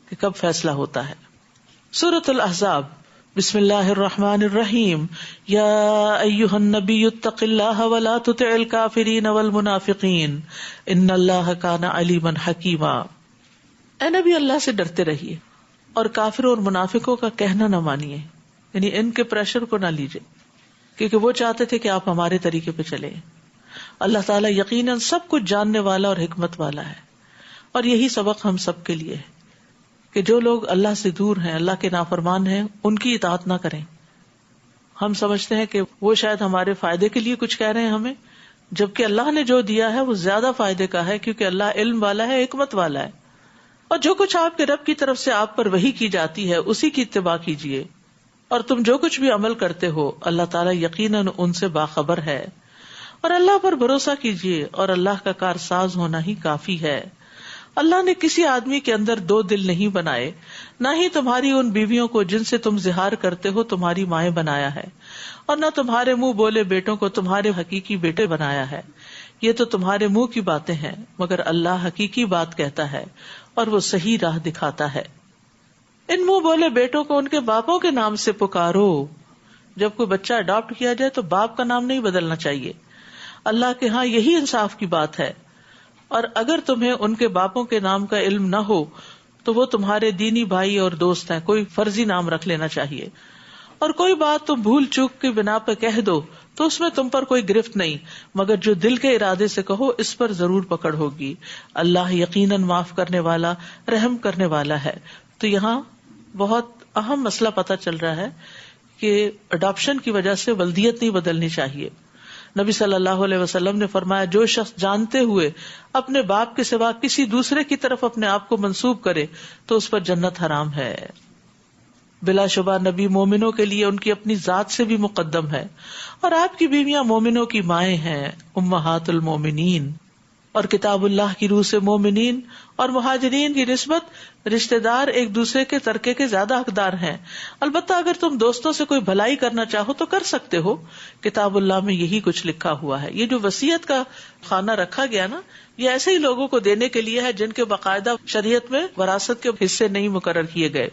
کہ کب فیصلہ ہوتا ہے. سورۃ الاحزاب، بسم اللہ الرحمن الرحیم. یا ایھا النبی اتق اللہ ولا تطع الکافرین والمنافقین ان اللہ کان علیما حکیما. اے نبی، اللہ سے ڈرتے رہیے اور کافروں اور منافقوں کا کہنا نہ مانیے، یعنی ان کے پریشر کو نہ لیجیے، کیونکہ وہ چاہتے تھے کہ آپ ہمارے طریقے پہ چلیں. اللہ تعالیٰ یقیناً سب کچھ جاننے والا اور حکمت والا ہے. اور یہی سبق ہم سب کے لیے ہے کہ جو لوگ اللہ سے دور ہیں، اللہ کے نافرمان ہیں، ان کی اطاعت نہ کریں. ہم سمجھتے ہیں کہ وہ شاید ہمارے فائدے کے لیے کچھ کہہ رہے ہیں ہمیں، جبکہ اللہ نے جو دیا ہے وہ زیادہ فائدے کا ہے، کیونکہ اللہ علم والا ہے، حکمت والا ہے. اور جو کچھ آپ کے رب کی طرف سے آپ پر وحی کی جاتی ہے اسی کی اتباع کیجیے. اور تم جو کچھ بھی عمل کرتے ہو اللہ تعالیٰ یقیناً ان سے باخبر ہے. اور اللہ پر بھروسہ کیجیے اور اللہ کا کارساز ہونا ہی کافی ہے. اللہ نے کسی آدمی کے اندر دو دل نہیں بنائے، نہ ہی تمہاری ان بیویوں کو جن سے تم زہار کرتے ہو تمہاری مائیں بنایا ہے، اور نہ تمہارے منہ بولے بیٹوں کو تمہارے حقیقی بیٹے بنایا ہے. یہ تو تمہارے منہ کی باتیں ہیں، مگر اللہ حقیقی بات کہتا ہے اور وہ صحیح راہ دکھاتا ہے. ان منہ بولے بیٹوں کو ان کے باپوں کے نام سے پکارو. جب کوئی بچہ اڈاپٹ کیا جائے تو باپ کا نام نہیں بدلنا چاہیے. اللہ کے ہاں یہی انصاف کی بات ہے. اور اگر تمہیں ان کے باپوں کے نام کا علم نہ ہو تو وہ تمہارے دینی بھائی اور دوست ہیں، کوئی فرضی نام رکھ لینا چاہیے. اور کوئی بات تم بھول چوک کی بنا پہ کہہ دو تو اس میں تم پر کوئی گرفت نہیں، مگر جو دل کے ارادے سے کہو اس پر ضرور پکڑ ہوگی. اللہ یقیناً معاف کرنے والا، رحم کرنے والا ہے. تو یہاں بہت اہم مسئلہ پتہ چل رہا ہے کہ اڈاپشن کی وجہ سے ولدیت نہیں بدلنی چاہیے. نبی صلی اللہ علیہ وسلم نے فرمایا جو شخص جانتے ہوئے اپنے باپ کے سوا کسی دوسرے کی طرف اپنے آپ کو منسوب کرے تو اس پر جنت حرام ہے. بلا شبہ نبی مومنوں کے لیے ان کی اپنی ذات سے بھی مقدم ہے، اور آپ کی بیویاں مومنوں کی مائیں ہیں، امہات المومنین. اور کتاب اللہ کی روح سے مومنین اور مہاجرین کی نسبت رشتہ دار ایک دوسرے کے ترکے کے زیادہ حقدار ہیں. البتہ اگر تم دوستوں سے کوئی بھلائی کرنا چاہو تو کر سکتے ہو، کتاب اللہ میں یہی کچھ لکھا ہوا ہے. یہ جو وصیت کا خانہ رکھا گیا نا، یہ ایسے ہی لوگوں کو دینے کے لیے ہے جن کے باقاعدہ شریعت میں وراثت کے حصے نہیں مقرر کیے گئے.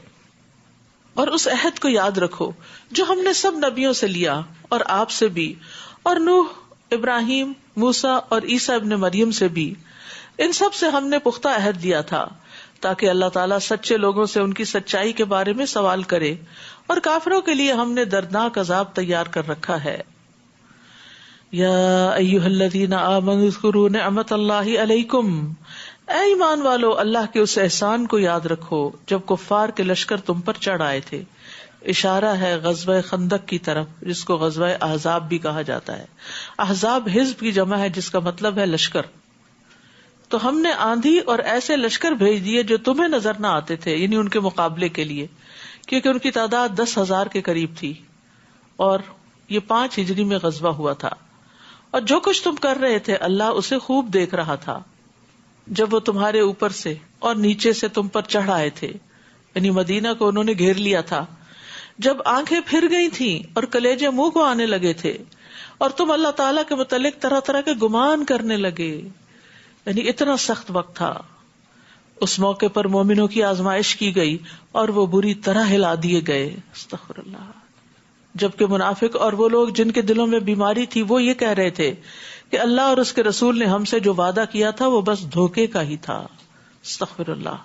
اور اس عہد کو یاد رکھو جو ہم نے سب نبیوں سے لیا اور آپ سے بھی، اور نوح، ابراہیم، موسیٰ اور عیسیٰ ابن مریم سے بھی. ان سب سے ہم نے پختہ عہد لیا تھا تاکہ اللہ تعالیٰ سچے لوگوں سے ان کی سچائی کے بارے میں سوال کرے، اور کافروں کے لیے ہم نے دردناک عذاب تیار کر رکھا ہے. یا ایھا الذین آمنوا اذکروا نعمت اللہ علیکم، اے ایمان والو اللہ کے اس احسان کو یاد رکھو جب کفار کے لشکر تم پر چڑھ آئے تھے. اشارہ ہے غزوہ خندق کی طرف، جس کو غزوہ احزاب بھی کہا جاتا ہے. احزاب حزب کی جمع ہے جس کا مطلب ہے لشکر. تو ہم نے آندھی اور ایسے لشکر بھیج دیے جو تمہیں نظر نہ آتے تھے، یعنی ان کے مقابلے کے لیے، کیونکہ ان کی تعداد 10,000 کے قریب تھی، اور یہ 5 ہجری میں غزوہ ہوا تھا. اور جو کچھ تم کر رہے تھے اللہ اسے خوب دیکھ رہا تھا جب وہ تمہارے اوپر سے اور نیچے سے تم پر چڑھ آئے تھے، یعنی مدینہ کو انہوں نے گھیر لیا تھا. جب آنکھیں پھر گئی تھیں اور کلیجے منہ کو آنے لگے تھے اور تم اللہ تعالیٰ کے متعلق طرح طرح کے گمان کرنے لگے، یعنی اتنا سخت وقت تھا. اس موقع پر مومنوں کی آزمائش کی گئی اور وہ بری طرح ہلا دیے گئے. استغفر اللہ. جبکہ منافق اور وہ لوگ جن کے دلوں میں بیماری تھی وہ یہ کہہ رہے تھے کہ اللہ اور اس کے رسول نے ہم سے جو وعدہ کیا تھا وہ بس دھوکے کا ہی تھا. استغفر اللہ.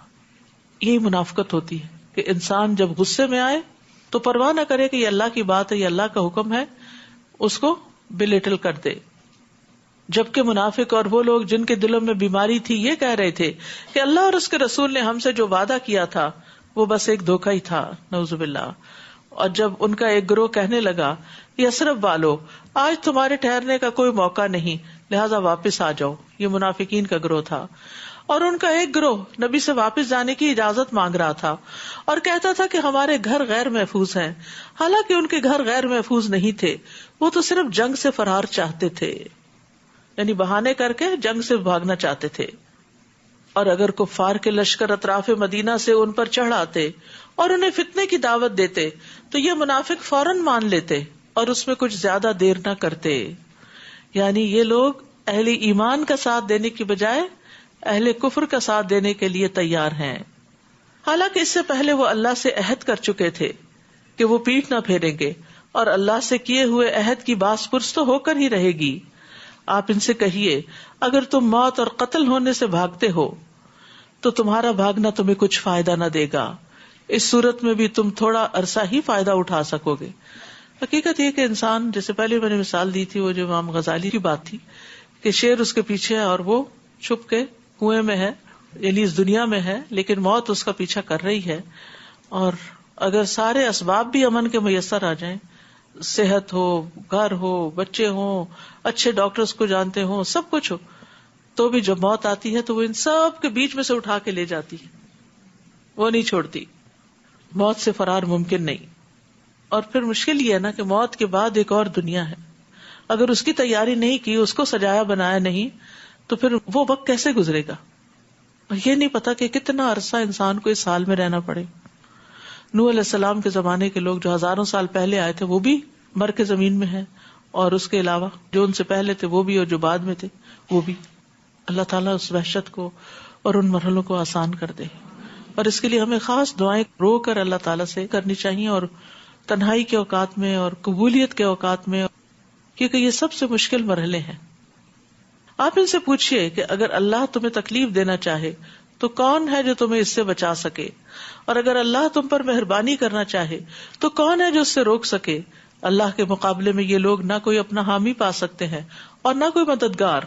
یہی منافقت ہوتی ہے کہ انسان جب غصے میں آئے تو پرواہ نہ کرے کہ یہ اللہ کی بات ہے، یہ اللہ کا حکم ہے، اس کو بلیٹل کر دے. جبکہ منافق اور وہ لوگ جن کے دلوں میں بیماری تھی یہ کہہ رہے تھے کہ اللہ اور اس کے رسول نے ہم سے جو وعدہ کیا تھا وہ بس ایک دھوکہ ہی تھا. نعوذ باللہ. اور جب ان کا ایک گروہ کہنے لگا یثرب والو آج تمہارے ٹھہرنے کا کوئی موقع نہیں، لہذا واپس آ جاؤ، یہ منافقین کا گروہ تھا، اور ان کا ایک گروہ نبی سے واپس جانے کی اجازت مانگ رہا تھا اور کہتا تھا کہ ہمارے گھر غیر محفوظ ہیں، حالانکہ ان کے گھر غیر محفوظ نہیں تھے، وہ تو صرف جنگ سے فرار چاہتے تھے، یعنی بہانے کر کے جنگ سے بھاگنا چاہتے تھے۔ اور اگر کفار کے لشکر اطراف مدینہ سے ان پر چڑھ آتے اور انہیں فتنے کی دعوت دیتے تو یہ منافق فوراً مان لیتے اور اس میں کچھ زیادہ دیر نہ کرتے، یعنی یہ لوگ اہل ایمان کا ساتھ دینے کی بجائے اہل کفر کا ساتھ دینے کے لیے تیار ہیں، حالانکہ اس سے پہلے وہ اللہ سے عہد کر چکے تھے کہ وہ پیٹھ نہ پھیریں گے اور اللہ سے کیے ہوئے عہد کی باز پرس تو ہو کر ہی رہے گی۔ آپ ان سے کہیے، اگر تم موت اور قتل ہونے سے بھاگتے ہو تو تمہارا بھاگنا تمہیں کچھ فائدہ نہ دے گا، اس صورت میں بھی تم تھوڑا عرصہ ہی فائدہ اٹھا سکو گے۔ حقیقت یہ کہ انسان، جیسے پہلے میں نے مثال دی تھی، وہ جو امام غزالی کی بات تھی کہ شیر اس کے پیچھے ہے اور وہ چھپ کے کنویں میں ہے، یعنی اس دنیا میں ہے، لیکن موت اس کا پیچھا کر رہی ہے، اور اگر سارے اسباب بھی امن کے میسر آ جائیں، صحت ہو، گھر ہو، بچے ہوں، اچھے ڈاکٹرز کو جانتے ہوں، سب کچھ ہو، تو بھی جب موت آتی ہے تو وہ ان سب کے بیچ میں سے اٹھا کے لے جاتی ہے، وہ نہیں چھوڑتی۔ موت سے فرار ممکن نہیں۔ اور پھر مشکل یہ ہے نا کہ موت کے بعد ایک اور دنیا ہے، اگر اس کی تیاری نہیں کی، اس کو سجایا بنایا نہیں، تو پھر وہ وقت کیسے گزرے گا؟ اور یہ نہیں پتا کہ کتنا عرصہ انسان کو اس حال میں رہنا پڑے۔ نوح علیہ السلام کے زمانے کے لوگ جو ہزاروں سال پہلے آئے تھے وہ بھی مر کے زمین میں ہیں، اور اس کے علاوہ جو ان سے پہلے تھے وہ بھی اور جو بعد میں تھے وہ بھی۔ اللہ تعالیٰ اس وحشت کو اور ان مرحلوں کو آسان کر دے، اور اس کے لیے ہمیں خاص دعائیں رو کر اللہ تعالیٰ سے کرنی چاہیے، اور تنہائی کے اوقات میں اور قبولیت کے اوقات میں، کیونکہ یہ سب سے مشکل مرحلے ہیں۔ آپ ان سے پوچھئے کہ اگر اللہ تمہیں تکلیف دینا چاہے تو کون ہے جو تمہیں اس سے بچا سکے، اور اگر اللہ تم پر مہربانی کرنا چاہے تو کون ہے جو اس سے روک سکے؟ اللہ کے مقابلے میں یہ لوگ نہ کوئی اپنا حامی پا سکتے ہیں اور نہ کوئی مددگار۔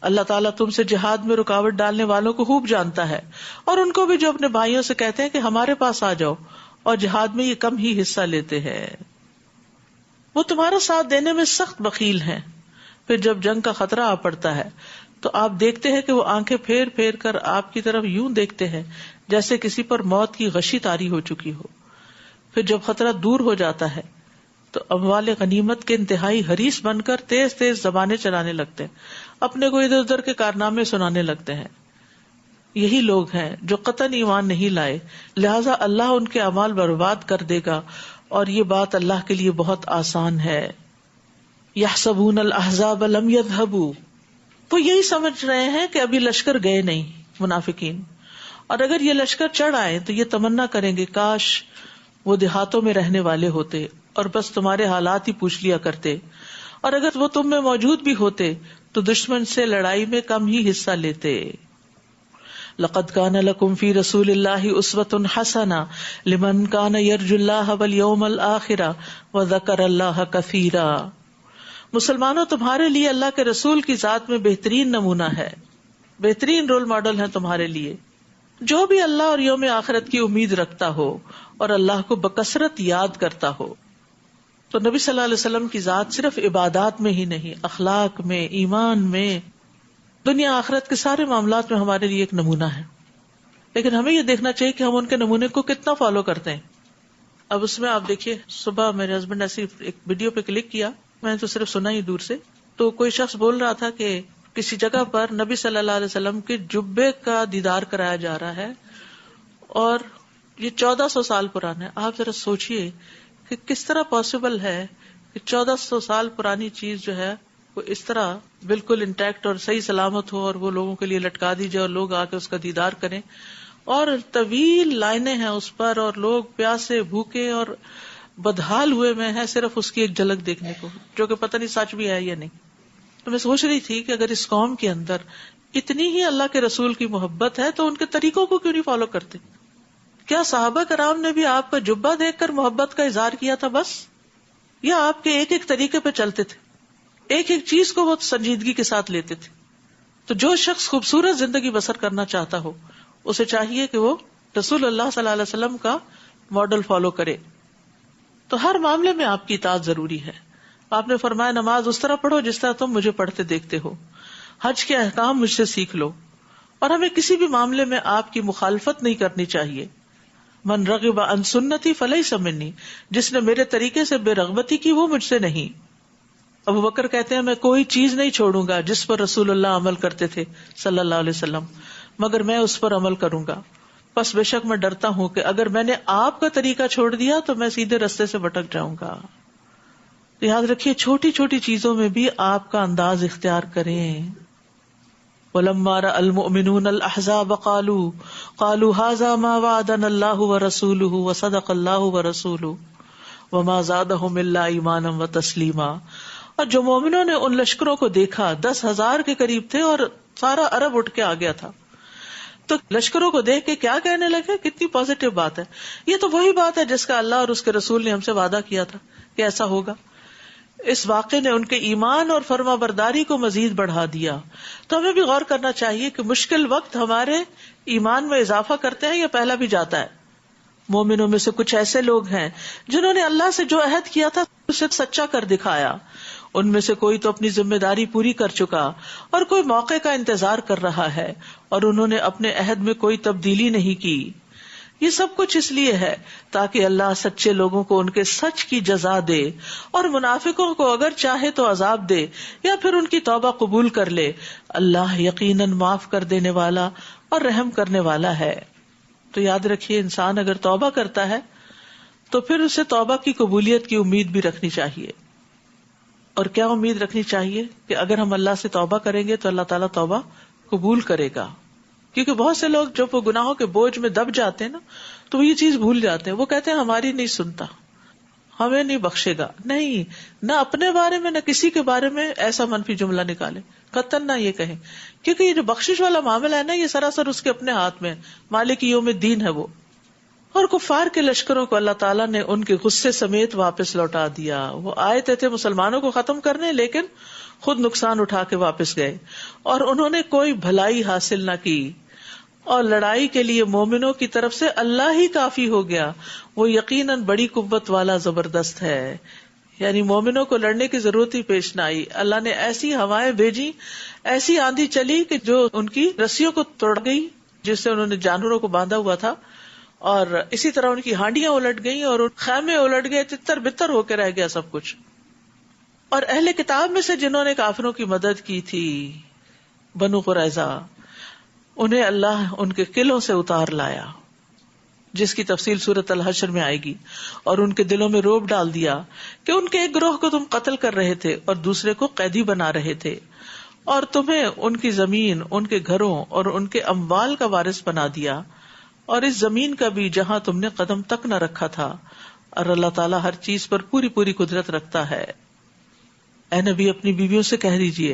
اللہ تعالیٰ تم سے جہاد میں رکاوٹ ڈالنے والوں کو خوب جانتا ہے، اور ان کو بھی جو اپنے بھائیوں سے کہتے ہیں کہ ہمارے پاس آ جاؤ، اور جہاد میں یہ کم ہی حصہ لیتے ہیں۔ وہ تمہارا ساتھ دینے میں سخت بخیل ہیں، پھر جب جنگ کا خطرہ آ پڑتا ہے تو آپ دیکھتے ہیں کہ وہ آنکھیں پھیر پھیر کر آپ کی طرف یوں دیکھتے ہیں جیسے کسی پر موت کی غشی طاری ہو چکی ہو۔ پھر جب خطرہ دور ہو جاتا ہے تو اموال غنیمت کے انتہائی حریص بن کر تیز تیز زبانیں چلانے لگتے ہیں، اپنے کو ادھر ادھر کے کارنامے سنانے لگتے ہیں۔ یہی لوگ ہیں جو قطعاً ایمان نہیں لائے، لہٰذا اللہ ان کے اعمال برباد کر دے گا، اور یہ بات اللہ کے لیے بہت آسان ہے۔ یحسبون الاحزاب لم یذهبوا، وہ یہی سمجھ رہے ہیں کہ ابھی لشکر گئے نہیں، منافقین، اور اگر یہ لشکر چڑھ آئے تو یہ تمنا کریں گے کاش وہ دیہاتوں میں رہنے والے ہوتے اور بس تمہارے حالات ہی پوچھ لیا کرتے، اور اگر وہ تم میں موجود بھی ہوتے تو دشمن سے لڑائی میں کم ہی حصہ لیتے۔ لقد كان لكم في رسول الله اسوة حسنة لمن كان يرجو الله واليوم الآخر وذكر الله كثيرا۔ مسلمانوں، تمہارے لیے اللہ کے رسول کی ذات میں بہترین نمونہ ہے، بہترین رول ماڈل ہے تمہارے لیے، جو بھی اللہ اور یوم آخرت کی امید رکھتا ہو اور اللہ کو بکثرت یاد کرتا ہو۔ تو نبی صلی اللہ علیہ وسلم کی ذات صرف عبادات میں ہی نہیں، اخلاق میں، ایمان میں، دنیا آخرت کے سارے معاملات میں ہمارے لیے ایک نمونہ ہے، لیکن ہمیں یہ دیکھنا چاہیے کہ ہم ان کے نمونے کو کتنا فالو کرتے ہیں۔ اب اس میں آپ دیکھیے، صبح میرے ہسبینڈ نے ایسی ایک ویڈیو پہ کلک کیا، میں نے تو صرف سنا ہی دور سے، تو کوئی شخص بول رہا تھا کہ کسی جگہ پر نبی صلی اللہ علیہ وسلم کے جبے کا دیدار کرایا جا رہا ہے، اور یہ 1400 سال پرانا ہے۔ آپ ذرا سوچئے کہ کس طرح پاسبل ہے کہ 1400 سال پرانی چیز جو ہے وہ اس طرح بالکل انٹیکٹ اور صحیح سلامت ہو، اور وہ لوگوں کے لیے لٹکا دی جائے اور لوگ آ کے اس کا دیدار کریں، اور طویل لائنیں ہیں اس پر، اور لوگ پیاسے بھوکے اور بدحال ہوئے میں ہیں صرف اس کی ایک جھلک دیکھنے کو، جو کہ پتہ نہیں سچ بھی ہے یا نہیں۔ تو میں سوچ رہی تھی کہ اگر اس قوم کے اندر اتنی ہی اللہ کے رسول کی محبت ہے تو ان کے طریقوں کو کیوں نہیں فالو کرتے؟ کیا صحابہ کرام نے بھی آپ کا جبہ دیکھ کر محبت کا اظہار کیا تھا بس، یا آپ کے ایک ایک طریقے پہ چلتے تھے، ایک ایک چیز کو وہ سنجیدگی کے ساتھ لیتے تھے؟ تو جو شخص خوبصورت زندگی بسر کرنا چاہتا ہو اسے چاہیے کہ وہ رسول اللہ صلی اللہ علیہ وسلم کا ماڈل فالو کرے۔ تو ہر معاملے میں آپ کی اطاعت ضروری ہے۔ آپ نے فرمایا نماز اس طرح پڑھو جس طرح تم مجھے پڑھتے دیکھتے ہو، حج کے احکام مجھ سے سیکھ لو، اور ہمیں کسی بھی معاملے میں آپ کی مخالفت نہیں کرنی چاہیے. من رغب عن سنتی فلیس منی، جس نے میرے طریقے سے بے رغبتی کی وہ مجھ سے نہیں. ابو بکر کہتے ہیں میں کوئی چیز نہیں چھوڑوں گا جس پر رسول اللہ عمل کرتے تھے صلی اللہ علیہ وسلم، مگر میں اس پر عمل کروں گا. پس بے شک میں ڈرتا ہوں کہ اگر میں نے آپ کا طریقہ چھوڑ دیا تو میں سیدھے رستے سے بھٹک جاؤں گا. یاد رکھیے چھوٹی چھوٹی چیزوں میں بھی آپ کا انداز اختیار کریں. وَلَمَّا رَأَى الْمُؤْمِنُونَ الْأَحْزَابَ قَالُوا هَذَا مَا وَعَدَنَا اللَّهُ وَرَسُولُهُ وَصَدَقَ اللَّهُ وَرَسُولُهُ وَمَا زَادَهُمْ إِلَّا إِيمَانًا وَتَسْلِيمًا. اور جو مومنوں نے ان لشکروں کو دیکھا 10,000 کے قریب تھے اور سارا عرب اٹھ کے آ گیا تھا، تو لشکروں کو دیکھ کے کیا کہنے لگے؟ کتنی پازیٹو بات ہے. یہ تو وہی بات ہے جس کا اللہ اور اس کے رسول نے ہم سے وعدہ کیا تھا کہ ایسا ہوگا. اس واقعے نے ان کے ایمان اور فرما برداری کو مزید بڑھا دیا. تو ہمیں بھی غور کرنا چاہیے کہ مشکل وقت ہمارے ایمان میں اضافہ کرتے ہیں یا پہلا بھی جاتا ہے. مومنوں میں سے کچھ ایسے لوگ ہیں جنہوں نے اللہ سے جو عہد کیا تھا اسے سچا کر دکھایا. ان میں سے کوئی تو اپنی ذمہ داری پوری کر چکا اور کوئی موقع کا انتظار کر رہا ہے، اور انہوں نے اپنے عہد میں کوئی تبدیلی نہیں کی. یہ سب کچھ اس لیے ہے تاکہ اللہ سچے لوگوں کو ان کے سچ کی جزا دے، اور منافقوں کو اگر چاہے تو عذاب دے یا پھر ان کی توبہ قبول کر لے. اللہ یقیناً معاف کر دینے والا اور رحم کرنے والا ہے. تو یاد رکھیے انسان اگر توبہ کرتا ہے تو پھر اسے توبہ کی قبولیت کی امید بھی رکھنی چاہیے. اور کیا امید رکھنی چاہیے؟ کہ اگر ہم اللہ سے توبہ کریں گے تو اللہ تعالیٰ توبہ قبول کرے گا. کیونکہ بہت سے لوگ جب وہ گناہوں کے بوجھ میں دب جاتے ہیں نا تو وہ یہ چیز بھول جاتے ہیں. وہ کہتے ہیں ہماری نہیں سنتا، ہمیں نہیں بخشے گا. نہیں، نہ اپنے بارے میں نہ کسی کے بارے میں ایسا منفی جملہ نکالے، قطعاً نہ یہ کہیں. کیونکہ یہ جو بخشش والا معاملہ ہے نا یہ سراسر اس کے اپنے ہاتھ میں ہے. مالک یوم الدین ہے وہ. اور کفار کے لشکروں کو اللہ تعالیٰ نے ان کے غصے سمیت واپس لوٹا دیا. وہ آئے تھے مسلمانوں کو ختم کرنے، لیکن خود نقصان اٹھا کے واپس گئے، اور انہوں نے کوئی بھلائی حاصل نہ کی. اور لڑائی کے لیے مومنوں کی طرف سے اللہ ہی کافی ہو گیا، وہ یقیناً بڑی قوت والا زبردست ہے. یعنی مومنوں کو لڑنے کی ضرورت ہی پیش نہ آئی. اللہ نے ایسی ہوائیں بھیجی، ایسی آندھی چلی کہ جو ان کی رسیوں کو توڑ گئی جس سے انہوں نے جانوروں کو باندھا ہوا تھا، اور اسی طرح ان کی ہانڈیاں الٹ گئیں اور خیمے الٹ گئے، تتر بتر ہو کے رہ گیا سب کچھ. اور اہل کتاب میں سے جنہوں نے کافروں کی مدد کی تھی، بنو قریظہ، انہیں اللہ ان کے قلعوں سے اتار لایا، جس کی تفصیل سورۃ الحشر میں آئے گی. اور ان کے دلوں میں رعب ڈال دیا کہ ان کے ایک گروہ کو تم قتل کر رہے تھے اور دوسرے کو قیدی بنا رہے تھے، اور تمہیں ان کی زمین، ان کے گھروں اور ان کے اموال کا وارث بنا دیا، اور اس زمین کا بھی جہاں تم نے قدم تک نہ رکھا تھا. اور اللہ تعالیٰ ہر چیز پر پوری پوری قدرت رکھتا ہے. اے نبی اپنی بیویوں سے کہہ دیجئے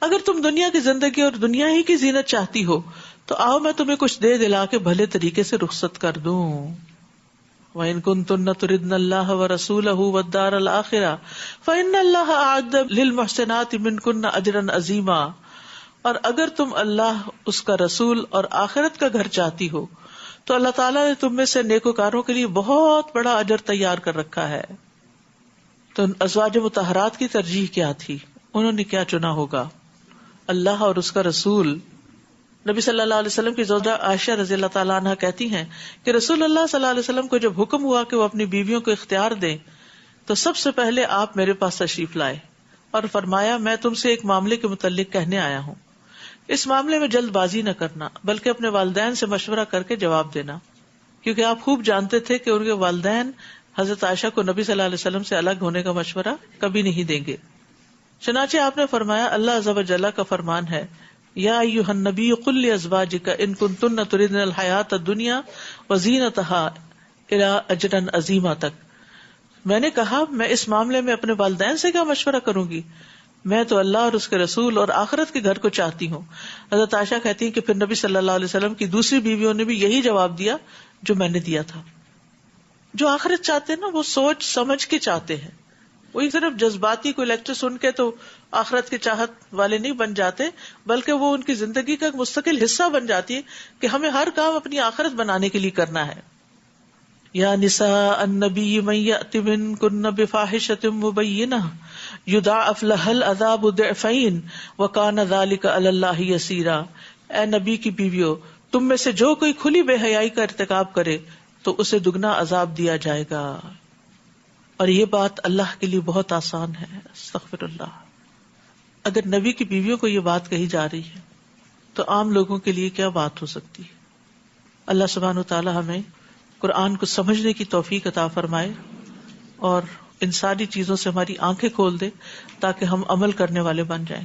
اگر تم دنیا کی زندگی اور دنیا ہی کی زینت چاہتی ہو تو آؤ میں تمہیں کچھ دے دلا کے بھلے طریقے سے رخصت کر دوں. وَإِن كُنتُنَّ تُرِدْنَ اللَّهَ وَرَسُولَهُ وَالدَّارَ الْآخِرَةَ فَإِنَّ اللَّهَ أَعَدَّ لِلْمُحْسِنَاتِ مِنكُنَّ أَجْرًا عَظِيمًا. اور اگر تم اللہ، اس کا رسول اور آخرت کا گھر چاہتی ہو تو اللہ تعالیٰ نے تم میں سے نیکوکاروں کے لیے بہت بڑا اجر تیار کر رکھا ہے. تو ازواج مطہرات کی ترجیح کیا تھی؟ انہوں نے کیا چنا ہوگا؟ اللہ اور اس کا رسول. نبی صلی اللہ علیہ وسلم کی زوجہ عائشہ رضی اللہ تعالیٰ عنہ کہتی ہیں کہ رسول اللہ صلی اللہ علیہ وسلم کو جب حکم ہوا کہ وہ اپنی بیویوں کو اختیار دیں تو سب سے پہلے آپ میرے پاس تشریف لائے اور فرمایا میں تم سے ایک معاملے کے متعلق کہنے آیا ہوں. اس معاملے میں جلد بازی نہ کرنا بلکہ اپنے والدین سے مشورہ کر کے جواب دینا، کیونکہ آپ خوب جانتے تھے کہ ان کے والدین حضرت عائشہ کو نبی صلی اللہ علیہ وسلم سے الگ ہونے کا مشورہ کبھی نہیں دیں گے. چنانچہ آپ نے فرمایا اللہ عز و جل کا فرمان ہے یا ایھا النبی قل لازواجک ان کنتن تردن الحیات الدنیا وزینتها الی اجرا عظیما تک. میں نے کہا میں اس معاملے میں اپنے والدین سے کیا مشورہ کروں گی، میں تو اللہ اور اس کے رسول اور آخرت کے گھر کو چاہتی ہوں. حضرت عائشہ کہتی ہیں کہ پھر نبی صلی اللہ علیہ وسلم کی دوسری بیویوں نے بھی یہی جواب دیا جو میں نے دیا تھا. جو آخرت چاہتے ہیں نا وہ سوچ سمجھ کے چاہتے ہیں، وہی صرف جذباتی کوئی لیکچر سن کے تو آخرت کے چاہت والے نہیں بن جاتے، بلکہ وہ ان کی زندگی کا ایک مستقل حصہ بن جاتی ہے کہ ہمیں ہر کام اپنی آخرت بنانے کے لیے کرنا ہے. یا نساء النبی من یأت منکن بفاحشۃ مبینہ یضاعف لها العذاب ضعفین وکان ذلک علی اللہ یسیرا. اے نبی کی بیویوں، تم میں سے جو کوئی کھلی بے حیائی کا ارتکاب کرے تو اسے دگنا عذاب دیا جائے گا. اور یہ بات اللہ کے لیے بہت آسان ہے. استغفر اللہ. اگر نبی کی بیویوں کو یہ بات کہی جا رہی ہے تو عام لوگوں کے لیے کیا بات ہو سکتی ہے. اللہ سبحانہ وتعالی ہمیں قرآن کو سمجھنے کی توفیق عطا فرمائے اور ان ساری چیزوں سے ہماری آنکھیں کھول دے تاکہ ہم عمل کرنے والے بن جائیں.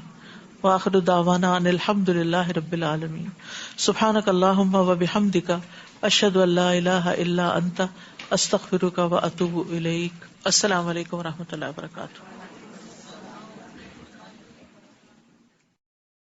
وآخر دعوانا ان الحمد للہ رب العالمین. سبحانک اللہم و بحمدک، اشہد ان لا الہ الا انت، استغفرک و اتوب الیک. السلام علیکم و رحمۃ اللہ وبرکاتہ.